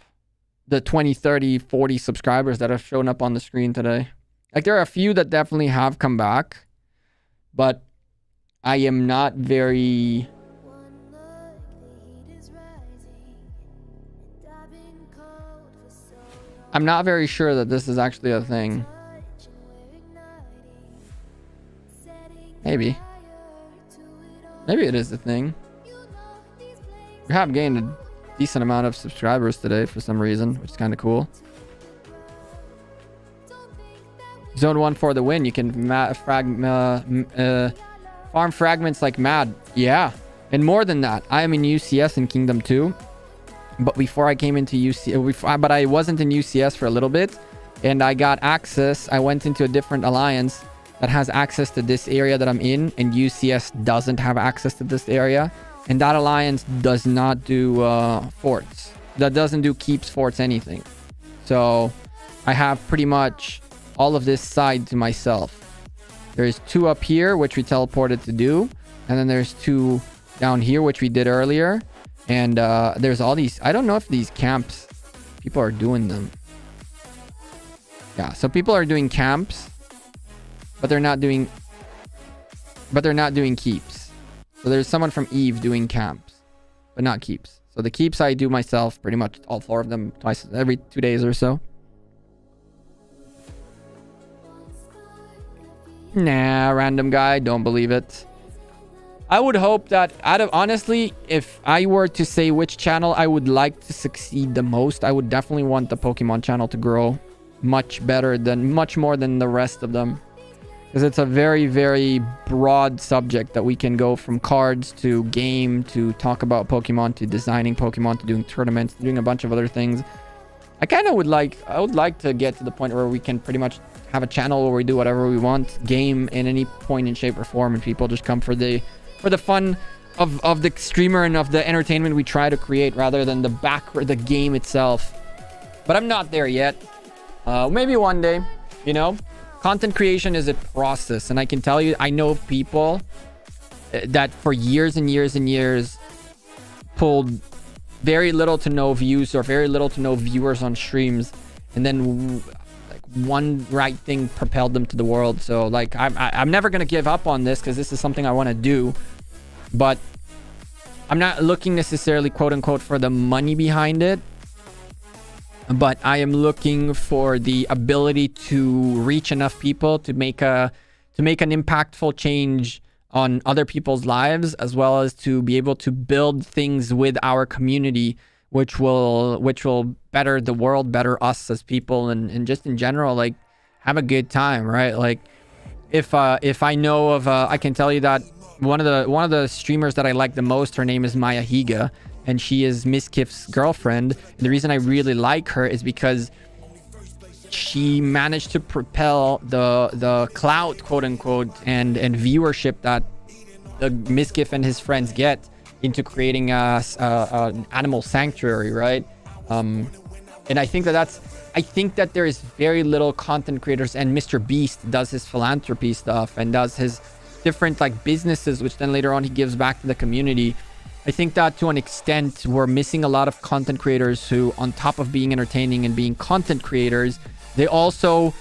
the 20, 30, 40 subscribers that have shown up on the screen today. Like, there are a few that definitely have come back, but I am not very... I'm not very sure that this is actually a thing. Maybe. Maybe it is a thing. We have gained a decent amount of subscribers today for some reason, which is kind of cool. Zone 1 for the win. You can farm fragments like mad. Yeah. And more than that, I am in UCS in Kingdom 2. But before I came into UCS, but I wasn't in UCS for a little bit. And I got access. I went into a different alliance that has access to this area that I'm in. And UCS doesn't have access to this area. And that alliance does not do forts. That doesn't do keeps, forts, anything. So I have pretty much all of this side to myself. There's 2 up here, which we teleported to do. And then there's 2 down here, which we did earlier. And there's all these... I don't know if these camps... people are doing them. Yeah, so people are doing camps. But they're not doing... but they're not doing keeps. So there's someone from Eve doing camps. But not keeps. So the keeps I do myself. Pretty much all 4 of them. Twice every 2 days or so. Nah, random guy. Don't believe it. I would hope that honestly, if I were to say which channel I would like to succeed the most, I would definitely want the Pokemon channel to grow much more than the rest of them. Because it's a very, very broad subject that we can go from cards to game to talk about Pokemon to designing Pokemon to doing tournaments, doing a bunch of other things. I would like to get to the point where we can pretty much have a channel where we do whatever we want, game in any point in shape or form, and people just come for the fun of the streamer and of the entertainment we try to create rather than the game itself. But I'm not there yet. Maybe one day, you know. Content creation is a process, and I can tell you, I know people that for years and years and years pulled very little to no views or very little to no viewers on streams, and then like one right thing propelled them to the world. So like I'm never gonna give up on this because this is something I want to do, but I'm not looking necessarily quote unquote for the money behind it, but I am looking for the ability to reach enough people to make an impactful change on other people's lives, as well as to be able to build things with our community which will better the world, better us as people, and just in general, like, have a good time, right? Like, if I know of I can tell you that one of the streamers that I like the most, her name is Maya Higa, and she is Miss Kiff's girlfriend. And the reason I really like her is because she managed to propel the clout, quote unquote, and viewership that the Miss Kiff and his friends get into creating an animal sanctuary, right? And I think that there is very little content creators, and Mr. Beast does his philanthropy stuff and does his different like businesses, which then later on he gives back to the community. I think that to an extent we're missing a lot of content creators who, on top of being entertaining and being content creators, they also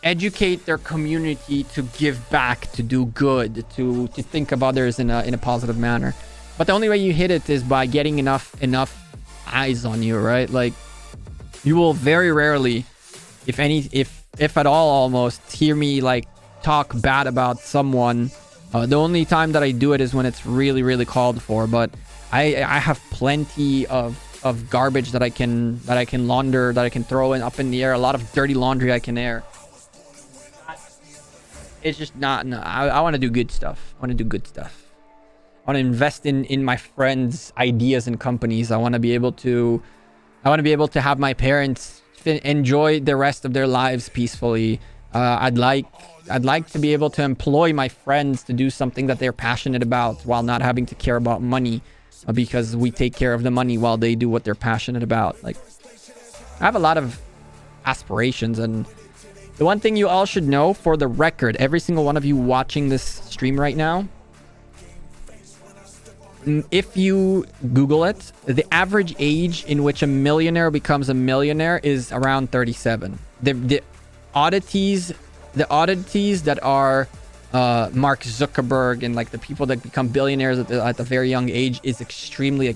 educate their community to give back, to do good, to think of others in a positive manner. But the only way you hit it is by getting enough eyes on you, right? Like, you will very rarely, if at all almost, hear me like talk bad about someone The only time that I do it is when it's really, really called for. But I have plenty of garbage that I can launder, that I can throw in up in the air. A lot of dirty laundry I can air. It's just not. No, I want to do good stuff. I want to do good stuff. I want to invest in my friends' ideas and companies. I want to be able to have my parents enjoy the rest of their lives peacefully. I'd like to be able to employ my friends to do something that they're passionate about while not having to care about money, because we take care of the money while they do what they're passionate about. Like, I have a lot of aspirations, and the one thing you all should know, for the record, every single one of you watching this stream right now, if you Google it, the average age in which a millionaire becomes a millionaire is around 37. The oddities that are Mark Zuckerberg and like the people that become billionaires at the very young age is extremely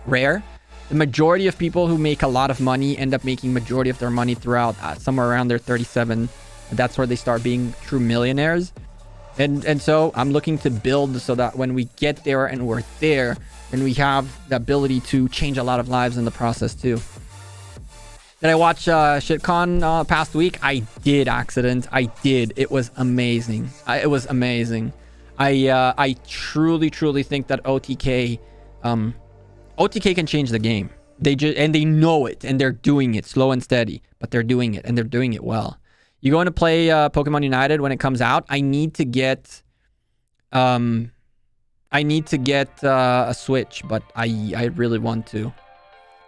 rare. The majority of people who make a lot of money end up making majority of their money throughout somewhere around their 37. That's where they start being true millionaires. And so I'm looking to build so that when we get there and we're there, and we have the ability to change a lot of lives in the process too. Did I watch ShitCon past week? I did, Accident. I did. It was amazing. It was amazing. I truly think that OTK can change the game. They know it, and they're doing it slow and steady, but they're doing it, and they're doing it well. You going to play Pokemon United when it comes out? I need to get a Switch, but I really want to.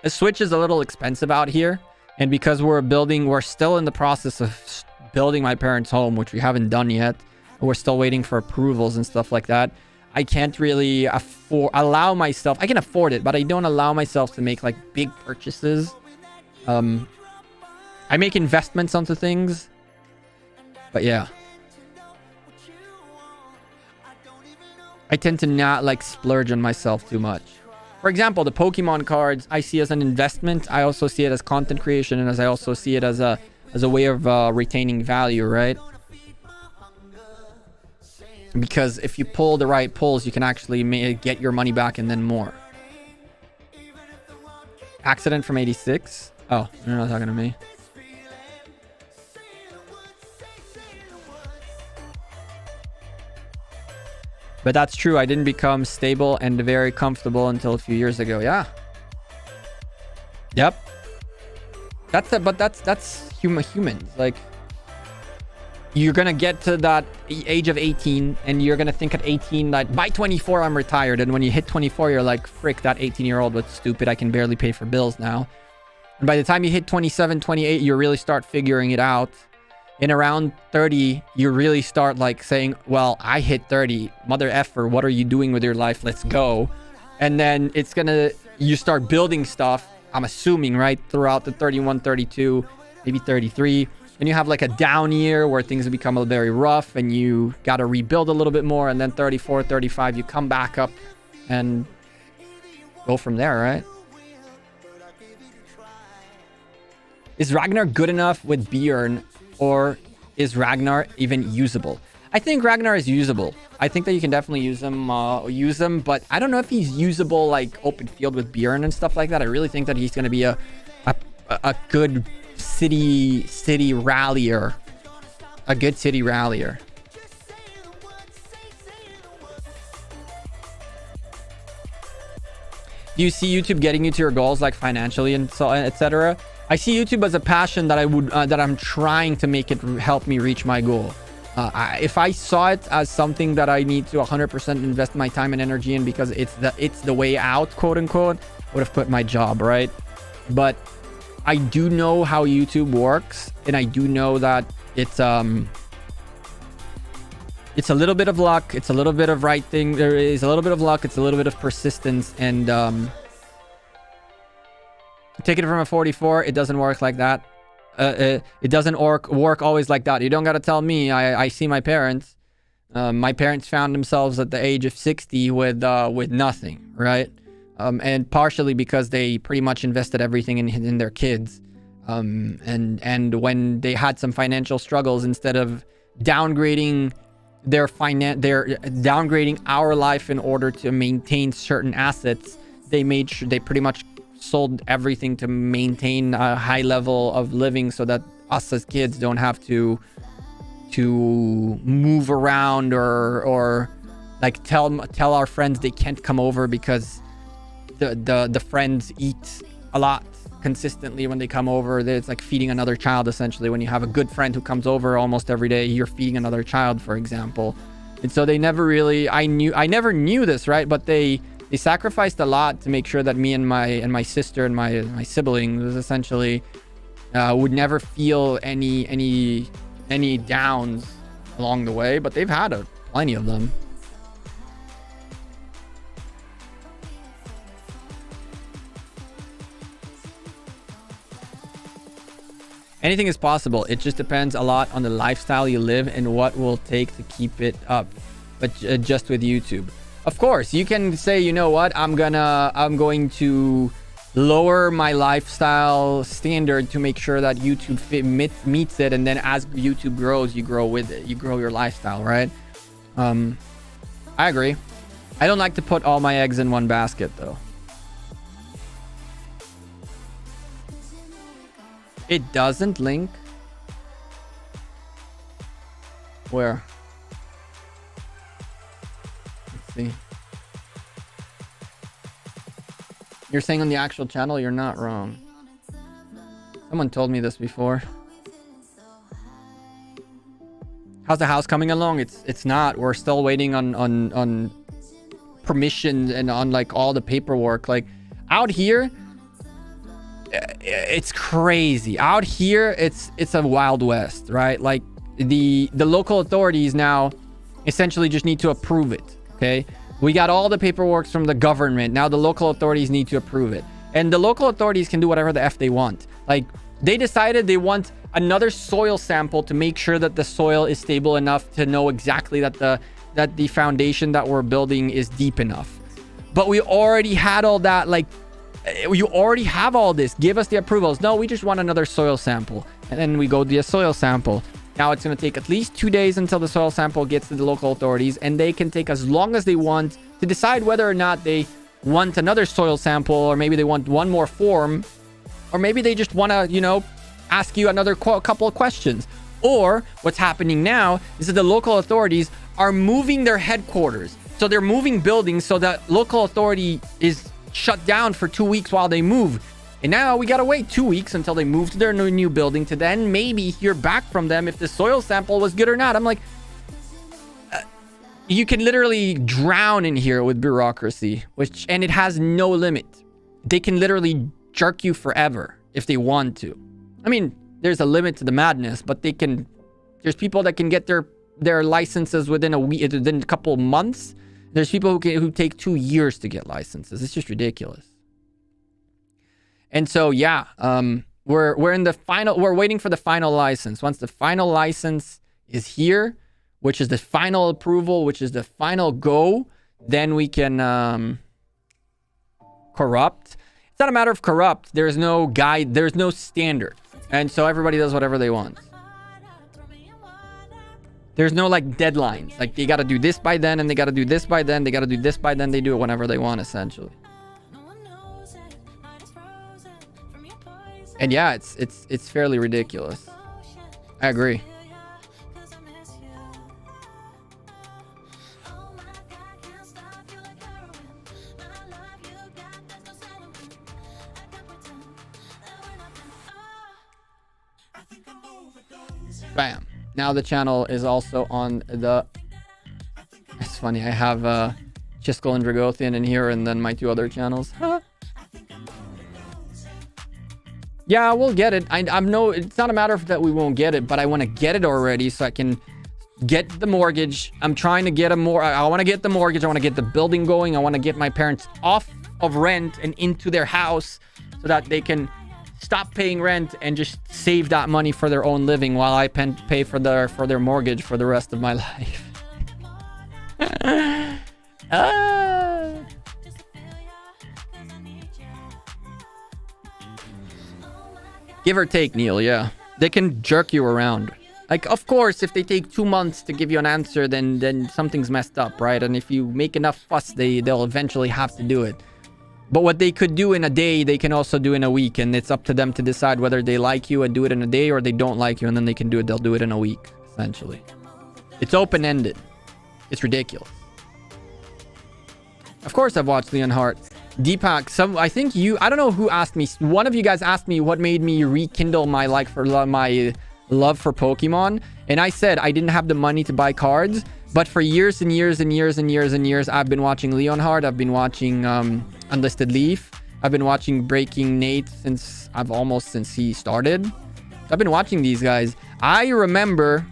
A Switch is a little expensive out here, and because we're still in the process of building my parents' home, which we haven't done yet. We're still waiting for approvals and stuff like that. I can't really allow myself. I can afford it, but I don't allow myself to make like big purchases. I make investments onto things. But yeah, I tend to not like splurge on myself too much. For example, the Pokemon cards I see as an investment. I also see it as content creation, and I also see it as a way of retaining value, right? Because if you pull the right pulls, you can actually get your money back and then more. Accident from 86. Oh, you're not talking to me. But that's true. I didn't become stable and very comfortable until a few years ago. Yeah. Yep. That's humans. Like, you're gonna get to that age of 18, and you're gonna think at 18 that by 24 I'm retired. And when you hit 24, you're like, frick, that 18-year-old was stupid. I can barely pay for bills now. And by the time you hit 27, 28, you really start figuring it out. In around 30, you really start like saying, well, I hit 30, mother effer, what are you doing with your life? Let's go. And then you start building stuff, I'm assuming, right, throughout the 31, 32, maybe 33. And you have like a down year where things become very rough and you got to rebuild a little bit more. And then 34, 35, you come back up and go from there, right? Is Ragnar good enough with Bjorn? Or is Ragnar even usable? I think Ragnar is usable. I think that you can definitely use him, but I don't know if he's usable like open field with Bjorn and stuff like that. I really think that he's going to be a good city rallier. A good city rallier. Do you see YouTube getting you to your goals, like financially and so etc.? I see YouTube as a passion that I'm trying to make it help me reach my goal. If I saw it as something that I need to 100% invest my time and energy in because it's the way out, quote unquote, would have quit my job, right? But I do know how YouTube works, and I do know that it's a little bit of luck, it's a little bit of right thing. There is a little bit of luck, it's a little bit of persistence, and take it from a 44, it doesn't work like that. It doesn't work always like that. You don't got to tell me. I see my parents. My parents found themselves at the age of 60 with nothing, right? And partially because they pretty much invested everything in their kids. And when they had some financial struggles, instead of downgrading they're downgrading our life in order to maintain certain assets. They made sure they pretty much sold everything to maintain a high level of living so that us as kids don't have to move around or like tell our friends they can't come over because the friends eat a lot consistently when they come over. It's like feeding another child essentially. When you have a good friend who comes over almost every day, you're feeding another child, for example. And so they never really, I never knew this, right? But they sacrificed a lot to make sure that me and my sister and my siblings essentially would never feel any downs along the way. But they've had plenty of them. Anything is possible. It just depends a lot on the lifestyle you live and what will take to keep it up. But just with YouTube, of course, you can say, you know what, I'm going to lower my lifestyle standard to make sure that YouTube meets it, and then as YouTube grows, you grow with it. You grow your lifestyle, right? I agree. I don't like to put all my eggs in one basket, though. It doesn't link. Where? Let's see. You're saying on the actual channel, you're not wrong. Someone told me this before. How's the house coming along? It's not. We're still waiting on permission and on like all the paperwork. Like out here, it's crazy. Out here, it's a Wild West, right? Like the local authorities now essentially just need to approve it. Okay, we got all the paperwork from the government. Now the local authorities need to approve it, and the local authorities can do whatever the F they want. Like they decided they want another soil sample to make sure that the soil is stable enough to know exactly that the foundation that we're building is deep enough. But we already had all that. Like you already have all this. Give us the approvals. No, we just want another soil sample. And then we go to a soil sample. Now it's going to take at least 2 days until the soil sample gets to the local authorities, and they can take as long as they want to decide whether or not they want another soil sample, or maybe they want one more form, or maybe they just want to, you know, ask you another couple of questions. Or what's happening now is that the local authorities are moving their headquarters. So they're moving buildings so that local authority is shut down for 2 weeks while they move. And now we gotta wait 2 weeks until they move to their new building to then maybe hear back from them if the soil sample was good or not. I'm like, you can literally drown in here with bureaucracy, and it has no limit. They can literally jerk you forever if they want to. I mean, there's a limit to the madness, but there's people that can get their licenses within a week, within a couple of months. There's people who take 2 years to get licenses. It's just ridiculous. And so, yeah, we're in the final. We're waiting for the final license. Once the final license is here, which is the final approval, which is the final go, then we can corrupt. It's not a matter of corrupt. There's no guide. There's no standard, and so everybody does whatever they want. There's no like deadlines. Like they got to do this by then, and they got to do this by then. They got to do this by then. They do it whenever they want, essentially. And yeah, it's fairly ridiculous. I agree. Bam. Now the channel is also on the... It's funny, I have Chiskel and Dragothian in here, and then my 2 other channels. Huh? Yeah, we'll get it. It's not a matter of that we won't get it, but I want to get it already so I can get the mortgage. I'm trying to get I want to get the mortgage. I want to get the building going. I want to get my parents off of rent and into their house so that they can stop paying rent and just save that money for their own living while I pay for their mortgage for the rest of my life. Give or take, Neil, yeah. They can jerk you around. Like, of course, if they take 2 months to give you an answer, then something's messed up, right? And if you make enough fuss, they'll eventually have to do it. But what they could do in a day, they can also do in a week. And it's up to them to decide whether they like you and do it in a day, or they don't like you and then they can do it. They'll do it in a week, essentially. It's open-ended. It's ridiculous. Of course, I've watched Leon Hart. Deepak, I think I don't know who asked me. One of you guys asked me what made me rekindle my my love for Pokemon. And I said I didn't have the money to buy cards. But for years and years and years and years and years, I've been watching Leon Hart. I've been watching Unlisted Leaf. I've been watching Breaking Nate since he started. I've been watching these guys. I remember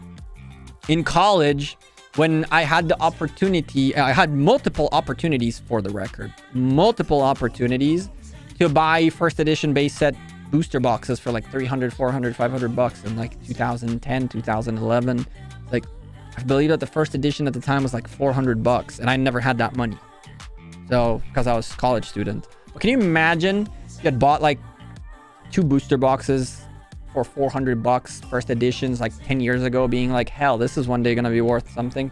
in college when I had the opportunity, I had multiple opportunities, for the record, multiple opportunities to buy first edition base set booster boxes for like 300, 400, 500 bucks in like 2010, 2011. Like, I believe that the first edition at the time was like 400 bucks, and I never had that money. So, because I was a college student. But can you imagine you had bought like 2 booster boxes for 400 bucks, first editions, like 10 years ago, being like, hell, this is one day gonna be worth something.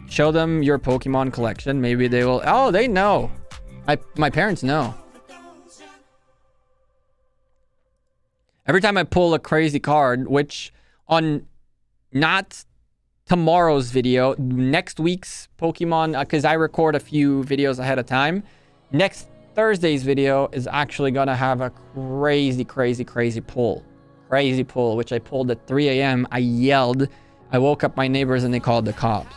Show them your Pokemon collection. Maybe they will. Oh, they know. My parents know. Every time I pull a crazy card, which on not tomorrow's video, next week's Pokemon, because I record a few videos ahead of time. Next Thursday's video is actually gonna have a crazy pull. Crazy pull, which I pulled at 3 a.m. I yelled. I woke up my neighbors and they called the cops.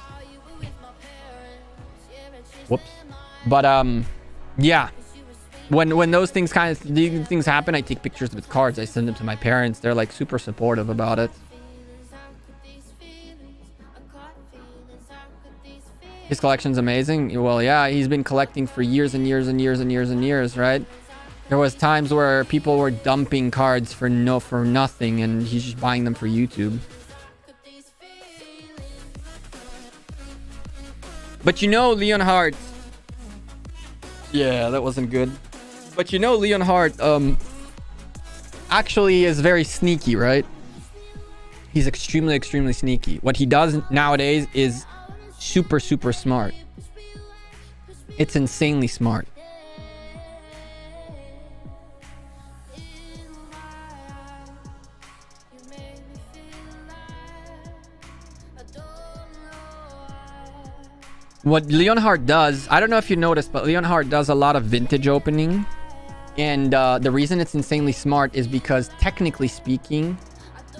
Whoops. But yeah. When those things happen, I take pictures with cards. I send them to my parents. They're like super supportive about it. His collection's amazing. Well, yeah, he's been collecting for years and years and years and years and years, right? There was times where people were dumping cards for nothing, and he's just buying them for YouTube. But you know, Leon Hart. Yeah, that wasn't good. But you know, Leon Hart actually is very sneaky, right? He's extremely sneaky. What he does nowadays is super smart. It's insanely smart. What Leon Hart does, I don't know if you noticed, but Leon Hart does a lot of vintage opening. And the reason it's insanely smart is because, technically speaking,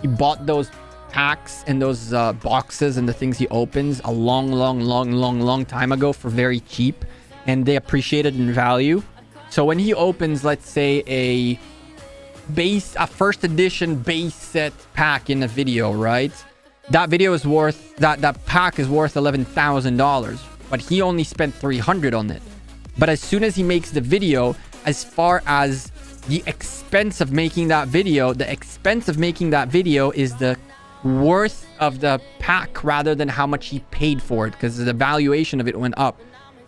he bought those packs and those boxes and the things he opens a long time ago for very cheap, and they appreciated in value. So when he opens, let's say a first edition base set pack in a video, right? That video is worth, that pack is worth $11,000, but he only spent $300 on it. But as soon as he makes the video, as far as the expense of making that video, the expense of making that video is the worth of the pack rather than how much he paid for it, because the valuation of it went up.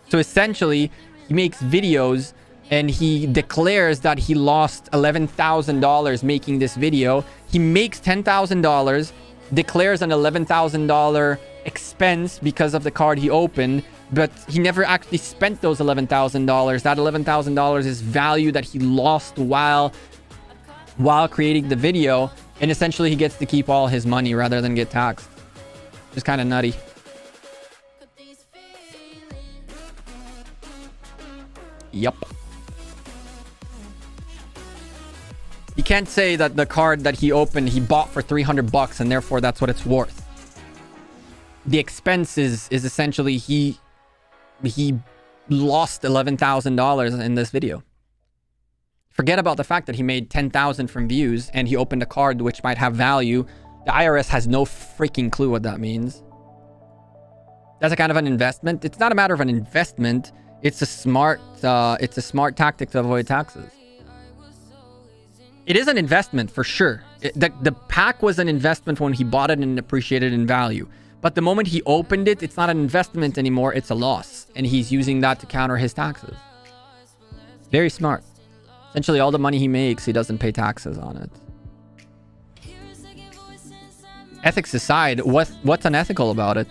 So essentially, he makes videos and he declares that he lost $11,000 making this video. He makes $10,000, declares an $11,000 expense because of the card he opened, but he never actually spent those $11,000. That $11,000 is value that he lost while creating the video, and essentially he gets to keep all his money rather than get taxed. Just kind of nutty. Yup. You can't say that the card that he opened, he bought for $300 and therefore that's what it's worth. The expense is essentially he lost $11,000 in this video. Forget about the fact that he made 10,000 from views and he opened a card which might have value. The IRS has no freaking clue what that means. That's a kind of an investment. It's not a matter of an investment. It's a smart tactic to avoid taxes. It is an investment for sure. The pack was an investment when he bought it and appreciated in value. But the moment he opened it, it's not an investment anymore. It's a loss. And he's using that to counter his taxes. Very smart. Essentially, all the money he makes, he doesn't pay taxes on it. Ethics aside, what's unethical about it?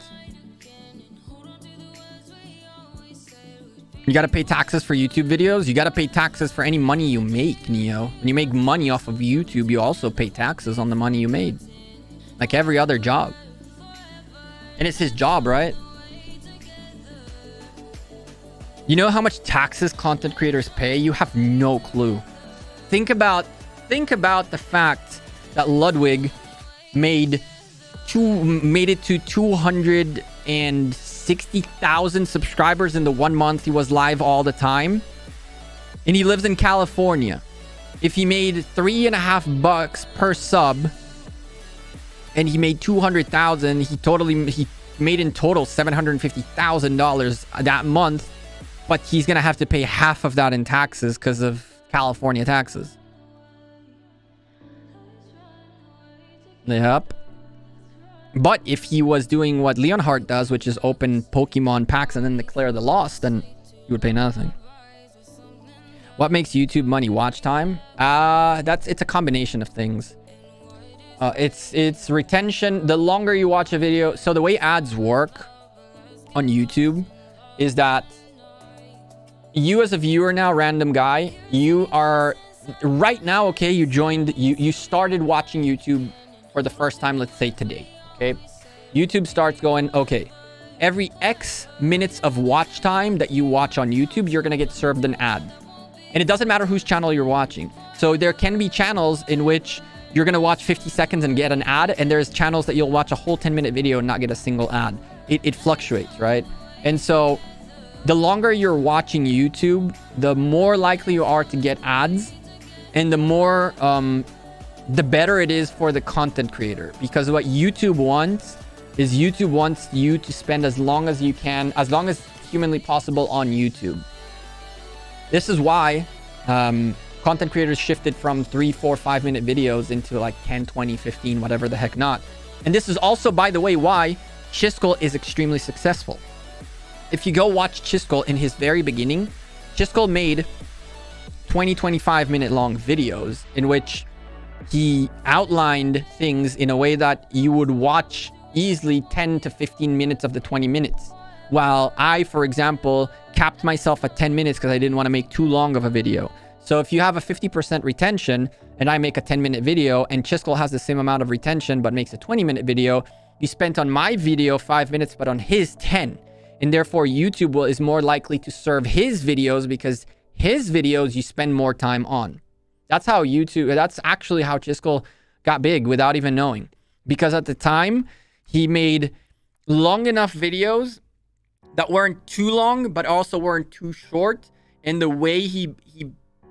You gotta pay taxes for YouTube videos. You gotta pay taxes for any money you make, Neo. When you make money off of YouTube, you also pay taxes on the money you made. Like every other job. And it's his job, right? You know how much taxes content creators pay? You have no clue. Think about the fact that Ludwig made it to 260,000 subscribers in the 1 month he was live all the time, and he lives in California. If he made $3.50 per sub, and he made 200,000, he made in total $750,000 that month, but he's gonna have to pay half of that in taxes because of California taxes. Yep. But if he was doing what Leonhardt does, which is open Pokemon packs and then declare the loss, then he would pay nothing. What makes YouTube money? Watch time? It's a combination of things. It's retention. The longer you watch a video, so the way ads work on YouTube is that you as a viewer now, random guy, you are right now, okay, you started watching YouTube for the first time, let's say today. Okay, YouTube starts going, okay, every X minutes of watch time that you watch on YouTube, you're gonna get served an ad. And it doesn't matter whose channel you're watching. So there can be channels in which you're gonna watch 50 seconds and get an ad, and there's channels that you'll watch a whole 10-minute video and not get a single ad. It fluctuates, right? And so the longer you're watching YouTube, the more likely you are to get ads, and the more the better it is for the content creator. Because what YouTube wants is YouTube wants you to spend as long as you can, as long as humanly possible on YouTube. This is why content creators shifted from 3, 4, 5-minute videos into like 10, 20, 15, whatever the heck not. And this is also, by the way, why Chiskel is extremely successful. If you go watch Chiskel in his very beginning, Chiskel made 20, 25-minute long videos in which he outlined things in a way that you would watch easily 10 to 15 minutes of the 20 minutes. While I, for example, capped myself at 10 minutes because I didn't want to make too long of a video. So if you have a 50% retention and I make a 10-minute video and Chiskel has the same amount of retention but makes a 20-minute video, you spent on my video 5 minutes but on his 10. And therefore YouTube is more likely to serve his videos because his videos you spend more time on. That's how YouTube, that's actually how Chiskel got big without even knowing. Because at the time, he made long enough videos that weren't too long, but also weren't too short. And the way he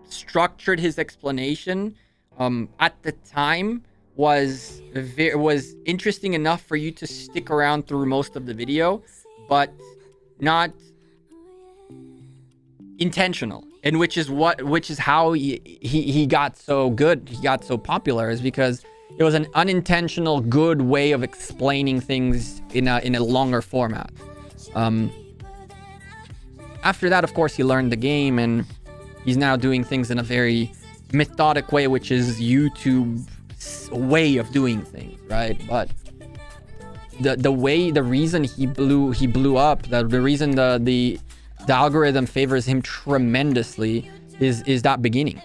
structured his explanation at the time was interesting enough for you to stick around through most of the video, but not intentional. And which is how he got so good, he got so popular, is because it was an unintentional good way of explaining things in a longer format. After that, of course, he learned the game and he's now doing things in a very methodic way, which is YouTube's way of doing things, right? But the reason he blew up, the reason the algorithm favors him tremendously is that beginning.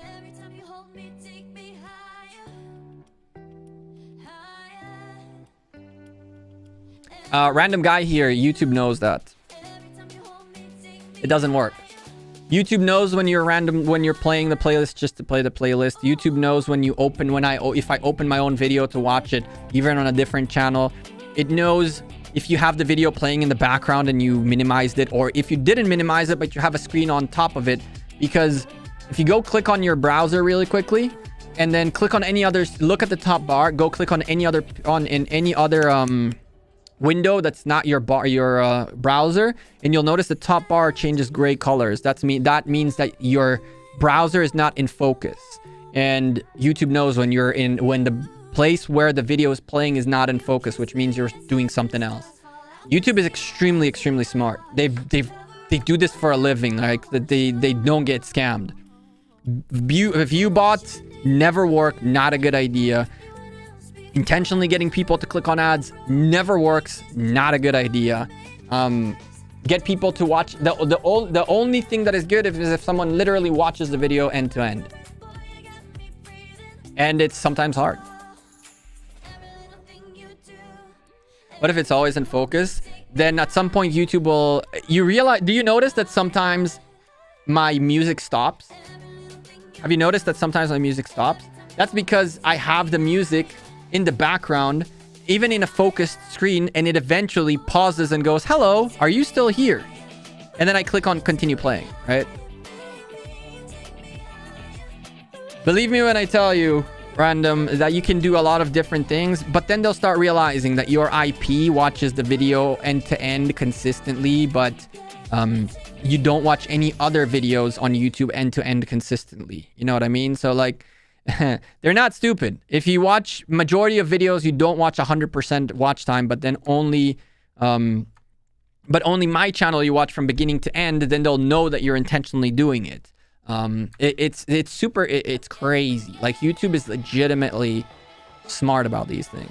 Random guy here, YouTube knows that. It doesn't work. YouTube knows when you're playing the playlist just to play the playlist. YouTube knows when if I open my own video to watch it, even on a different channel. It knows if you have the video playing in the background and you minimized it, or if you didn't minimize it but you have a screen on top of it. Because if you go click on your browser really quickly and then click on any other, look at the top bar, go click on any other window that's not your browser, and you'll notice the top bar changes gray colors. That means that your browser is not in focus, and YouTube knows when the place where the video is playing is not in focus, which means you're doing something else. YouTube is extremely smart. They do this for a living. Like they don't get scammed. View bots never work. Not a good idea. Intentionally getting people to click on ads never works. Not a good idea. Get people to watch. The only thing that is good is if someone literally watches the video end to end. And it's sometimes hard. What if it's always in focus? Then at some point YouTube will... You realize... Do you notice that sometimes my music stops? Have you noticed that sometimes my music stops? That's because I have the music in the background, even in a focused screen, and it eventually pauses and goes, hello, are you still here? And then I click on continue playing, right? Believe me when I tell you, random, that you can do a lot of different things, but then they'll start realizing that your IP watches the video end to end consistently, but you don't watch any other videos on YouTube end to end consistently. You know what I mean? So like, they're not stupid. If you watch majority of videos, you don't watch 100% watch time, but then only my channel you watch from beginning to end, then they'll know that you're intentionally doing it. It's crazy. Like YouTube is legitimately smart about these things.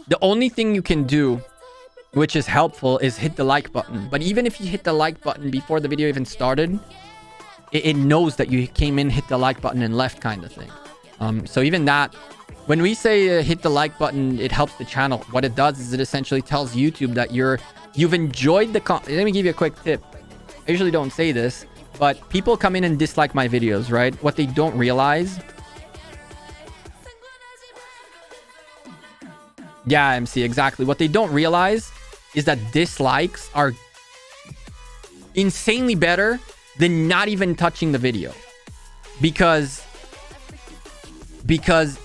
The only thing you can do, which is helpful, is hit the like button. But even if you hit the like button before the video even started, it knows that you came in, hit the like button, and left, kind of thing. So even that, when we say hit the like button, it helps the channel. What it does is it essentially tells YouTube that you've enjoyed the content. Let me give you a quick tip. I usually don't say this, but people come in and dislike my videos, right? What they don't realize... Yeah, MC, exactly. What they don't realize is that dislikes are insanely better than not even touching the video. Because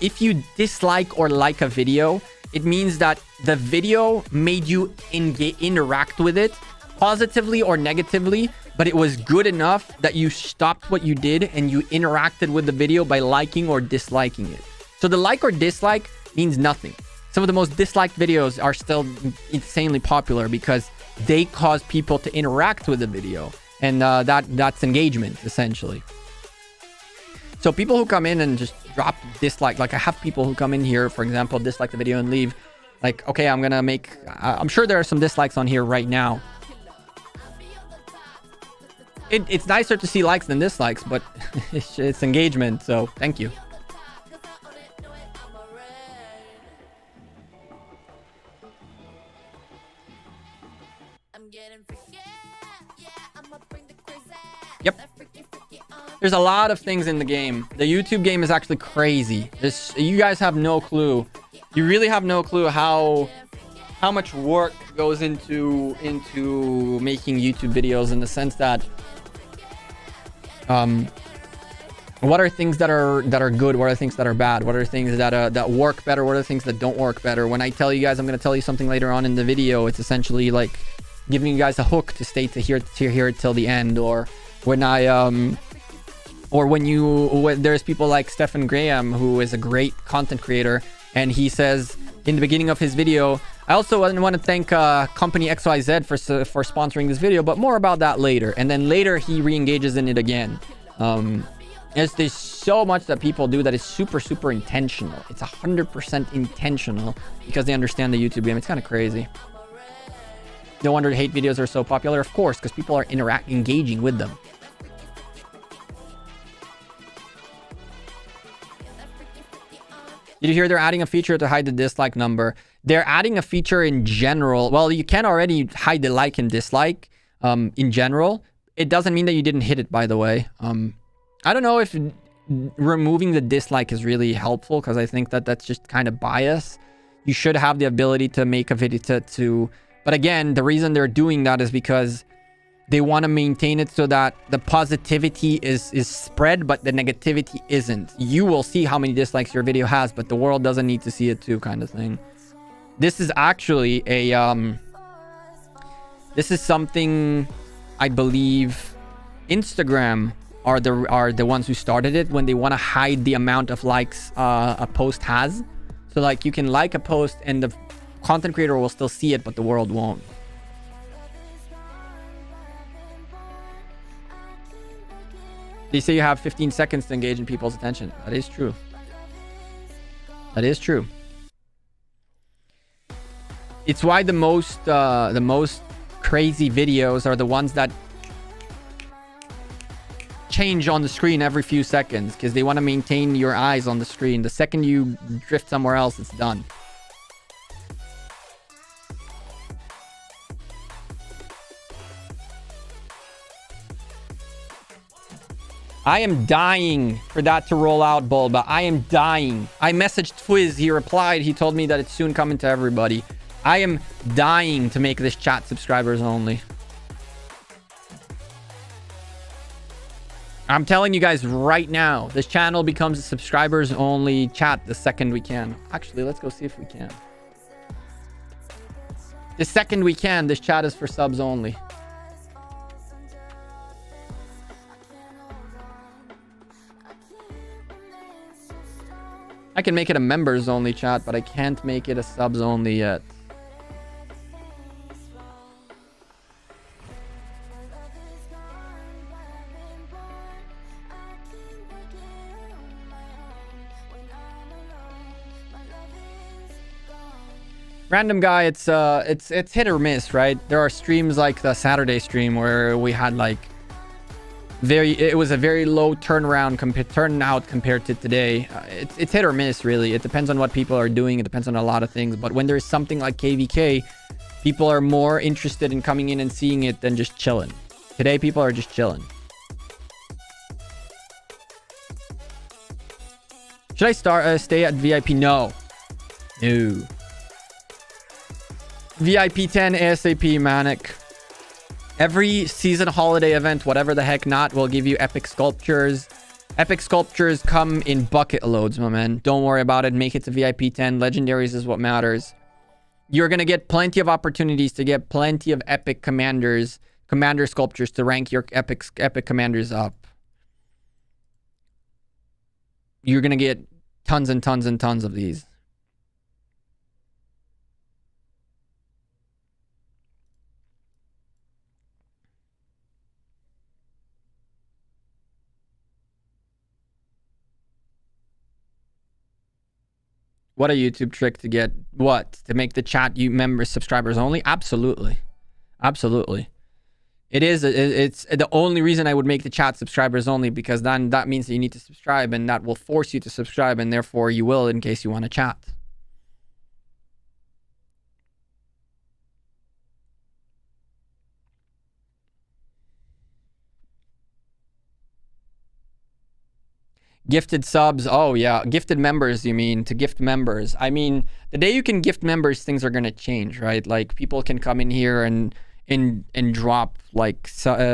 if you dislike or like a video, it means that the video made you interact with it positively or negatively, but it was good enough that you stopped what you did and you interacted with the video by liking or disliking it. So the like or dislike means nothing. Some of the most disliked videos are still insanely popular because they cause people to interact with the video. And that's engagement, essentially. So people who come in and just drop dislike, like I have people who come in here, for example, dislike the video and leave. Like, okay, I'm sure there are some dislikes on here right now. It's nicer to see likes than dislikes, but it's engagement, so thank you. Yep. There's a lot of things in the game. The YouTube game is actually crazy. You guys have no clue. You really have no clue how much work goes into making YouTube videos, in the sense that what are things that are good, what are things that are bad, what are things that work better, what are things that don't work better. When I tell you guys I'm going to tell you something later on in the video, it's essentially like giving you guys a hook to stay to hear it till the end. Or when there's people like Stephen Graham, who is a great content creator, and he says in the beginning of his video, I also want to thank company XYZ for sponsoring this video, but more about that later. And then later he re-engages in it again. There's so much that people do that is super intentional. It's 100% intentional because they understand the YouTube game. It's kind of crazy. No wonder hate videos are so popular. Of course, because people are engaging with them. Did you hear they're adding a feature to hide the dislike number? They're adding a feature in general. Well, you can already hide the like and dislike in general. It doesn't mean that you didn't hit it, by the way. I don't know if removing the dislike is really helpful, because I think that that's just kind of bias. You should have the ability to make a video to... But again, the reason they're doing that is because they want to maintain it so that the positivity is spread, but the negativity isn't. You will see how many dislikes your video has, but the world doesn't need to see it too, kind of thing. This is actually a... this is something I believe Instagram are the ones who started it, when they want to hide the amount of likes a post has. So like you can like a post and the content creator will still see it, but the world won't. They say you have 15 seconds to engage in people's attention. That is true. That is true. It's why the most crazy videos are the ones that change on the screen every few seconds, because they want to maintain your eyes on the screen. The second you drift somewhere else, it's done. I am dying for that to roll out, Bulba. I am dying. I messaged Fwiz. He replied. He told me that it's soon coming to everybody. I am dying to make this chat subscribers only. I'm telling you guys right now, this channel becomes a subscribers only chat the second we can. Actually, let's go see if we can. The second we can, this chat is for subs only. I can make it a members only chat, but I can't make it a subs only yet. Random guy, it's hit or miss, right? There are streams like the Saturday stream where we had like it was a very low turnout compared to today. It's hit or miss, really. It depends on what people are doing. It depends on a lot of things. But when there's something like KVK, people are more interested in coming in and seeing it than just chilling. Today, people are just chilling. Should I stay at VIP? No. No. VIP 10 ASAP, Manic. Every season holiday event, whatever the heck not, will give you epic sculptures. Epic sculptures come in bucket loads, my man. Don't worry about it. Make it to VIP 10. Legendaries is what matters. You're going to get plenty of opportunities to get plenty of epic commander sculptures to rank your epic commanders up. You're going to get tons and tons and tons of these. What a YouTube trick to get what? To make the chat members subscribers only? Absolutely. Absolutely. It's the only reason I would make the chat subscribers only, because then that means that you need to subscribe, and that will force you to subscribe, and therefore you will in case you want to chat. Gifted subs. Oh, yeah. Gifted members, you mean? To gift members. I mean, the day you can gift members, things are going to change, right? Like, people can come in here and drop, like,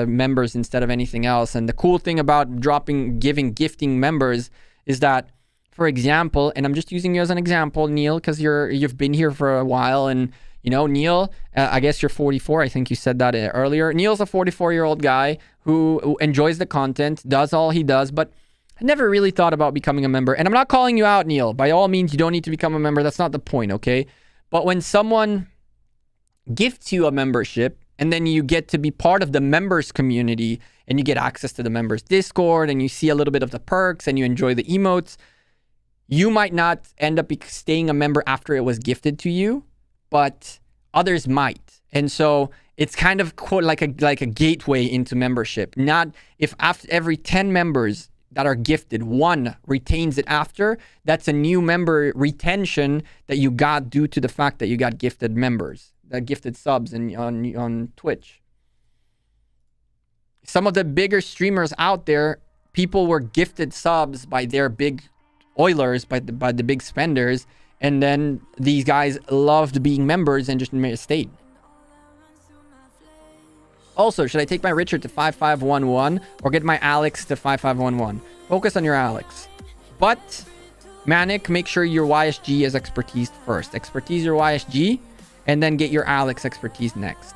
members instead of anything else. And the cool thing about gifting members is that, for example, and I'm just using you as an example, Neil, because you've been here for a while, and, you know, Neil, I guess you're 44. I think you said that earlier. Neil's a 44-year-old guy who enjoys the content, does all he does, but I never really thought about becoming a member. And I'm not calling you out, Neil. By all means, you don't need to become a member. That's not the point, okay? But when someone gifts you a membership, and then you get to be part of the members community, and you get access to the members Discord, and you see a little bit of the perks, and you enjoy the emotes, you might not end up staying a member after it was gifted to you, but others might. And so it's kind of like a gateway into membership. Not if after every 10 members that are gifted, one retains it after, that's a new member retention that you got due to the fact that you got gifted members, that gifted subs on Twitch. Some of the bigger streamers out there, people were gifted subs by their big oilers, by the big spenders, and then these guys loved being members and just stayed. Also, should I take my Richard to 5511 or get my Alex to 5511? Focus on your Alex. But, Manic, make sure your YSG is expertise first. Expertise your YSG, and then get your Alex expertise next.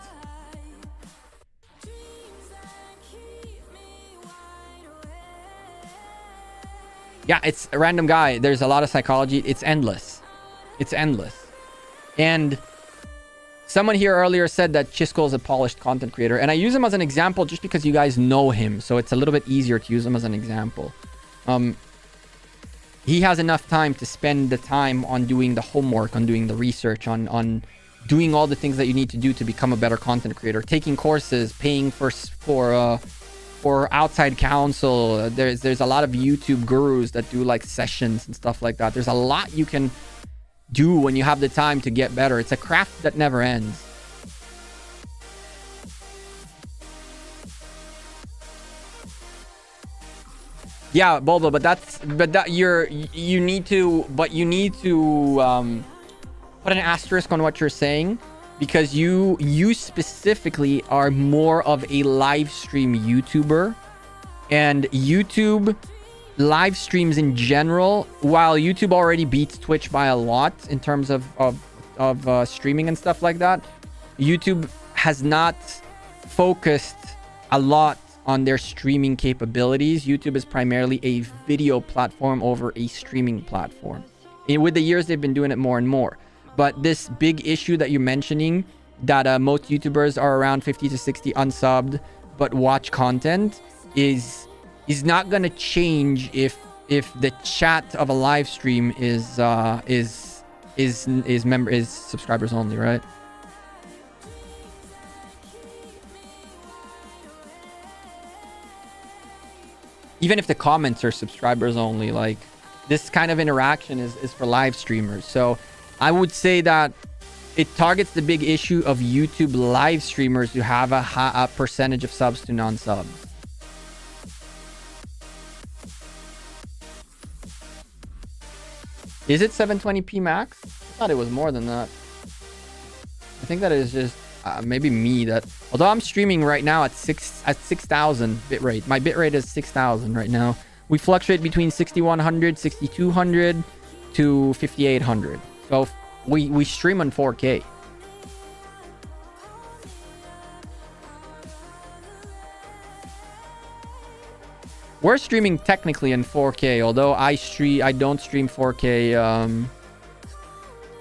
Yeah, it's a random guy. There's a lot of psychology. It's endless. It's endless. And Someone here earlier said that Chisco is a polished content creator, and I use him as an example just because you guys know him, so it's a little bit easier to use him as an example. He has enough time to spend the time on doing the homework, on doing the research, on doing all the things that you need to do to become a better content creator, taking courses, paying for outside counsel. There's a lot of YouTube gurus that do like sessions and stuff like that. There's a lot you can do when you have the time to get better. It's a craft that never ends. Yeah, Bulba, you need to put an asterisk on what you're saying, because you specifically are more of a live stream YouTuber, and YouTube live streams in general, while YouTube already beats Twitch by a lot in terms of streaming and stuff like that, YouTube has not focused a lot on their streaming capabilities. YouTube is primarily a video platform over a streaming platform. And with the years, they've been doing it more and more. But this big issue that you're mentioning, that most YouTubers are around 50 to 60 unsubbed but watch content, is not going to change if the chat of a live stream is subscribers only, right? Even if the comments are subscribers only, like, this kind of interaction is for live streamers. So I would say that it targets the big issue of YouTube live streamers who have a percentage of subs to non-subs. Is it 720p max? I thought it was more than that. I think that is just maybe me that, although I'm streaming right now at 6,000 bitrate. My bitrate is 6,000 right now. We fluctuate between 6,100, 6,200 to 5,800. So we stream on 4K. We're streaming technically in 4K, although I don't stream 4K.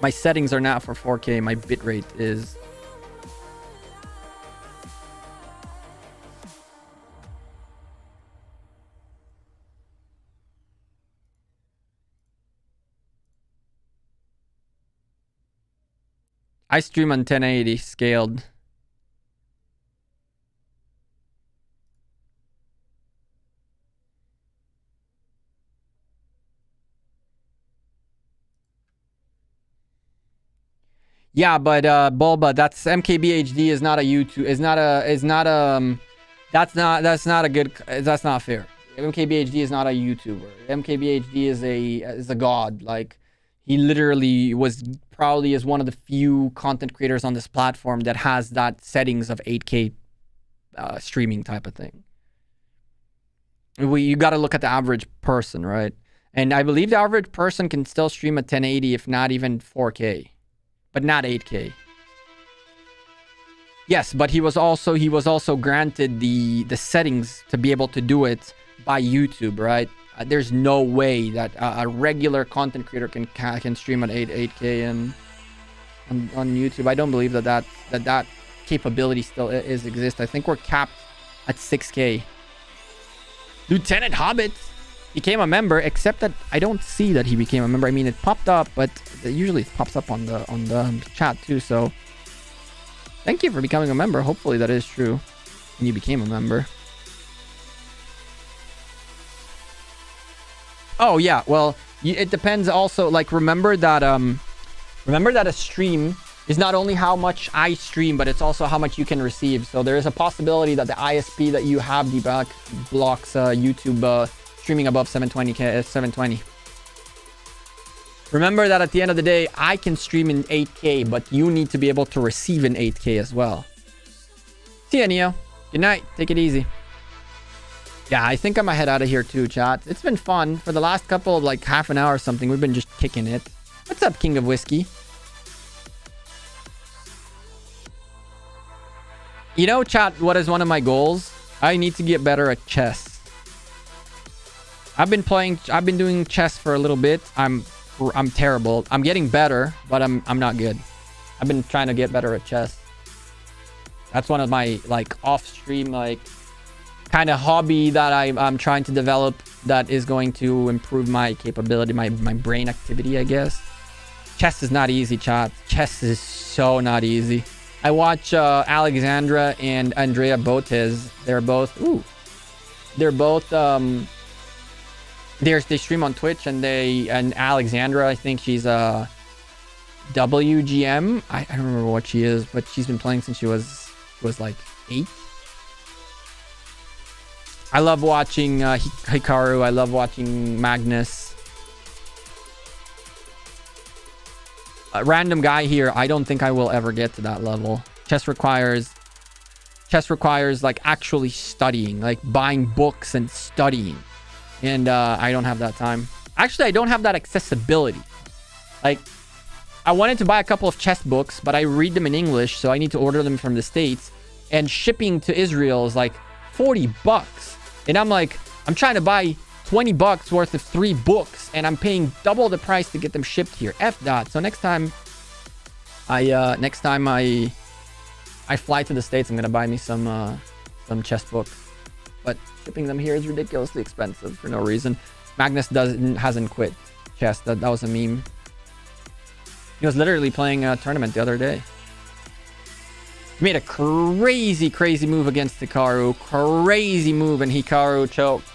My settings are not for 4K. My bitrate is. I stream on 1080 scaled. Yeah, but Bulba, that's MKBHD is not a YouTube, that's not fair. MKBHD is not a YouTuber. MKBHD is a god. Like, he literally probably is one of the few content creators on this platform that has that settings of 8K streaming type of thing. You got to look at the average person, right? And I believe the average person can still stream at 1080, if not even 4K, but not 8K. Yes, but he was also granted the settings to be able to do it by YouTube, right? There's no way that a regular content creator can stream at 8K and on YouTube. I don't believe that capability still exists. I think we're capped at 6K. Lieutenant Hobbit became a member, except that I don't see that he became a member. I mean, it popped up, but usually it pops up on the chat too. So thank you for becoming a member. Hopefully that is true and you became a member. Oh yeah, well, it depends also. Like, remember that a stream is not only how much I stream, but it's also how much you can receive. So there is a possibility that the ISP that you have blocks YouTube streaming above 720. Remember that at the end of the day, I can stream in 8K, but you need to be able to receive in 8K as well. See ya, Neo. Good night. Take it easy. Yeah, I think I'm gonna head out of here too, chat. It's been fun. For the last couple of like half an hour or something, we've been just kicking it. What's up, King of Whiskey? You know, chat, what is one of my goals? I need to get better at chess. I've been doing chess for a little bit. I'm terrible. I'm getting better, but I'm not good. I've been trying to get better at chess. That's one of my like off-stream like kind of hobby that I'm trying to develop that is going to improve my capability, my brain activity, I guess. Chess is not easy, chat. Chess is so not easy. I watch Alexandra and Andrea Botes. They're both they stream on Twitch, and Alexandra, I think she's a WGM. I don't remember what she is, but she's been playing since she was like 8. I love watching Hikaru. I love watching Magnus. A random guy here. I don't think I will ever get to that level. Chess requires like actually studying, like buying books and studying. And I don't have that time. Actually, I don't have that accessibility. Like, I wanted to buy a couple of chess books, but I read them in English, so I need to order them from the States. And shipping to Israel is like $40. And I'm like, I'm trying to buy $20 worth of 3 books, and I'm paying double the price to get them shipped here. F that. So next time I fly to the States, I'm gonna buy me some chess books. But shipping them here is ridiculously expensive for no reason. Magnus hasn't quit chess. That was a meme. He was literally playing a tournament the other day. He made a crazy move against Hikaru. Crazy move, and Hikaru choked.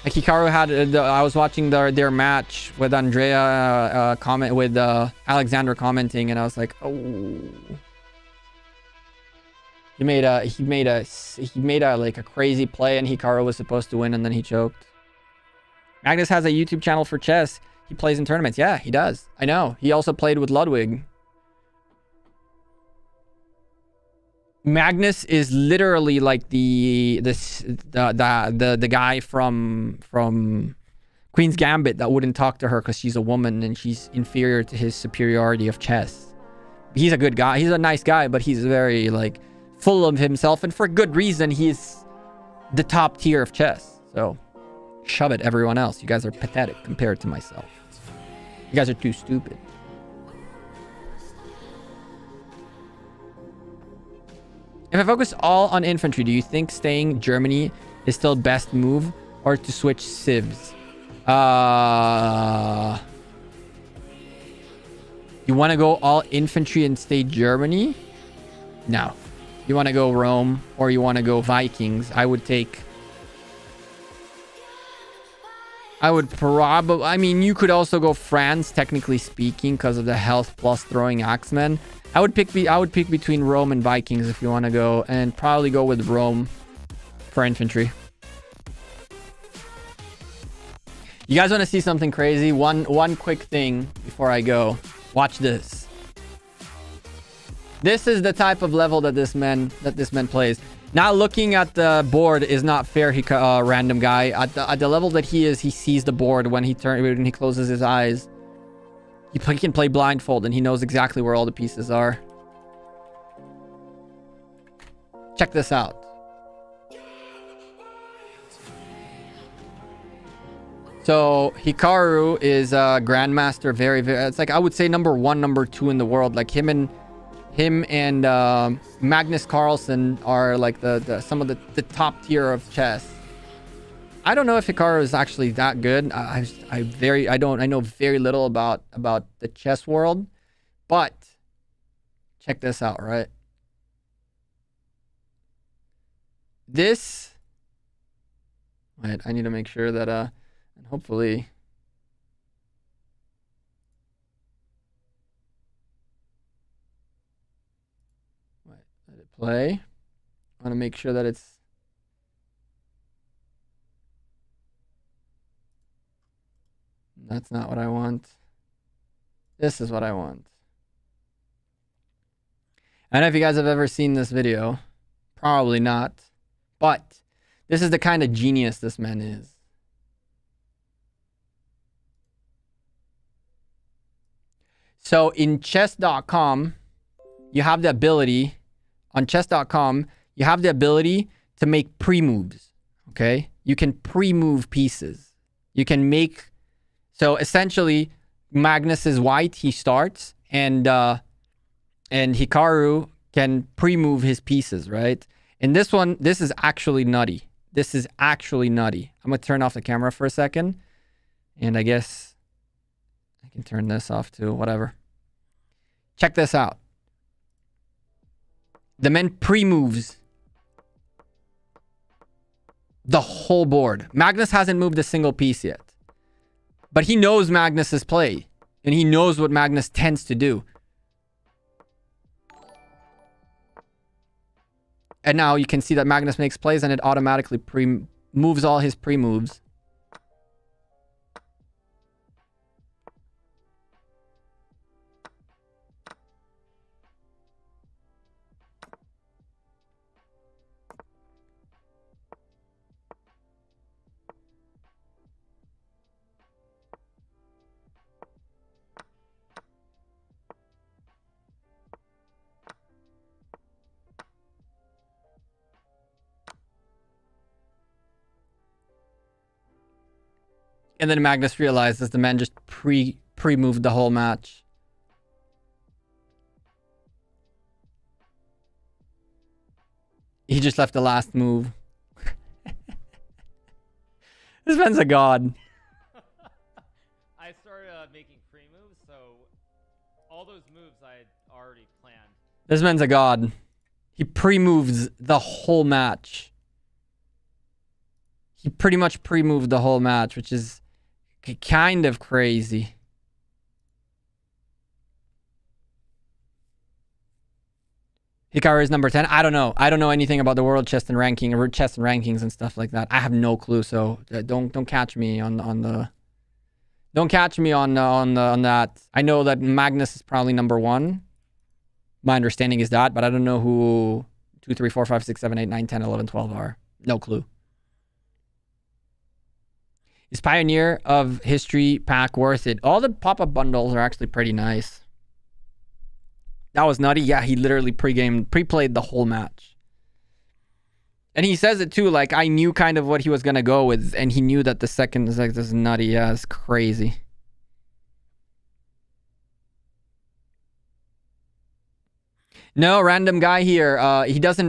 Like Hikaru had, I was watching their match with Andrea with Alexandra commenting, and I was like, oh. He made a like a crazy play, and Hikaru was supposed to win, and then he choked. Magnus has a YouTube channel for chess. He plays in tournaments. Yeah, he does. I know. He also played with Ludwig. Magnus is literally like the guy from Queen's Gambit that wouldn't talk to her because she's a woman and she's inferior to his superiority of chess. He's a good guy. He's a nice guy, but he's very like full of himself, and for good reason. He's the top tier of chess. So shove it, everyone else. You guys are pathetic compared to myself. You guys are too stupid. If I focus all on infantry, do you think staying Germany is still best move, or to switch civs? You want to go all infantry and stay Germany? No. You want to go Rome, or you want to go Vikings? I would probably... I mean, you could also go France, technically speaking, because of the health plus throwing axemen. I would pick between Rome and Vikings if you want to go, and probably go with Rome for infantry. You guys want to see something crazy? One quick thing before I go. Watch this. This is the type of level that this man plays. Now looking at the board is not fair. Random guy at the level that he is, he sees the board when he closes his eyes. He can play blindfold, and he knows exactly where all the pieces are. Check this out. So Hikaru is a grandmaster, very. It's like I would say number 1, number 2 in the world. Like him and Magnus Carlsen are like some of the top tier of chess. I don't know if Hikaru is actually that good. I know very little about the chess world, but check this out, right? This, wait, I need to make sure that and hopefully let it play. I want to make sure that it's that's not what I want. This is what I want. I don't know if you guys have ever seen this video. Probably not. But this is the kind of genius this man is. So in chess.com, you have the ability, on chess.com, you have the ability to make pre-moves. Okay? You can pre-move pieces. You can make... So essentially, Magnus is white, he starts, and Hikaru can pre-move his pieces, right? In this one, this is actually nutty. This is actually nutty. I'm going to turn off the camera for a second. And I guess I can turn this off too, whatever. Check this out. The man pre-moves the whole board. Magnus hasn't moved a single piece yet. But he knows Magnus's play. And he knows what Magnus tends to do. And now you can see that Magnus makes plays and it automatically moves all his pre-moves. And then Magnus realizes the man just pre-moved the whole match. He just left the last move. This man's a god. I started making pre-moves, so all those moves I had already planned. This man's a god. He pre-moves the whole match. He pretty much pre-moved the whole match, which is kind of crazy. Hikaru is number 10. I don't know. I don't know anything about the world chess and ranking or chess and rankings and stuff like that. I have no clue. So don't catch me on that. I know that Magnus is probably number 1. My understanding is that, but I don't know who 2, 3, 4, 5, 6, 7, 8, 9, 10, 11, 12 are. No clue. Is Pioneer of History pack worth it? All the pop-up bundles are actually pretty nice. That was nutty. Yeah, he literally pre-played the whole match. And he says it too, like, I knew kind of what he was going to go with, and he knew that the second is like, this is nutty. Yeah, it's crazy. No, random guy here. He does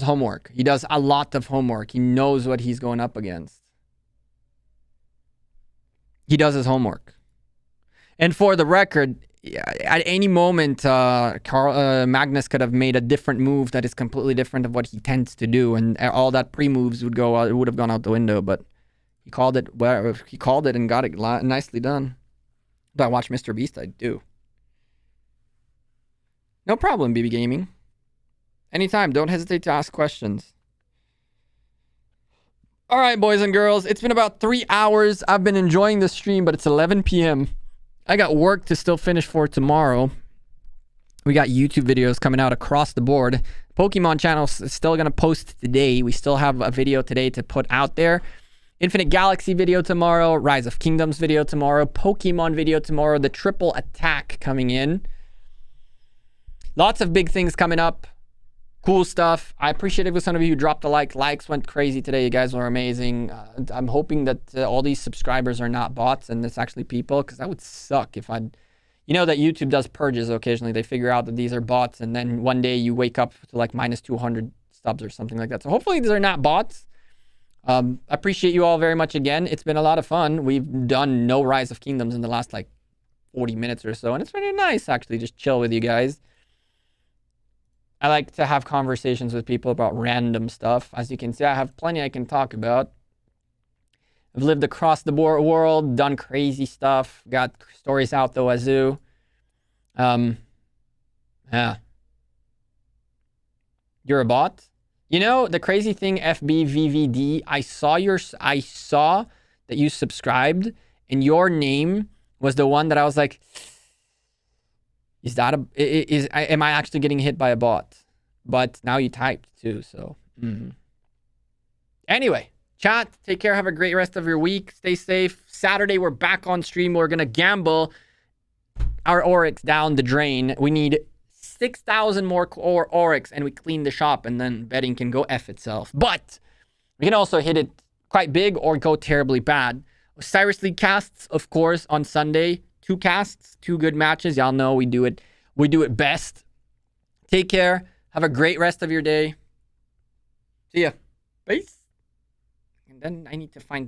homework. He does a lot of homework. He knows what he's going up against. He does his homework. And for the record, at any moment, Magnus could have made a different move that is completely different of what he tends to do, and all that pre-moves would have gone out the window. But he called it. Well, he called it and got it nicely done. Do I watch Mr. Beast? I do. No problem, BB Gaming. Anytime. Don't hesitate to ask questions. All right, boys and girls. It's been about 3 hours. I've been enjoying the stream, but it's 11 p.m. I got work to still finish for tomorrow. We got YouTube videos coming out across the board. Pokemon channel is still going to post today. We still have a video today to put out there. Infinite Galaxy video tomorrow. Rise of Kingdoms video tomorrow. Pokemon video tomorrow. The triple attack coming in. Lots of big things coming up. Cool stuff. I appreciate it with some of you who dropped a like. Likes went crazy today. You guys were amazing. I'm hoping that all these subscribers are not bots and it's actually people, because that would suck if I'd... You know that YouTube does purges occasionally. They figure out that these are bots, and then one day you wake up to like minus 200 subs or something like that. So hopefully these are not bots. I appreciate you all very much again. It's been a lot of fun. We've done no Rise of Kingdoms in the last like 40 minutes or so, and it's really nice actually just chill with you guys. I like to have conversations with people about random stuff. As you can see, I have plenty I can talk about. I've lived across the world, done crazy stuff, got stories out the wazoo. Yeah. You're a bot? You know, the crazy thing, FBVVD, I saw that you subscribed, and your name was the one that I was like, am I actually getting hit by a bot? But now you typed too, so. Anyway, chat, take care. Have a great rest of your week. Stay safe. Saturday, we're back on stream. We're going to gamble our Oryx down the drain. We need 6,000 more Oryx, and we clean the shop, and then betting can go F itself. But we can also hit it quite big or go terribly bad. Cyrus League casts, of course, on Sunday. 2 casts, 2 good matches. Y'all know we do it best. Take care. Have a great rest of your day. See ya. Peace. And then I need to find the